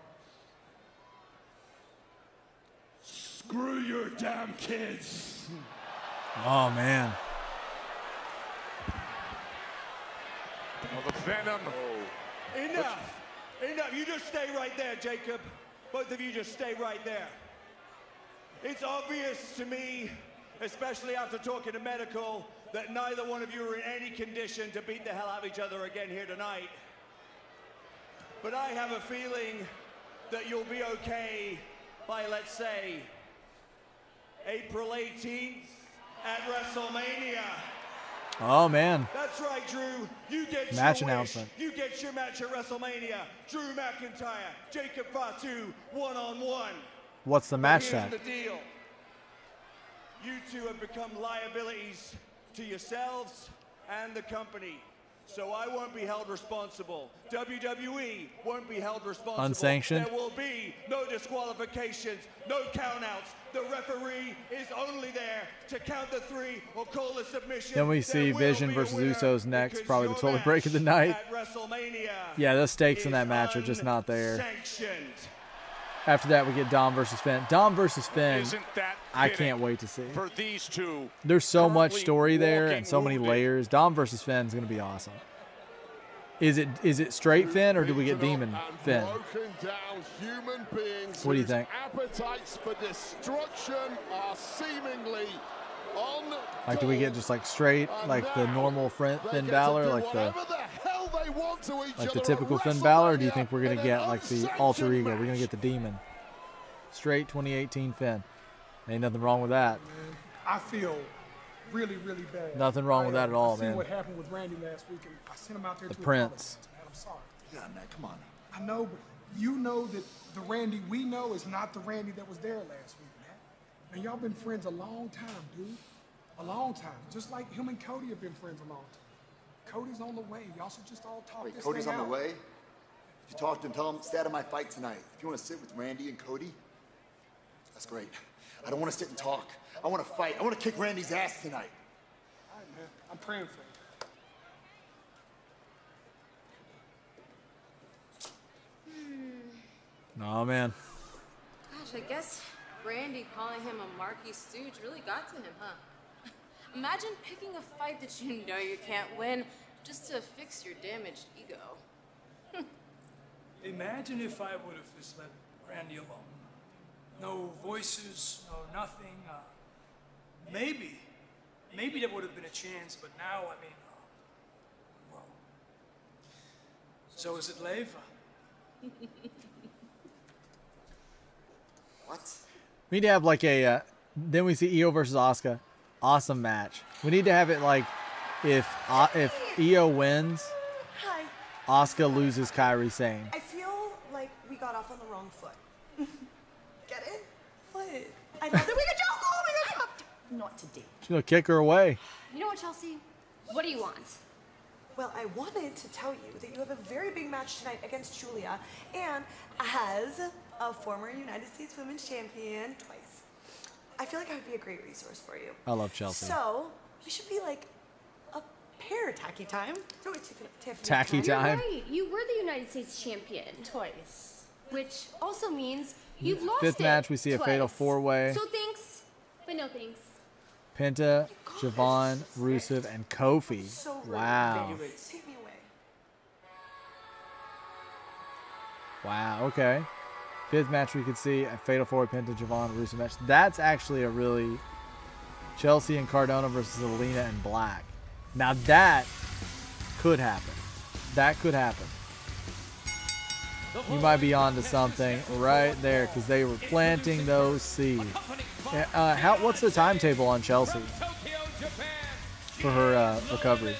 Screw your damn kids. Oh, man. Oh, the venom. Enough. Enough. You just stay right there, Jacob. Both of you just stay right there. It's obvious to me, especially after talking to medical, that neither one of you are in any condition to beat the hell out of each other again here tonight. But I have a feeling that you'll be okay by, let's say, April 18th at WrestleMania. Oh, man. That's right, Drew. You get match your announcement. Wish. You get your match at WrestleMania. Drew McIntyre, Jacob Fatu, one-on-one. What's the match Here's tag? the deal. You two have become liabilities to yourselves and the company. So I won't be held responsible. WWE won't be held responsible. Unsanctioned. There will be no disqualifications, no countouts. The referee is only there to count the 3 or call a submission. Then we see Vision versus Usos next. Probably the total break of the night. Yeah, the stakes in that match are just not there. After that, we get Dom versus Finn. Dom versus Finn, I can't wait to see. For these two, there's so much story there and so many layers. Dom versus Finn is going to be awesome. Is it straight Finn or do we get Demon Finn? What do you think? Appetites for destruction are seemingly on. Like, do we get just like straight, like the normal Finn Balor, like the typical Finn Balor, or do you think we're gonna get like the alter ego? We're gonna get the Demon. Straight 2018 Finn. Ain't nothing wrong with that. I feel really, really bad. Nothing wrong with that at all, I seen man. what happened with Randy last week, and I sent him out there The to Prince. apologize, man. I'm sorry. Yeah, man, come on. I know, but you know that the Randy we know is not the Randy that was there last week, man. And y'all been friends a long time, dude. A long time. Just like him and Cody have been friends a long time. Cody's on the way. Y'all should just all talk Wait, this Cody's thing on the out. way? If you talk to him, tell him, stay out of my fight tonight. If you want to sit with Randy and Cody, that's great. I don't want to sit and talk. I want to fight. I want to kick Randy's ass tonight. All right, man. I'm praying for you. Oh, man. Gosh, I guess Randy calling him a marquee stooge really got to him, huh? Imagine picking a fight that you know you can't win just to fix your damaged ego. Imagine if I would have just let Randy alone. No voices, no nothing. Maybe there would have been a chance, but now, I mean, well, so is it Leva? What? We need to have like a, then we see Io versus Asuka. Awesome match. We need to have it like if Io wins, Hi. Asuka loses Kairi Sane. I feel like we got off on the wrong foot. Get it? What? I thought that we could joke. Oh my God, stop. Not today. She's going to kick her away. You know what, Chelsea? What do you want? Well, I wanted to tell you that you have a very big match tonight against Julia, and as a former United States Women's Champion twice, I feel like I would be a great resource for you. I love Chelsea. So, we should be like a pair tacky time. No, wait, Tiffany. Tacky time? You're right. You were the United States champion. Twice. Which also means you've lost Fifth it match, we see a twice. fatal four-way. So thanks, but no thanks. Penta, Javon, Rusev, and Kofi. So rude. Wow. Take me away. Wow, okay. Fifth match, we could see a fatal four-way Penta, Javon, Rusev match. That's actually a really Chelsea and Cardona versus Alina and Black. Now that could happen. That could happen. You might be onto something right there because they were planting those seeds. What's the timetable on Chelsea for her recovery?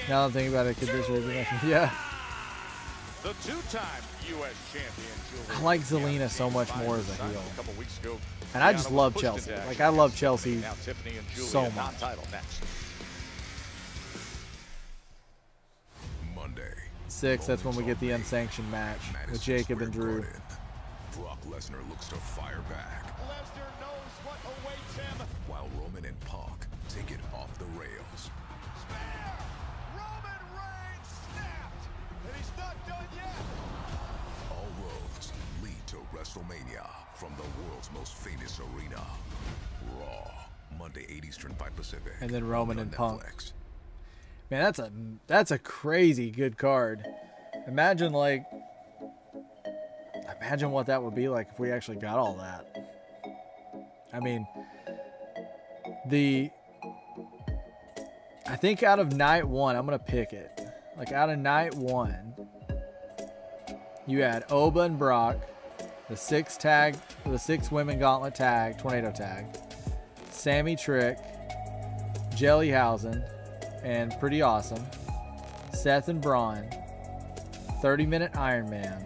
Now I'm thinking about it, could this really be next? Yeah. The two-time U.S. champion. I like Zelina so much more as a heel. A couple weeks ago, And I just love Chelsea. Like, I love Chelsea now Tiffany and Julia, so much. non-title next. Monday. 6, that's when we get the unsanctioned match with Jacob and Drew. Brock Lesnar looks to fire back. Lesnar knows what awaits him. While Roman and Punk take it off the rails. Roman Reigns snapped, and he's not done yet. All roads lead to WrestleMania from the world's most famous arena. Raw, Monday 8 Eastern, 5 Pacific. And then Roman on and Punk. Netflix. Man, that's a crazy good card. Imagine what that would be like if we actually got all that. I mean, I think out of night 1, I'm gonna pick it. Like out of night 1, you had Oba and Brock, the 6 women gauntlet tag, tornado tag, Sammy Trick, Jellyhausen, and Pretty Awesome, Seth and Braun, 30-minute Iron Man,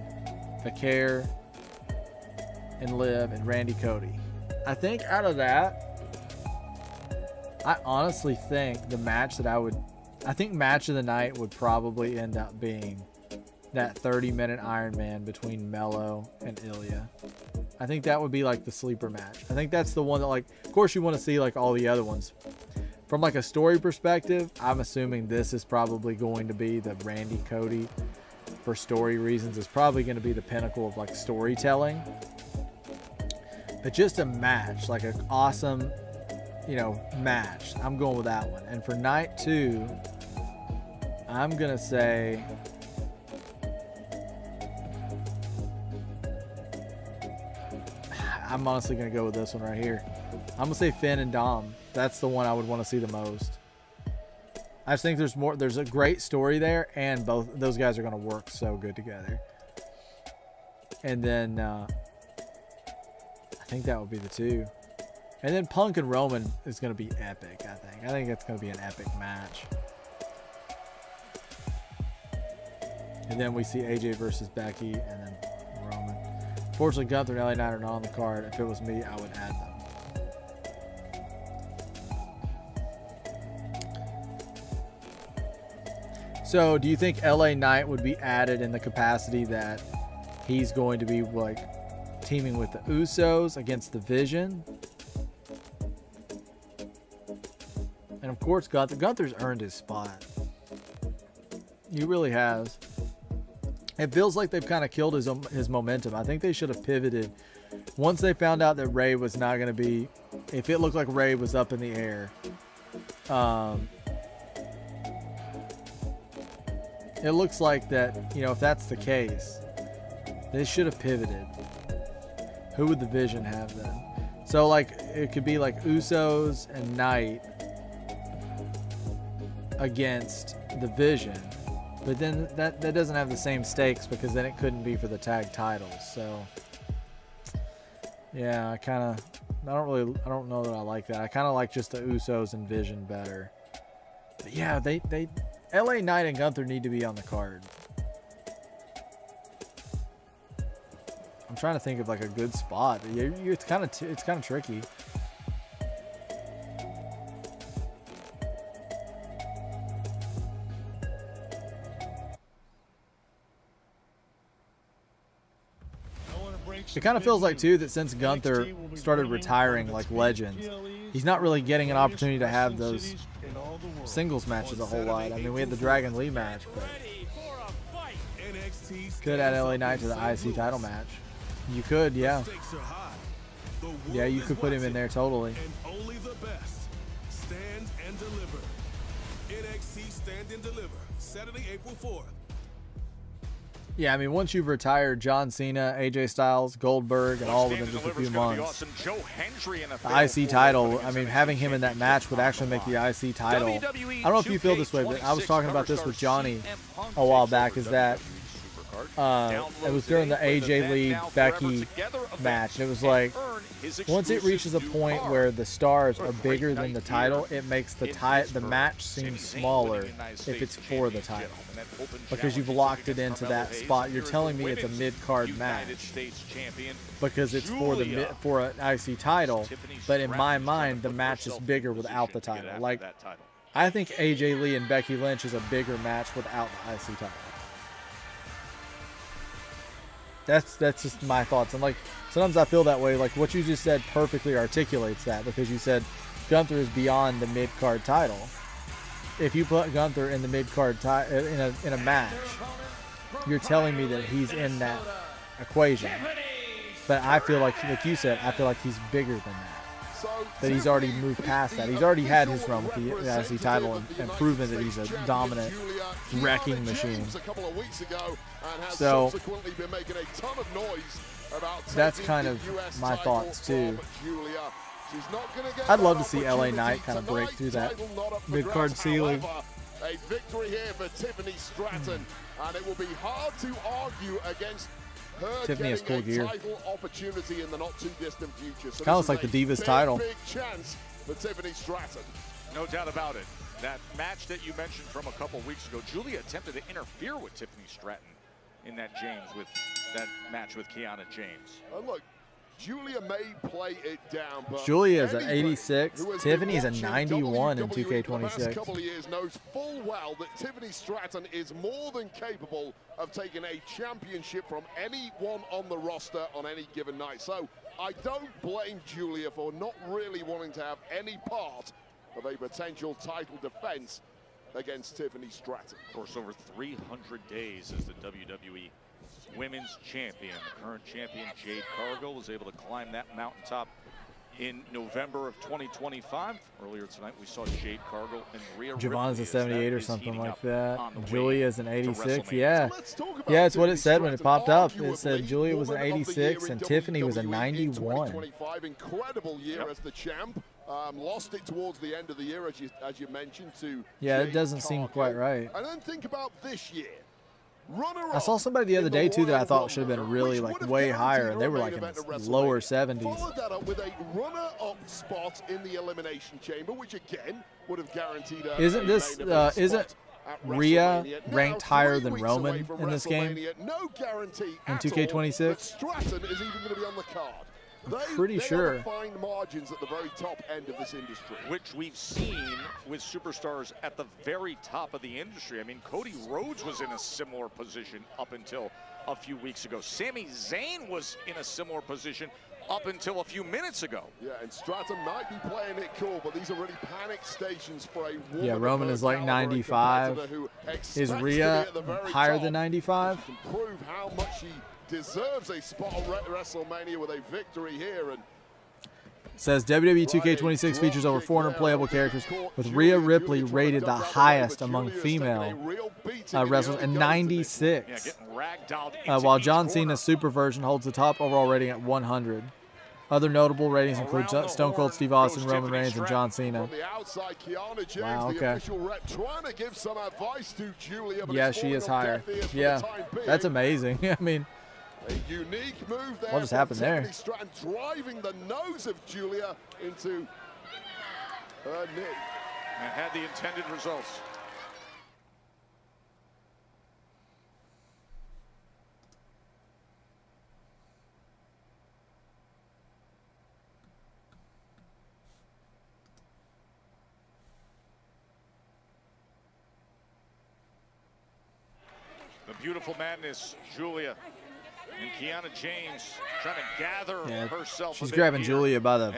Vaquer, and Liv, and Randy Cody. I think out of that, I honestly think the match that I think match of the night would probably end up being that 30-minute Iron Man between Mello and Ilya. I think that would be like the sleeper match. I think that's the one that, like, of course you want to see like all the other ones. From like a story perspective, I'm assuming this is probably going to be the Randy Cody, for story reasons, is probably going to be the pinnacle of like storytelling. But just a match, like an awesome, match. I'm going with that one. And for night 2, I'm going to say I'm honestly going to go with this one right here. I'm going to say Finn and Dom. That's the one I would want to see the most. I just think there's a great story there, and both those guys are going to work so good together. And then I think that would be the 2. And then Punk and Roman is going to be epic, I think. I think it's going to be an epic match. And then we see AJ versus Becky, and then Roman. Fortunately, Gunther and LA Knight are not on the card. If it was me, I would add them. So, do you think LA Knight would be added in the capacity that he's going to be like teaming with the Usos against the Vision? And of course, Gunther's earned his spot. He really has. It feels like they've kind of killed his momentum. I think they should have pivoted once they found out that Ray was not going to be. If it looked like Ray was up in the air, it looks like that, if that's the case, they should have pivoted. Who would the Vision have then? So, like, it could be like Usos and Knight against the Vision. But then that doesn't have the same stakes, because then it couldn't be for the tag titles. So, yeah, I don't know that I like that. I kind of like just the Usos and Vision better. But yeah, LA Knight and Gunther need to be on the card. I'm trying to think of like a good spot. It's kind of tricky. It kind of feels like too that since Gunther started retiring like Legends, he's not really getting an opportunity to have those singles matches a whole lot. I mean, we had the Dragon Lee match, but could add LA Knight to the IC title match. You could, yeah. Yeah, you could put him in there totally. And only the best stand and deliver. NXT Stand and Deliver, Saturday, April 4th. Yeah, I mean, once you've retired John Cena, AJ Styles, Goldberg, and all within just a few months, the IC title, I mean, having him in that match would actually make the IC title. I don't know if you feel this way, but I was talking about this with Johnny a while back, is that It was during the AJ Lee Becky match. It was like once it reaches a point where the stars are bigger than the title, it makes the match seem smaller if it's for the title, because you've locked it into that spot. You're telling me it's a mid-card match because it's for an IC title, but in my mind the match is bigger without the title. Like, I think AJ Lee and Becky Lynch is a bigger match without the IC title. That's just my thoughts. And like, sometimes I feel that way. Like what you just said perfectly articulates that, because you said Gunther is beyond the mid-card title. If you put Gunther in the mid-card in a match, you're telling me that he's in that equation. But I feel like you said, I feel like he's bigger than that. That he's already moved past that. He's already had his run with the IC title and proven that he's a dominant wrecking machine. So that's kind of my thoughts too. I'd love to see LA Knight kind of break through that mid-card ceiling. A victory here for Tiffany Stratton, and it will be hard to argue against her Tiffany has cool gear. title opportunity in the not too distant future. So kind of looks like the Divas title. Big chance for Tiffany Stratton. No doubt about it. That match that you mentioned from a couple weeks ago, Julia attempted to interfere with Tiffany Stratton in that match with Kiana James. Look, Julia may play it down, but Julia is an 86. Tiffany is a 91 in 2K26. The couple of years knows full well that Tiffany Stratton is more than capable of taking a championship from anyone on the roster on any given night. So I don't blame Julia for not really wanting to have any part of a potential title defense against Tiffany Stratton. Of course, over 300 days as the WWE Women's Champion. The current champion, Jade Cargill, was able to climb that mountaintop in November of 2025. Earlier tonight, we saw Jade Cargill and Rhea Javon's a 78 or something like that. Julia is an 86. So yeah, it's what it said when it popped up. It said Julia was an 86 and Tiffany was a 91. Incredible year as the champ. Lost it towards the end of the year, as you mentioned, to it doesn't seem quite right. And then think about this year. I saw somebody the other day too that I thought should have been really like way higher, and they were like in the lower 70s. Followed that up with a runner-up spot in the Elimination Chamber, which again would have guaranteed a isn't Rhea ranked higher than Roman in this game? No guarantee in 2K26? Stratton is even going to be on the card. Pretty sure. Fine margins at the very top end of this industry, which we've seen with superstars at the very top of the industry. I mean, Cody Rhodes was in a similar position up until a few weeks ago. Sami Zayn was in a similar position up until a few minutes ago. Yeah, and Stratton might be playing it cool, but these are really panic stations for a woman. Yeah, Roman is like 95. Is Rhea higher than 95? Prove how much she deserves a spot on WrestleMania with a victory here. And says WWE 2K26 features over 400 playable characters, with Rhea Ripley rated the highest among female wrestlers at 96, while John Cena's Super version holds the top overall rating at 100. Other notable ratings include Stone Cold Steve Austin, Roman Reigns, and John Cena. Wow, okay. Yeah, she is higher. Yeah, that's amazing. I mean, a unique move there. What just happened there? Stratton driving the nose of Julia into her knee. And had the intended results. The beautiful madness, Julia. And Kiana James trying to gather herself. She's grabbing Julia by the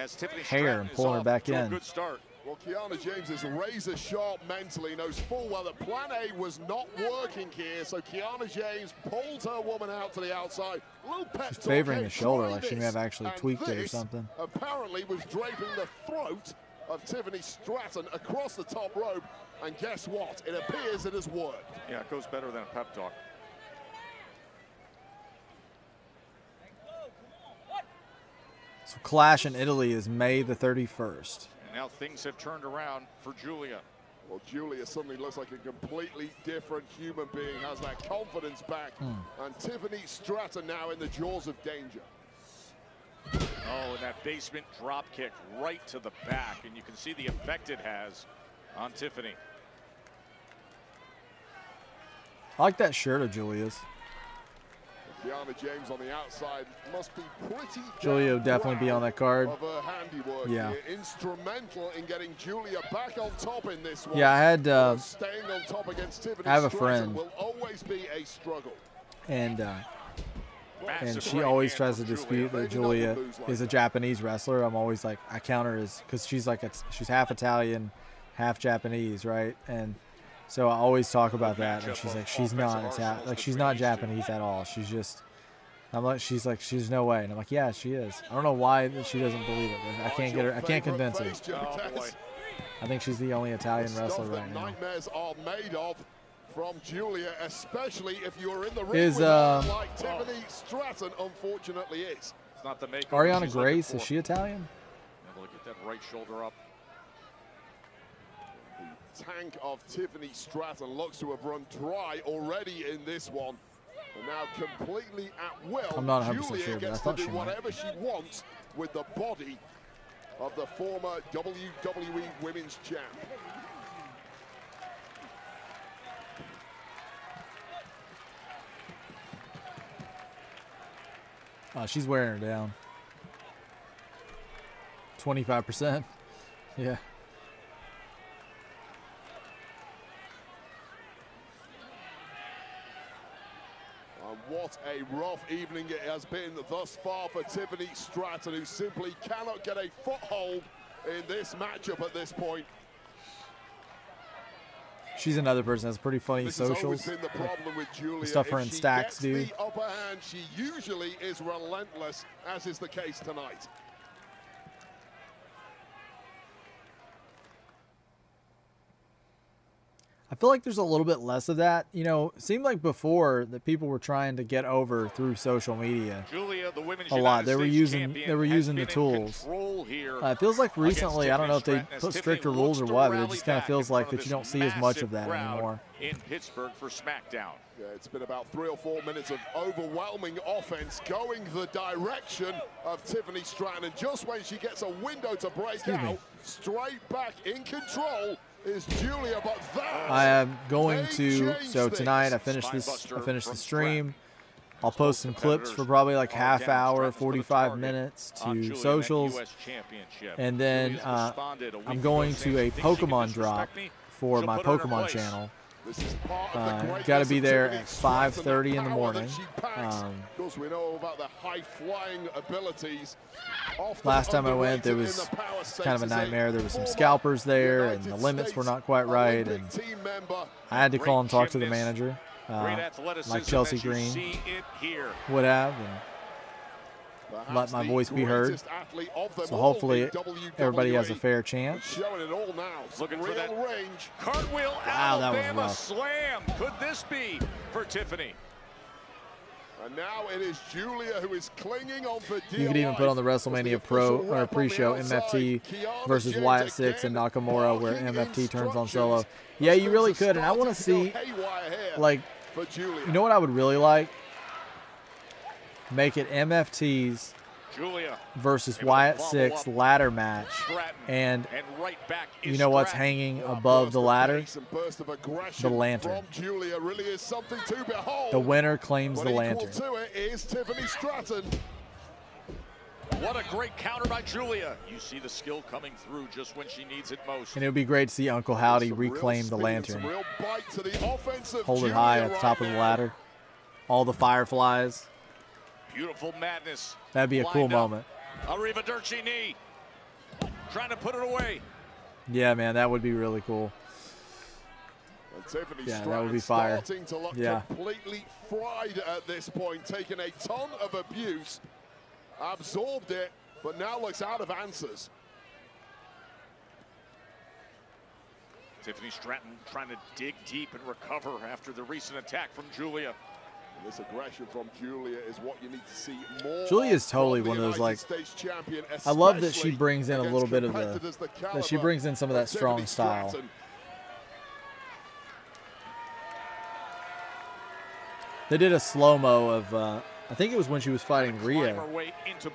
hair and pulling her back in. Good start. Well, Kiana James is razor sharp mentally, knows full well that plan A was not working here, so Kiana James pulled her woman out to the outside. She's favoring the shoulder, like she may have actually tweaked it or something. Apparently was draping the throat of Tiffany Stratton across the top rope, and guess what? It appears it has worked. Yeah, it goes better than a pep talk. So Clash in Italy is May the 31st. And now things have turned around for Julia. Well, Julia suddenly looks like a completely different human being, has that confidence back. And Tiffany Stratton now in the jaws of danger. Oh, and that basement drop kick right to the back, and you can see the effect it has on Tiffany. I like that shirt of Julia's. Kiana James on the outside must be pretty. Julia would definitely be on that card. Of her handiwork. Yeah. Here. Instrumental in getting Julia back on top in this one. Yeah, I had. Staying on top against Tiffany I have a Stratton friend. will always be a struggle. And she always tries to dispute that Julia is a Japanese wrestler. I'm always like, I counter as because she's half Italian, half Japanese, right? And so I always talk about that, and she's like, she's not Japanese at all. She's just, she's like, she's no way, and I'm like, yeah, she is. I don't know why she doesn't believe it. But I can't get her. I can't convince her. I think she's the only Italian wrestler right now. Nightmares are made of from Julia, especially if you're in the ring Is with her like Tiffany Stratton, unfortunately is. It's not the makeover Ariana she's Grace, looking is for. she Italian? Able to get that right shoulder up. The tank of Tiffany Stratton looks to have run dry already in this one. And now completely at will, I'm not 100% Julia sure, but I gets to thought do she might. whatever she wants with the body of the former WWE Women's Champ. She's wearing her down. 25%. Yeah. What a rough evening it has been thus far for Tiffany Stratton, who simply cannot get a foothold in this matchup at this point. She's another person that's pretty funny This has always socials. been the problem with Julia. The stuff her If and she Stacks gets do. the upper hand, she usually is relentless, as is the case tonight. I feel like there's a little bit less of that. You know, it seemed like before that people were trying to get over through social media. Julia, the women's A lot. United They were States using champion, the has been in tools. control here It feels like recently, I don't know if they against Tiffany put Stratton stricter as rules or Tiffany what, but it looks just to kind of rally feels back like in that you front don't see as much of this that massive anymore. crowd in Pittsburgh for SmackDown. Yeah, it's been about 3 or 4 minutes of overwhelming offense going the direction of Tiffany Stratton. And just when she gets a window to break out, straight back in control is Julia, but that I am going to, change so tonight I things. finished the stream. I'll post some clips for probably like half hour, 45 minutes to socials. And then I'm going to a Pokemon drop for my Pokemon channel. Got to be there at 5:30 in the morning. Of course, we know about the high-flying abilities. Last time I went, there was kind of a nightmare. There was some scalpers there, and the limits were not quite right. And I had to call and talk to the manager, like Chelsea Green would have, and let my voice be heard. So hopefully everybody has a fair chance. Showing it all now. Looking for that range. Cartwheel, Wow, that was Alabama rough. slam. Could this be for Tiffany? And now it is Julia who is clinging on for dear You could even put on the life. WrestleMania Pro or pre-show MFT versus Wyatt Six and Nakamura, where MFT turns on Solo. Yeah, you really could, and I want to see, like, you know what I would really like? Make it MFTs Julia versus Wyatt Six ladder match, and right back you know what's hanging above the ladder? The lantern. From Julia really is something to behold. The winner claims But the equal lantern. to it is Tiffany Stratton. What a great counter by Julia. You see the skill coming through just when she needs it most. And it would be great to see Uncle Howdy reclaim the lantern. Hold it high at the top of the ladder. All the fireflies. Beautiful madness. That'd be a cool lined up. moment. Arrivederci knee. Trying to put it away. Yeah, man, that would be really cool. And Tiffany Yeah, that Stratton would be fire. starting to look Yeah. completely fried at this point, taking a ton of abuse, absorbed it, but now looks out of answers. Tiffany Stratton trying to dig deep and recover after the recent attack from Julia. And this aggression from Julia is what you need to see more. Julia is totally from one of the those, like, United States champion, I love that she especially brings in a little bit of against competitors that she caliber brings in some of that of strong Tiffany style. Stratton. They did a slow-mo of, I think it was when she was fighting Rhea,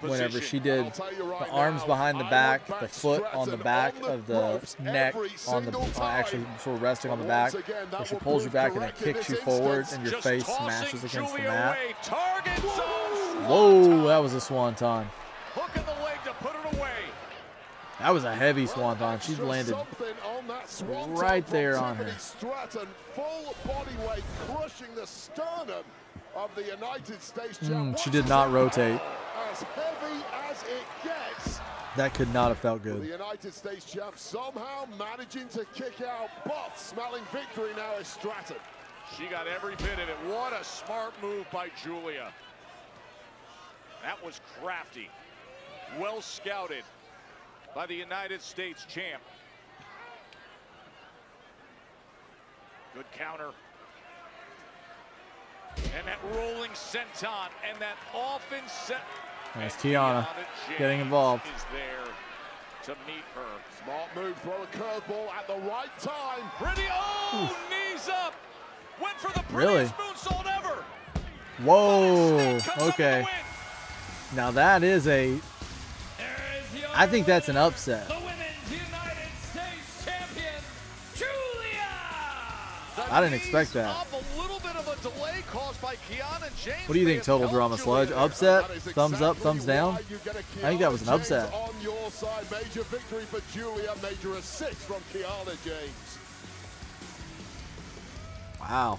whenever she did the arms behind the back, the foot on the back of the neck, on the actually sort of resting on the back, where she pulls you back and then kicks you forward and your face smashes against the mat. Whoa, that was a swanton. That was a heavy swanton. She landed right there on her. Stratton, full body weight, crushing the sternum of the United States She did not rotate. As heavy as it gets. That could not have felt The good. United States champ somehow managing to kick out, but smelling victory now is Stratton. She got every bit of it. What a smart move by Julia. That was crafty. Well scouted by the United States champ. Good counter. And that rolling senton and that often set. Nice Kiana getting involved. Is there to meet her. Smart move, throw a curveball at the right time. Pretty, knees up. Went for the Really? prettiest moonsault ever. Whoa, okay. Now that is I think that's an upset. The Women's United States Champion, Julia! I didn't expect that. A little bit of a delay caused by Kiana James. What do you think, Total Drama Sludge? Upset? Thumbs up, thumbs down? I think that was an upset. On your side, major victory for Julia, major assist from Kiana James. Wow.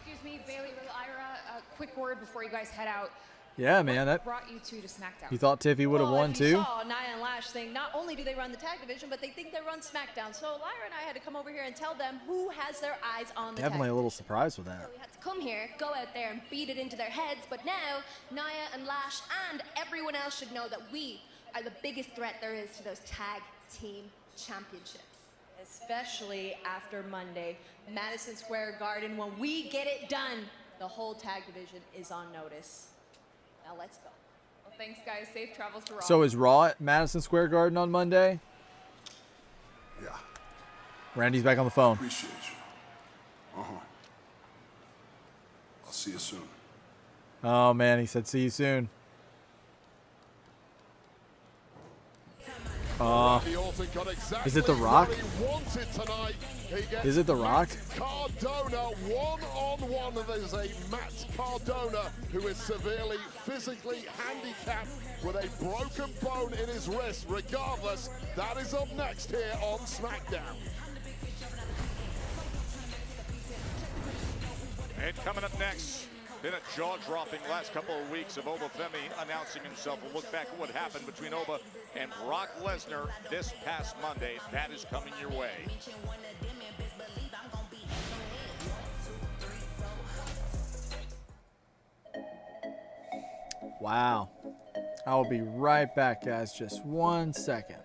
Excuse me, Bailey, Ira, a quick word before you guys head out. Yeah, man. What That brought you two to SmackDown? you thought Tiffy would have won If you too? saw Nia and Lash thing, not only do they run the tag division, but they think they run SmackDown. So Lyra and I had to come over here and tell them who has their eyes on the Definitely tag a little surprised with that. We had to come here, go out there, and beat it into their heads. But now, Nia and Lash and everyone else should know that we are the biggest threat there is to those tag team championships. Especially after Monday, Madison Square Garden. When we get it done, the whole tag division is on notice. Now let's go. Well, thanks, guys. Safe travels to Raw. So is Raw at Madison Square Garden on Monday? Yeah. Randy's back on the phone. Appreciate you. I'll see you soon. Oh, man. He said, see you soon. Is it The Rock? Is it The Rock? Cardona one-on-one. There's a Matt Cardona who is severely physically handicapped with a broken bone in his wrist. Regardless, that is up next here on SmackDown. And coming up next, been a jaw-dropping last couple of weeks of Obafemi announcing himself. We'll look back at what happened between Oba and Brock Lesnar this past Monday. That is coming your way. Wow. I will be right back, guys. Just 1 second.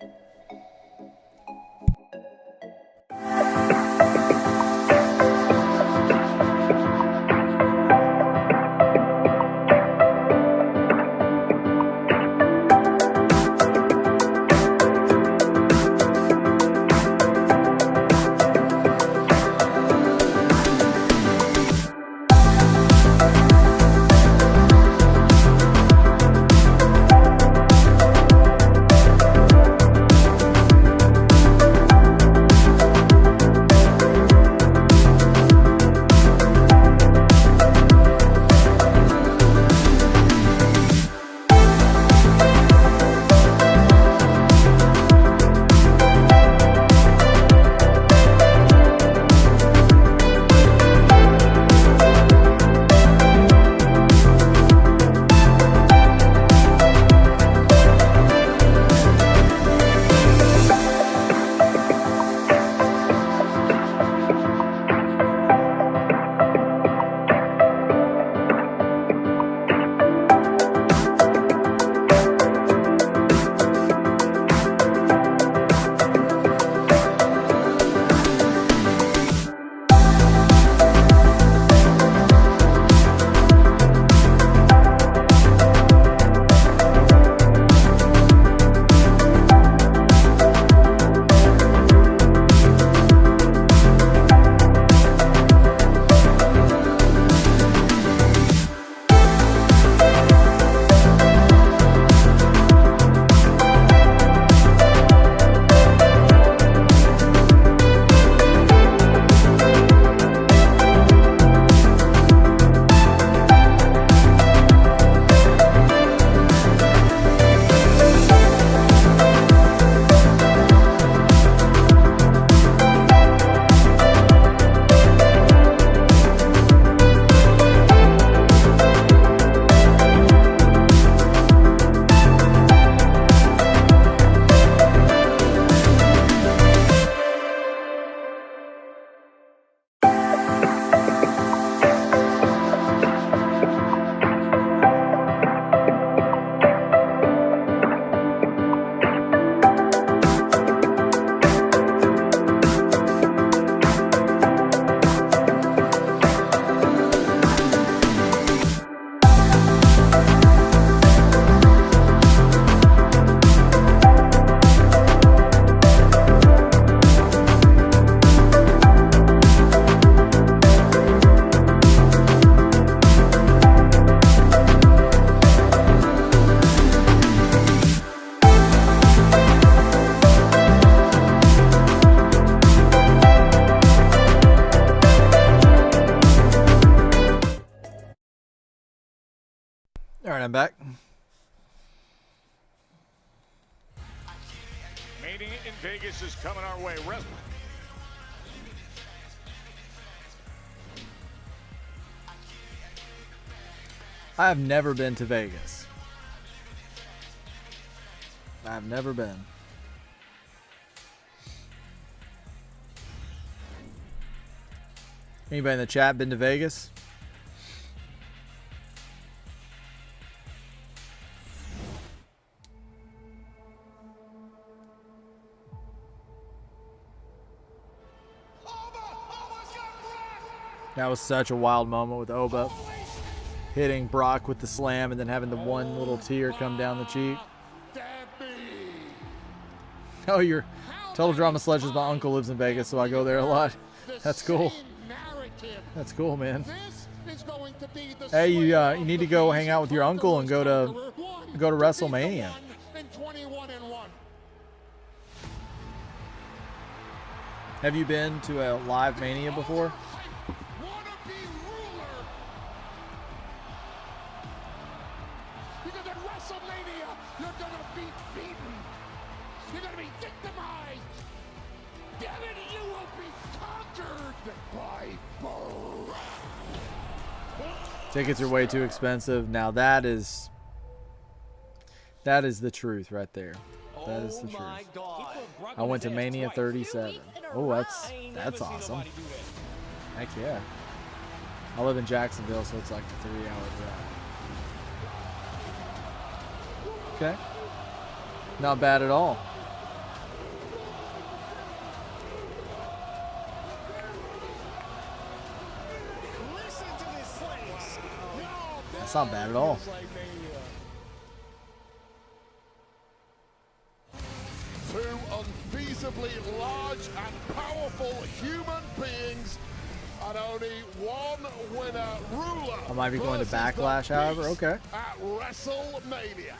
All right, I'm back. Mania in Vegas is coming our way. I have never been to Vegas. I've never been. Anybody in the chat been to Vegas? That was such a wild moment with Oba hitting Brock with the slam and then having the one little tear come down the cheek. Oh, your Total Drama Sledges. My uncle lives in Vegas, so I go there a lot. That's cool. That's cool, man. Hey, you need to go hang out with your uncle and go to WrestleMania. Have you been to a live Mania before? Because at WrestleMania, you're gonna be beaten. You're gonna be victimized. Damn it, you will be conquered by both. Tickets are way too expensive. Now that is the truth right there. That is the truth. I went to Mania 37. Oh, that's awesome. Heck yeah. I live in Jacksonville, so it's like a 3-hour drive. Okay. Not bad at all. That's not bad at all. Two unfeasibly large and powerful human beings, and only one winner ruler. I might be going to Backlash, however. Okay. At WrestleMania.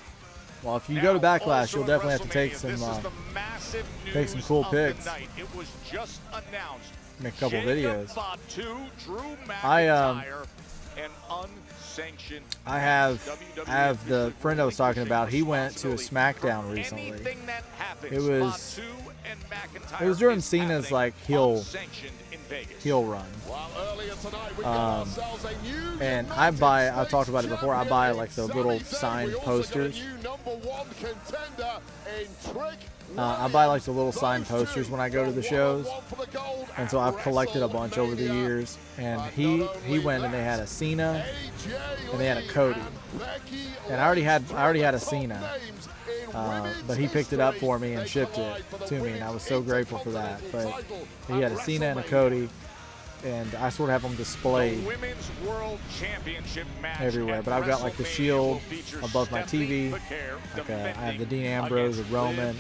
Well, if you go to Backlash, you'll definitely have to take some cool pics. It was just announced. Make a couple videos. I have the friend I was talking about. He went to a Smackdown recently. It was during Cena's like heel run. And I've talked about it before. I buy like the little signed posters. I buy like the little signed posters when I go to the shows, and so I've collected a bunch over the years. And he went and they had a Cena and they had a Cody, and I already had a Cena, but he picked it up for me and shipped it to me, and I was so grateful for that. But he had a Cena and a Cody, and I sort of have them displayed everywhere. But I've got like the Shield above my TV. Like I have the Dean Ambrose, a Roman,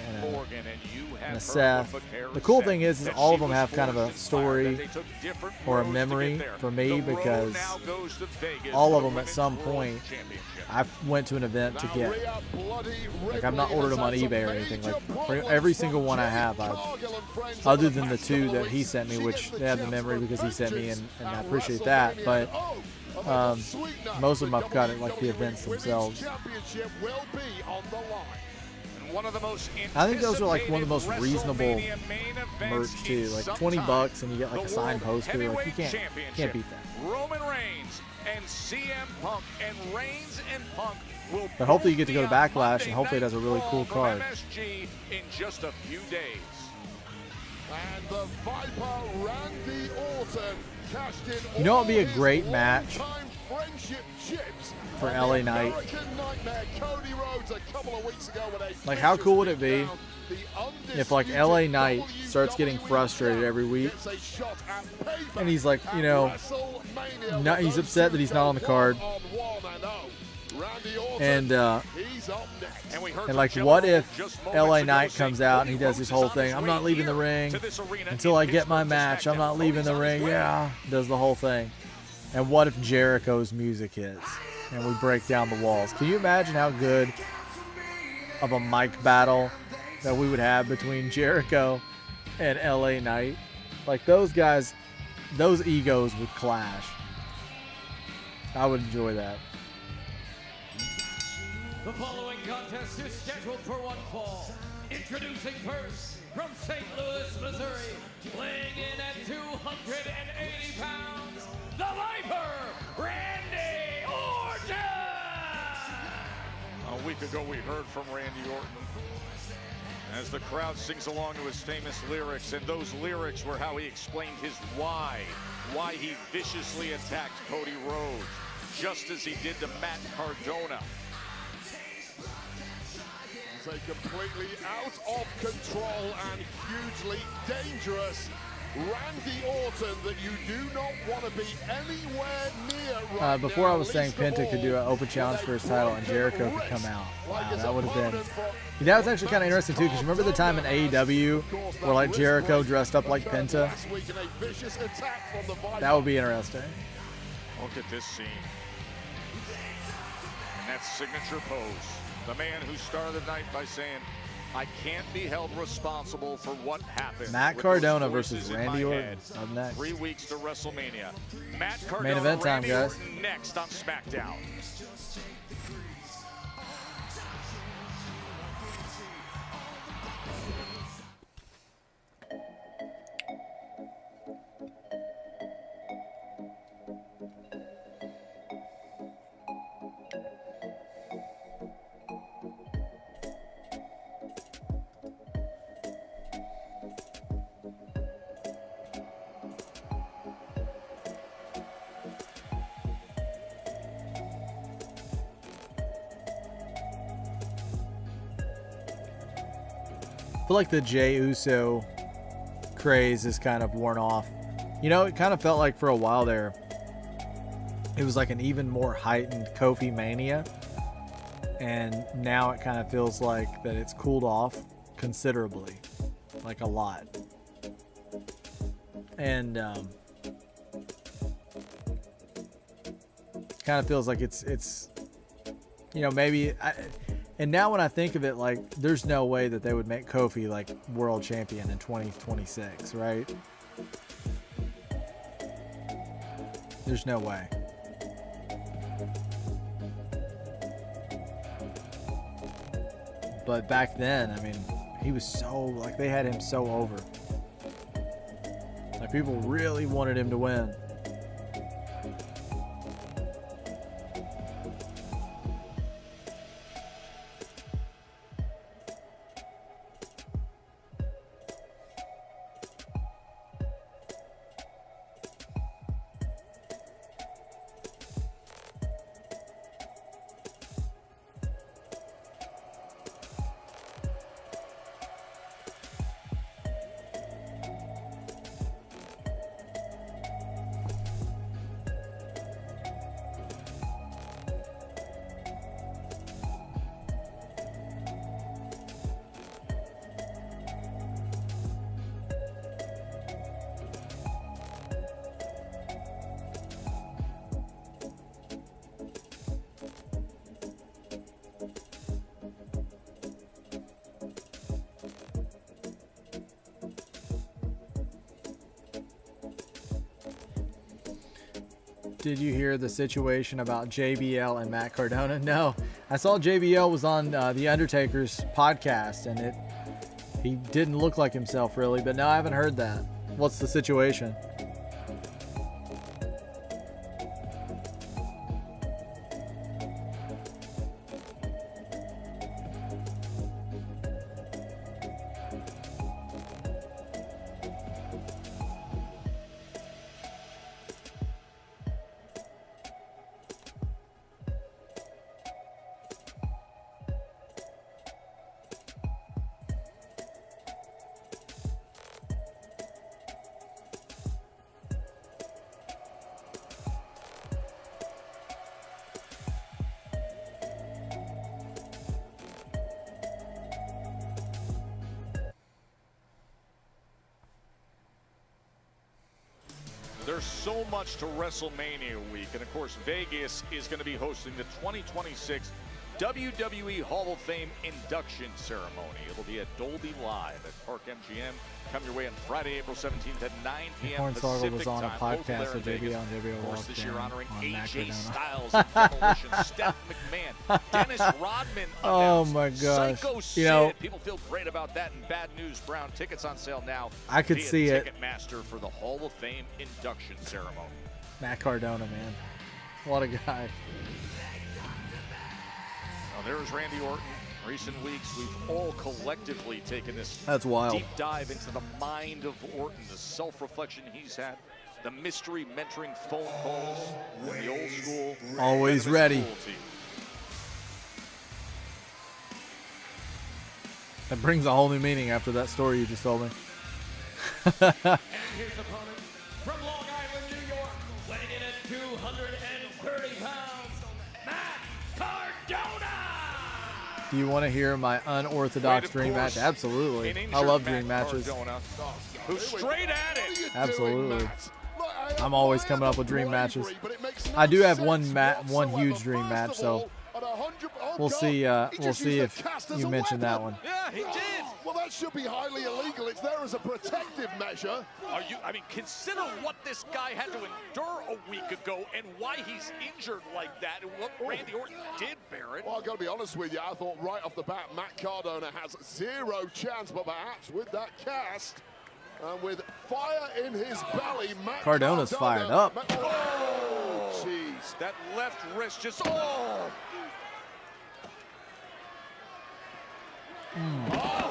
and a Seth. The cool thing is all of them have kind of a story or a memory for me, because all of them at some point I went to an event to get. Like I've not ordered them on eBay or anything. Like for every single one I have, other than the two that he sent me, which they have the memory because he sent me, and I appreciate that. But most of them I've got at like the events themselves. I think those are like one of the most reasonable merch too. Like $20 and you get like a signed poster. Like you can't beat that. Roman Reigns and CM Punk, and Reigns and Punk will. But hopefully you get to go to Backlash, and hopefully it has a really cool card. MSG in just a few days. And the Viper Randy Orton cashed in. You know what would be a great match for LA Knight? Like how cool would it be if like LA Knight starts getting frustrated every week, and he's like, you know, he's upset that he's not on the card, and like what if LA Knight comes out and he does this whole thing, I'm not leaving the ring until I get my match, I'm not leaving the ring, yeah, does the whole thing. And what if Jericho's music hits and we break down the walls? Can you imagine how good of a mic battle that we would have between Jericho and LA Knight? Like those guys, those egos would clash. I would enjoy that. The following contest is scheduled for one fall. Introducing first, from St. Louis, Missouri, weighing in at 280 pounds, the Viper, Randy Orton! A week ago, we heard from Randy Orton as the crowd sings along to his famous lyrics, and those lyrics were how he explained his why he viciously attacked Cody Rhodes, just as he did to Matt Cardona. A completely out of control and hugely dangerous Randy Orton that you do not want to be anywhere near right before now. I was saying Penta could do an open challenge for his title and Jericho could come out. Wow, that would have been... That was actually kind of interesting too, because remember the time in AEW where like Jericho dressed up like Penta? That would be interesting. Look at this scene. And that signature pose. The man who started the night by saying, I can't be held responsible for what happened. Matt Cardona versus Randy Orton. Up next. 3 weeks to WrestleMania. Matt Cardona, Main event time, Randy guys. Orton next on SmackDown. I feel like the Jey Uso craze is kind of worn off. You know, it kind of felt like for a while there, it was like an even more heightened Kofi mania. And now it kind of feels like that it's cooled off considerably, like a lot. And kind of feels like it's you know, maybe... And now when I think of it, like, there's no way that they would make Kofi, like, world champion in 2026, right? There's no way. But back then, I mean, he was so, like, they had him so over. Like, people really wanted him to win. Did you hear the situation about JBL and Matt Cardona? No. I saw JBL was on The Undertaker's podcast, and he didn't look like himself, really. But no, I haven't heard that. What's the situation? There's so much to WrestleMania week, and of course Vegas is going to be hosting the 2026 WWE Hall of Fame induction ceremony. It'll be at Dolby Live at Park MGM. Come your way on Friday, April 17th at 9 p.m. Hornswoggle Pacific was on a time. podcast with JBL and JBL Of course, walked this year in honoring on AJ Smackdown. Styles and Demolition, Steph McMahon, Dennis Rodman. Oh announced. my gosh. Psycho You Sid. know, People feel great about that. And bad news, Brown. Tickets on sale now. I could via see it. Ticketmaster for the Hall of Fame induction ceremony. Matt Cardona, man. What a guy. Now there's Randy Orton. Recent weeks, we've all collectively taken this That's wild. deep dive into the mind of Orton, the self-reflection he's had, the mystery mentoring phone calls from the old school. Always ready. That brings a whole new meaning after that story you just told me. And his opponent from Long Island, New York, weighing in at 230 pounds, Matt Cardona. Do you want to hear my unorthodox dream match? Absolutely. I love dream matches. Who's straight at it. Absolutely. I'm always coming up with dream matches. I do have one huge dream match, so we'll see. We'll see if you mention that one. Yeah, he did. Well, that should be highly illegal. It's there as a protective measure. I mean, consider what this guy had to endure a week ago and why he's injured like that and what Randy Orton did, Barrett. Well, I've got to be honest with you. I thought right off the bat, Matt Cardona has zero chance, but perhaps with that cast and with fire in his belly, Matt Cardona's fired up. Oh, jeez. That left wrist just, oh, wow.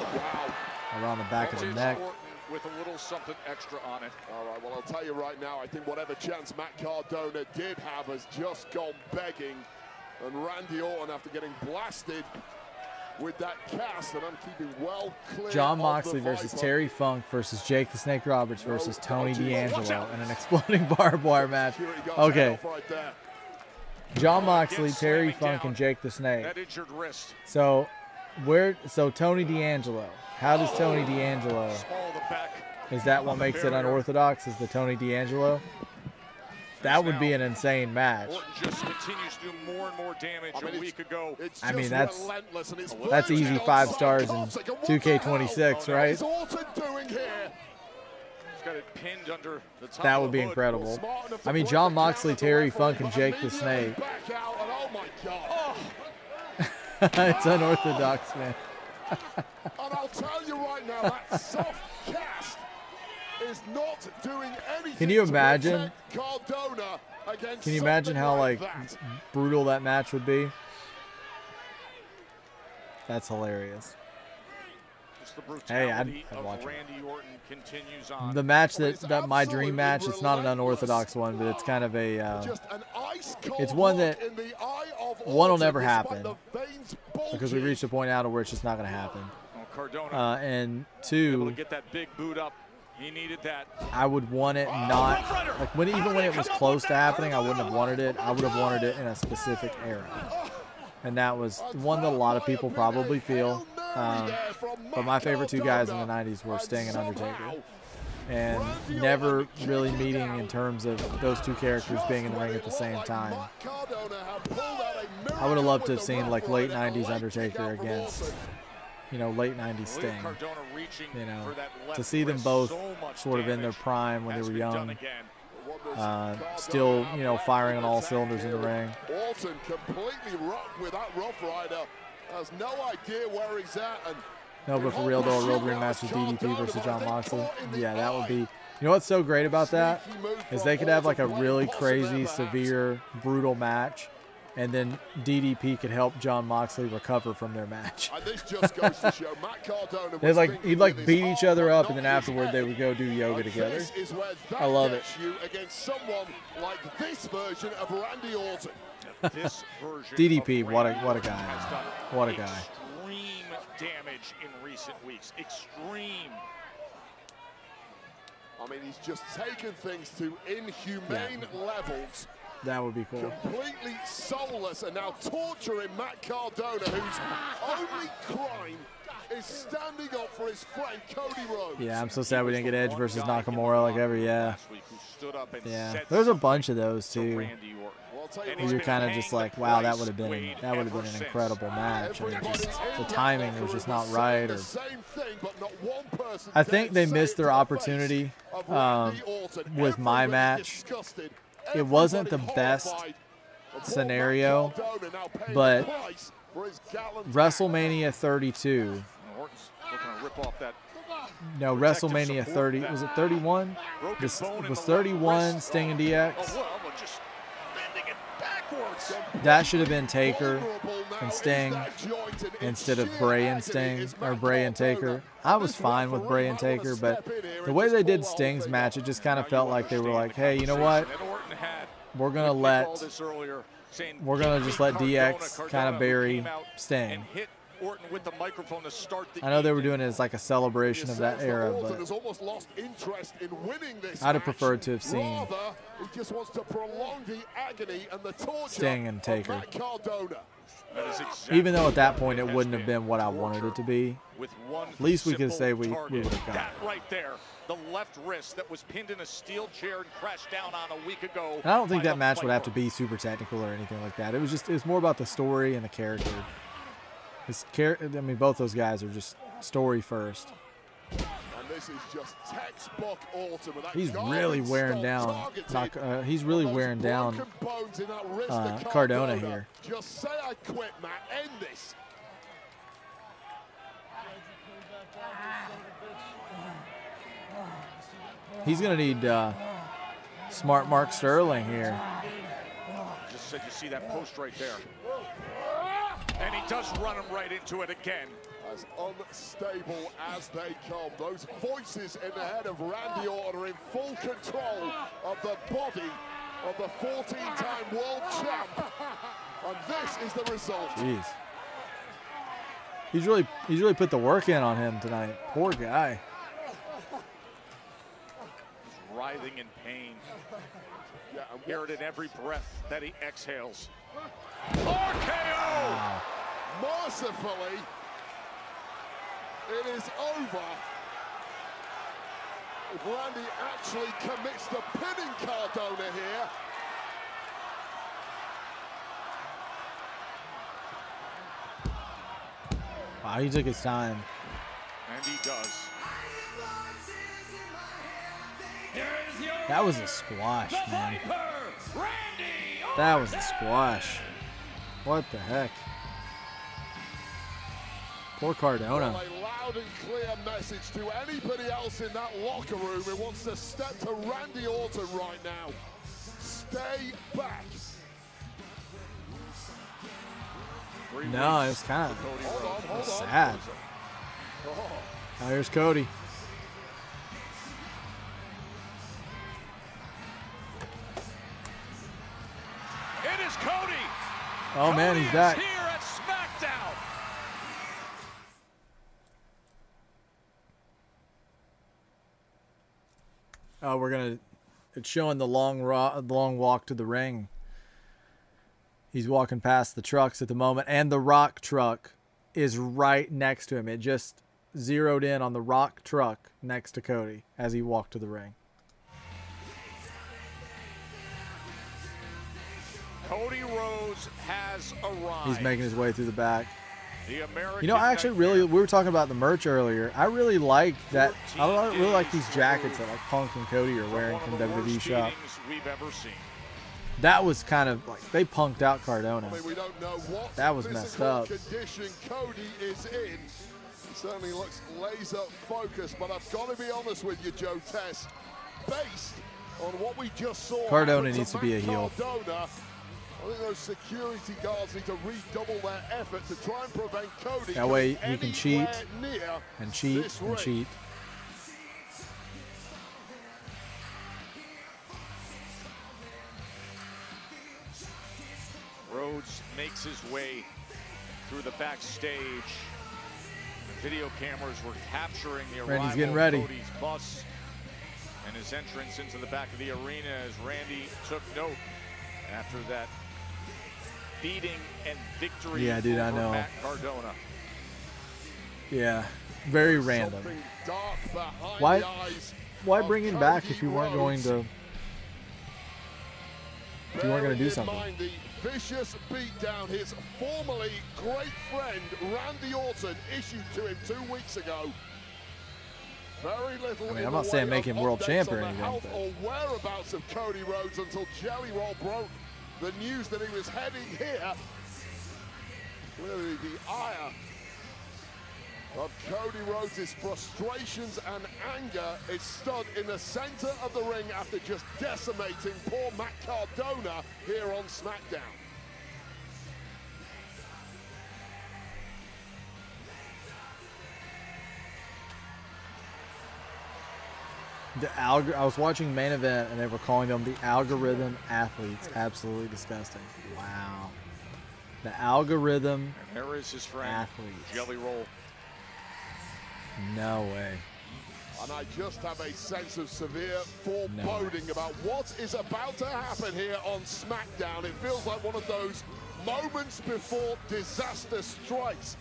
Around the back of the neck. with a little something extra on it. All right, well, I'll tell you right now, I think whatever chance Matt Cardona did have has just gone begging. And Randy Orton, after getting blasted with that cast, and I'm keeping well clear. John Moxley versus Terry Funk versus Jake the Snake Roberts versus Tony D'Angelo in an exploding barbed wire match. Okay. John Moxley, Terry Funk, and Jake the Snake. That injured wrist. So Tony D'Angelo. How does Tony D'Angelo? Is that what makes it unorthodox? Is the Tony D'Angelo? That would be an insane match. Orton just continues to do more and more damage. A week ago, I mean, that's easy 5 stars in 2K26, right? He's got it pinned under the top That of would the be hood. incredible. I mean, John Moxley, Terry Funk, and Jake the Snake. It's unorthodox, man. And I'll tell you right now, that soft cast is not doing anything. Can you imagine? To protect Cardona against Can you imagine how something like that? brutal that match would be? That's hilarious. Just the Hey, I'd brutality of watch it. Randy Orton continues on. The match that my dream match, it's not an unorthodox one, but it's kind of a it's one that one will never happen because we reached a point out where it's just not going to happen. Well, Cardona And able to two, get that big boot up. He needed that. I would want it not like even when it was close to happening, I wouldn't have wanted it. I would have wanted it in a specific era, and that was one that a lot of people probably feel. But my favorite 2 guys in the 90s were Sting and Undertaker. And never really meeting in terms of those 2 characters being in the ring at the same time. I would have loved to have seen like late 90s Undertaker against, late 90s Sting. To see them both sort of in their prime when they were young. Still, firing on all cylinders in the ring. Orton completely rocked with that Rough Rider. Has no idea where he's at. And no, but for real though, a real dream match with DDP versus John Moxley. Yeah, that would be. You know what's so great about that is they could have like a really crazy, severe, brutal match, and then DDP could help John Moxley recover from their match. And this just goes to show Matt Cardona They'd like beat each other up, and then afterward they would go do yoga together. This is where that I love it. gets you against someone like this version of Randy Orton. This version DDP, of what a Randy guy, has done what a guy. Extreme damage in recent weeks. Extreme. I mean, he's just taken things to inhumane levels. That would be cool. Completely soulless, and now torturing Matt Cardona, whose only crime is standing up for his friend Cody Rhodes. Yeah, I'm so sad we didn't get Edge versus Nakamura like every. Yeah. There's a bunch of those too. you're kind of just like, wow, that would have been an incredible match. I mean, just the timing was just not right. Or I think they missed their opportunity with my match. It wasn't the best scenario, but WrestleMania 32. No, WrestleMania 30. Was it 31? This was 31. Sting and DX. That should have been Taker and Sting instead of Bray and Sting, or Bray and Taker. I was fine with Bray and Taker, but the way they did Sting's match, it just kind of felt like they were like, hey, you know what? We're gonna just let DX kind of bury Sting. I know they were doing it as like a celebration of that era, but I'd have preferred to have seen Sting and Taker. Even though at that point it wouldn't have been what I wanted it to be. At least we could say we would have got it. Right there, the left wrist that was pinned in a steel chair and crashed down on a week ago. And I don't think that match would have to be super technical or anything like that. It was more about the story and the character. I mean, both those guys are just story first. And this is just textbook Orton. He's really wearing down. He's really wearing down Cardona here. Just say I quit, Matt. End this. He's gonna need smart Mark Sterling here. Just said you see that post right there. And he does run him right into it again. As unstable as they come. Those voices in the head of Randy Orton are in full control of the body of the 14-time world champ. And this is the result. Jeez. He's really put the work in on him tonight. Poor guy. He's writhing in pain. Yeah, hear it in every breath that he exhales. RKO! Wow. Mercifully, it is over. If Randy actually commits to pinning Cardona here. Wow, he took his time. And he does. That was a squash, man. That was a squash. What the heck? Poor Cardona. Well, a loud and clear message to anybody else in that locker room who wants to step to Randy Orton right now. Stay back. No, it was kind of sad. Oh, here's Cody. It is Cody. Oh man, he's back. Here at Smackdown. Oh, it's showing the long walk to the ring. He's walking past the trucks at the moment, and the Rock truck is right next to him. It just zeroed in on the Rock truck next to Cody as he walked to the ring. Cody Rhodes has arrived. He's making his way through the back. The American You know, I actually we were talking about the merch earlier. I really like that. I really like these jackets that like Punk and Cody are wearing from WWE Shop. We've ever seen. That was kind of like they punked out Cardona. I mean, we don't know what that was messed up. Condition Cody is in. He certainly looks laser focused, but I've got to be honest with you, Joe Tess. Based on what we just saw, Cardona needs to be a heel. Cardona, I think those security guards need to redouble their effort to try and prevent Cody. That way he can cheat and cheat and cheat. Rhodes makes his way through the backstage. The video cameras were capturing the arrival Randy's getting ready. of Cody's bus and his entrance into the back of the arena as Randy took note after that beating and victory Yeah, dude, I over know. Matt Cardona. Yeah, very random. Why bring him back if you weren't going to You weren't going to do Bearing in something. mind the vicious beatdown his formerly great friend Randy Orton issued to him 2 weeks ago. Very little. I mean, in I'm the not saying way make of him world updates champ or on the anything, health but- or whereabouts of Cody Rhodes until Jelly Roll broke the news that he was heading here. Clearly the ire of Cody Rhodes' frustrations and anger is stood in the center of the ring after just decimating poor Matt Cardona here on SmackDown. I was watching Main Event and they were calling them the algorithm athletes. Absolutely disgusting. Wow. The algorithm And there is his friend, athletes. Jelly Roll. No way. And I just have a sense of severe foreboding about what is about to happen here on SmackDown. It feels like one of those moments before disaster strikes.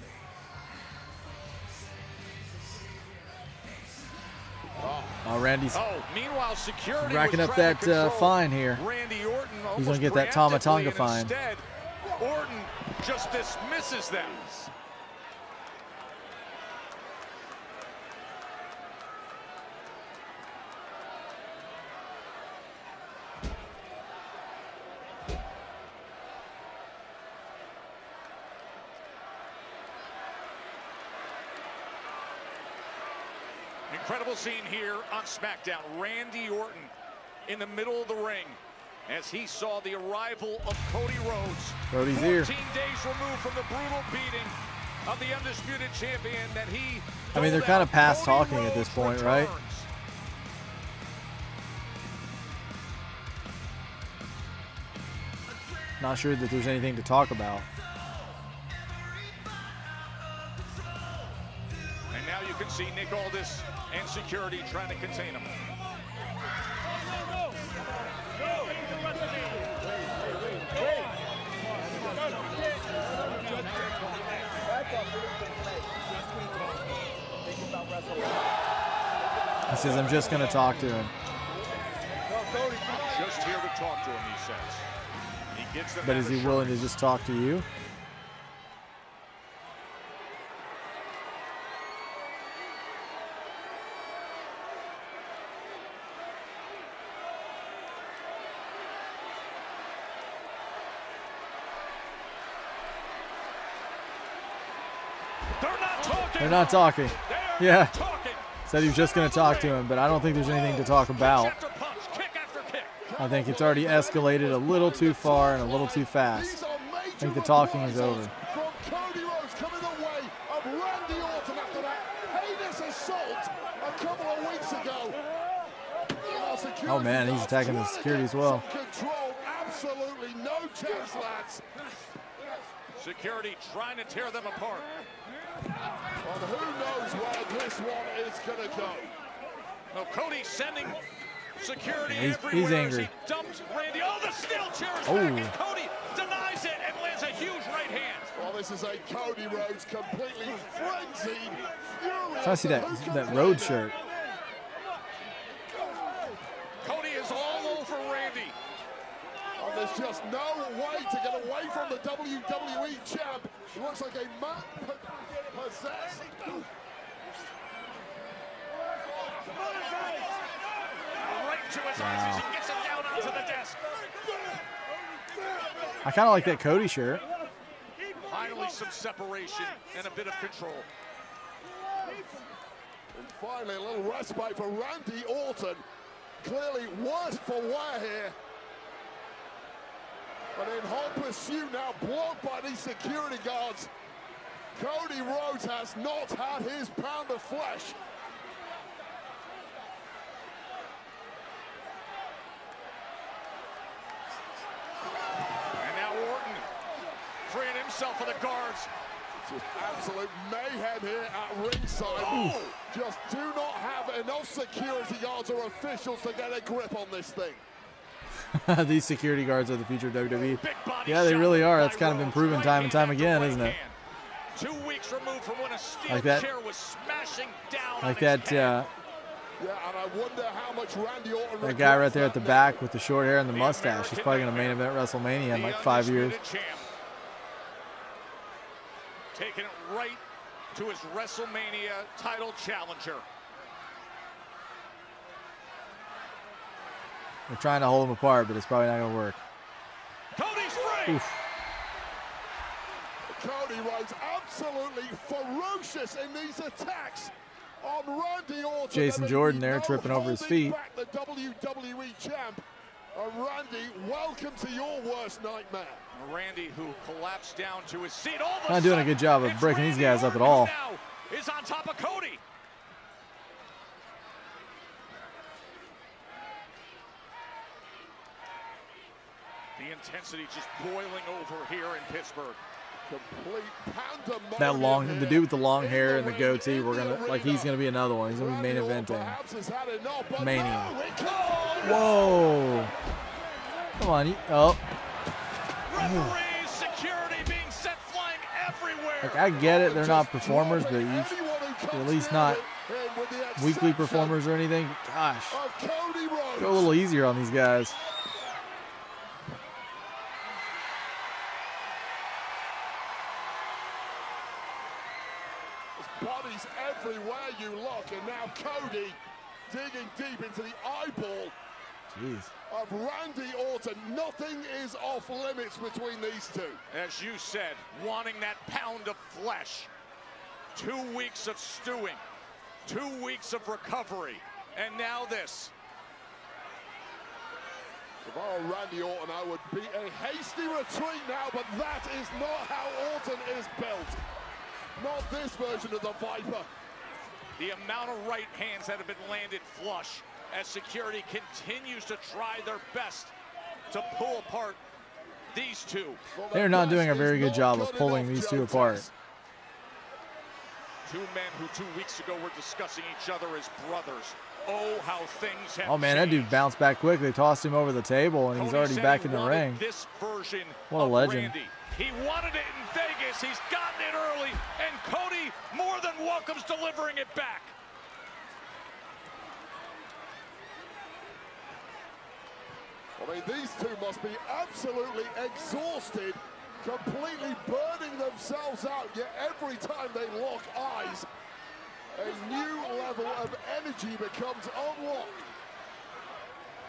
Oh, Randy's meanwhile, security racking was up trying that to control fine here. Randy Orton. He's going to get that almost Tama preemptively, Tonga and fine. Instead, Orton just dismisses them. Incredible scene here on SmackDown. Randy Orton in the middle of the ring as he saw the arrival of Cody Rhodes. Cody's 14 here. days removed from the brutal beating of the undisputed champion that he I mean, they're doled kind of out. past Cody talking at this Rhodes point, right? returns. Not sure that there's anything to talk about. And now you can see Nick Aldis and security trying to contain him. He says, I'm just going to talk to him. I'm just here to talk to him, he says. He gets them But that is he assurance. willing to just talk to you? They're not talking. They're not talking. They're Yeah. talking. Said he was just going to talk to him, but I don't think there's anything to talk about. After punch, kick after kick. I think it's already escalated a little too far and a little too fast. I think the talking is over. From Cody Rhodes coming the way of Randy Orton after that heinous assault a couple of weeks ago. Oh man, he's attacking the security as well. Control, absolutely no chance, lads. Security trying to tear them apart. And who knows where this one is going to go. No, Cody sending security He's everywhere as angry. he dumped Randy. Oh, the steel chair is Oh. back, and Cody denies it and lands a huge right hand. Well, this is a Cody Rhodes completely frenzied, furious. So I see that road shirt. Cody is all over Randy. And there's just no way to get away from the WWE champ. He looks like a man possessed. Right to his eyes as he gets him down onto the desk. I kind of like that Cody shirt. Finally, some separation and a bit of control. And finally, a little respite for Randy Orton. Clearly worse for wear here. But in hot pursuit now, blocked by these security guards. Cody Rhodes has not had his pound of flesh. And now Orton freeing himself of the guards. Just absolute mayhem here at ringside. Just do not have enough security guards or officials to get a grip on this thing. These security guards are the future of WWE. Yeah, they really are. That's kind of been proven time and time again, isn't it? 2 weeks removed from when a steel Like that- chair was smashing down Like on his that Yeah, and I wonder how much Randy Orton. That guy right there at the back with the short hair and the mustache, he's probably going to main event WrestleMania in like 5 years. Taking it right to his WrestleMania title challenger. They're trying to hold them apart, but it's probably not going to work. Cody's free. Oof. Cody runs absolutely ferocious in these attacks on Randy Orton. Jason Jordan there tripping over his feet. Back the WWE champ. Randy, welcome to your worst nightmare. Randy, who collapsed down to his seat. Not doing a good job of breaking these guys up at all. Now is on top of Cody. The intensity just boiling over here in Pittsburgh. Complete pandemonium. That long, the dude with the long hair and the goatee, he's gonna be another one. He's gonna be main eventing Mania. Whoa! Come on, oh. Referees, security being sent flying everywhere. Like, I get it, they're not performers, but at least not weekly performers or anything. Gosh, go a little easier on these guys. Bodies everywhere you look, and now Cody digging deep into the eyeball of Randy Orton. Nothing is off limits between these two. As you said, wanting that pound of flesh. 2 weeks of stewing, 2 weeks of recovery, and now this. If I were Randy Orton, I would be a hasty retreat now, but that is not how Orton is built. Not this version of the Viper. The amount of right hands that have been landed flush as security continues to try their best to pull apart these two. They're not doing a very good job of pulling these two apart. Two men who 2 weeks ago were discussing each other as brothers. Oh, how things have Oh man, that dude bounced back quick. They tossed him over the table, and he's already back in the ring. This version what a legend. Randy. He wanted it in Vegas. He's gotten it early, and Cody more than welcomes delivering it back. I mean, these two must be absolutely exhausted, completely burning themselves out, yet every time they lock eyes, a new level of energy becomes unlocked.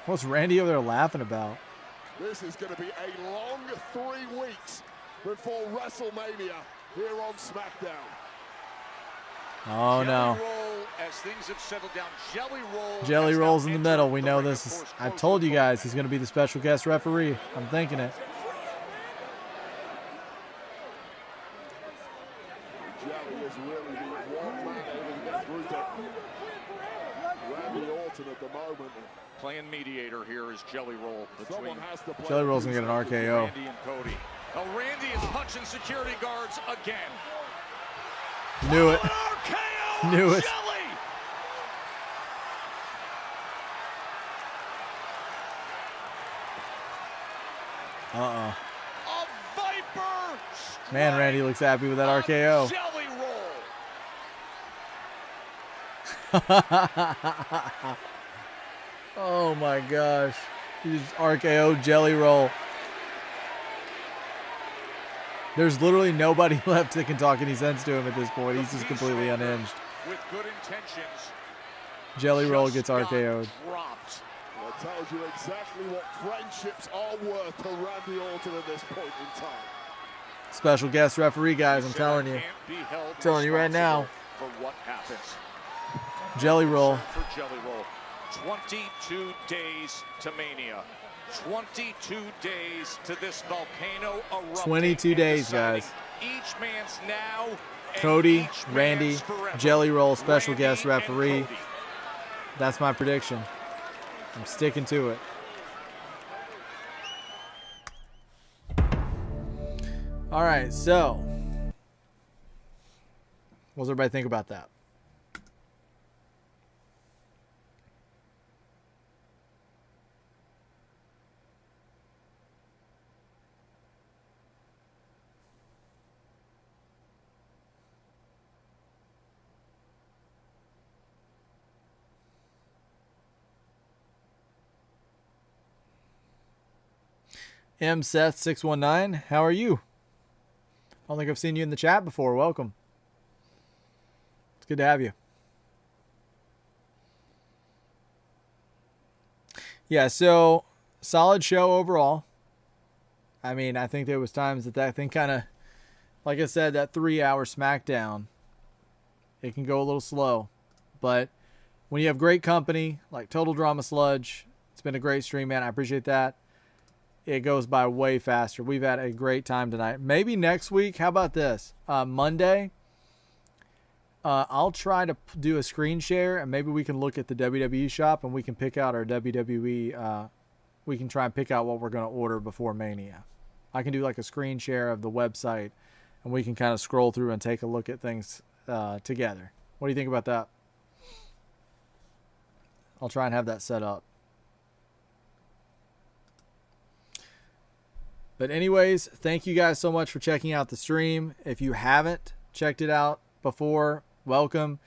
What's Randy over there laughing about? This is going to be a long 3 weeks before WrestleMania here on SmackDown. Oh no. As things have settled down, Jelly Roll's in the middle. We know this. I told you guys he's going to be the special guest referee. I'm thinking it. Jelly is really the one man able to get through to Randy Orton at the moment. Playing mediator here is Jelly Roll. Someone has to play. Jelly Roll's going to get an RKO. Randy and Cody. Now Randy is punching security guards again. Knew it. Knew it. Jelly. Uh-oh. A Viper. Man, Randy looks happy with that RKO. Jelly Roll. Oh my gosh. He just RKO Jelly Roll. There's literally nobody left that can talk any sense to him at this point. He's just completely unhinged. With good intentions. Jelly Roll gets RKO'd. Dropped. That tells you exactly what friendships are worth to Randy Orton at this point in time. Special guest referee, guys, I'm telling you. Telling you right now. For what happens. Jelly Roll. For Jelly Roll. 22 days to Mania. 22 days to this volcano erupting. 22 days, guys. Each man's now. Cody, Randy, Jelly Roll, special guest referee. That's my prediction. I'm sticking to it. All right, so what does everybody think about that? Seth619, how are you? I don't think I've seen you in the chat before. Welcome. It's good to have you. Yeah, so solid show overall. I mean, I think there was times that thing kind of, like I said, that 3-hour SmackDown, it can go a little slow. But when you have great company, like Total Drama Sludge, it's been a great stream, man. I appreciate that. It goes by way faster. We've had a great time tonight. Maybe next week, how about this? Monday, I'll try to do a screen share, and maybe we can look at the WWE shop, and we can pick out our WWE, we can try and pick out what we're going to order before Mania. I can do like a screen share of the website, and we can kind of scroll through and take a look at things together. What do you think about that? I'll try and have that set up. But anyways, thank you guys so much for checking out the stream. If you haven't checked it out before, welcome.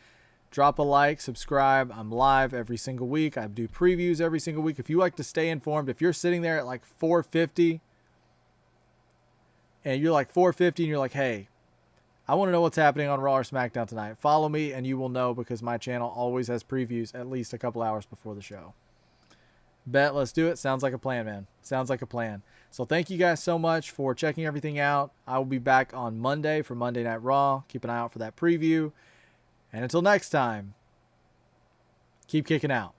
Drop a like, subscribe. I'm live every single week. I do previews every single week. If you like to stay informed, if you're sitting there at like 4:50 and you're like 4:50 and you're like, hey, I want to know what's happening on Raw or SmackDown tonight, follow me and you will know, because my channel always has previews at least a couple hours before the show. Bet, let's do it. Sounds like a plan, man. Sounds like a plan. So thank you guys so much for checking everything out. I will be back on Monday for Monday Night Raw. Keep an eye out for that preview. And until next time, keep kicking out.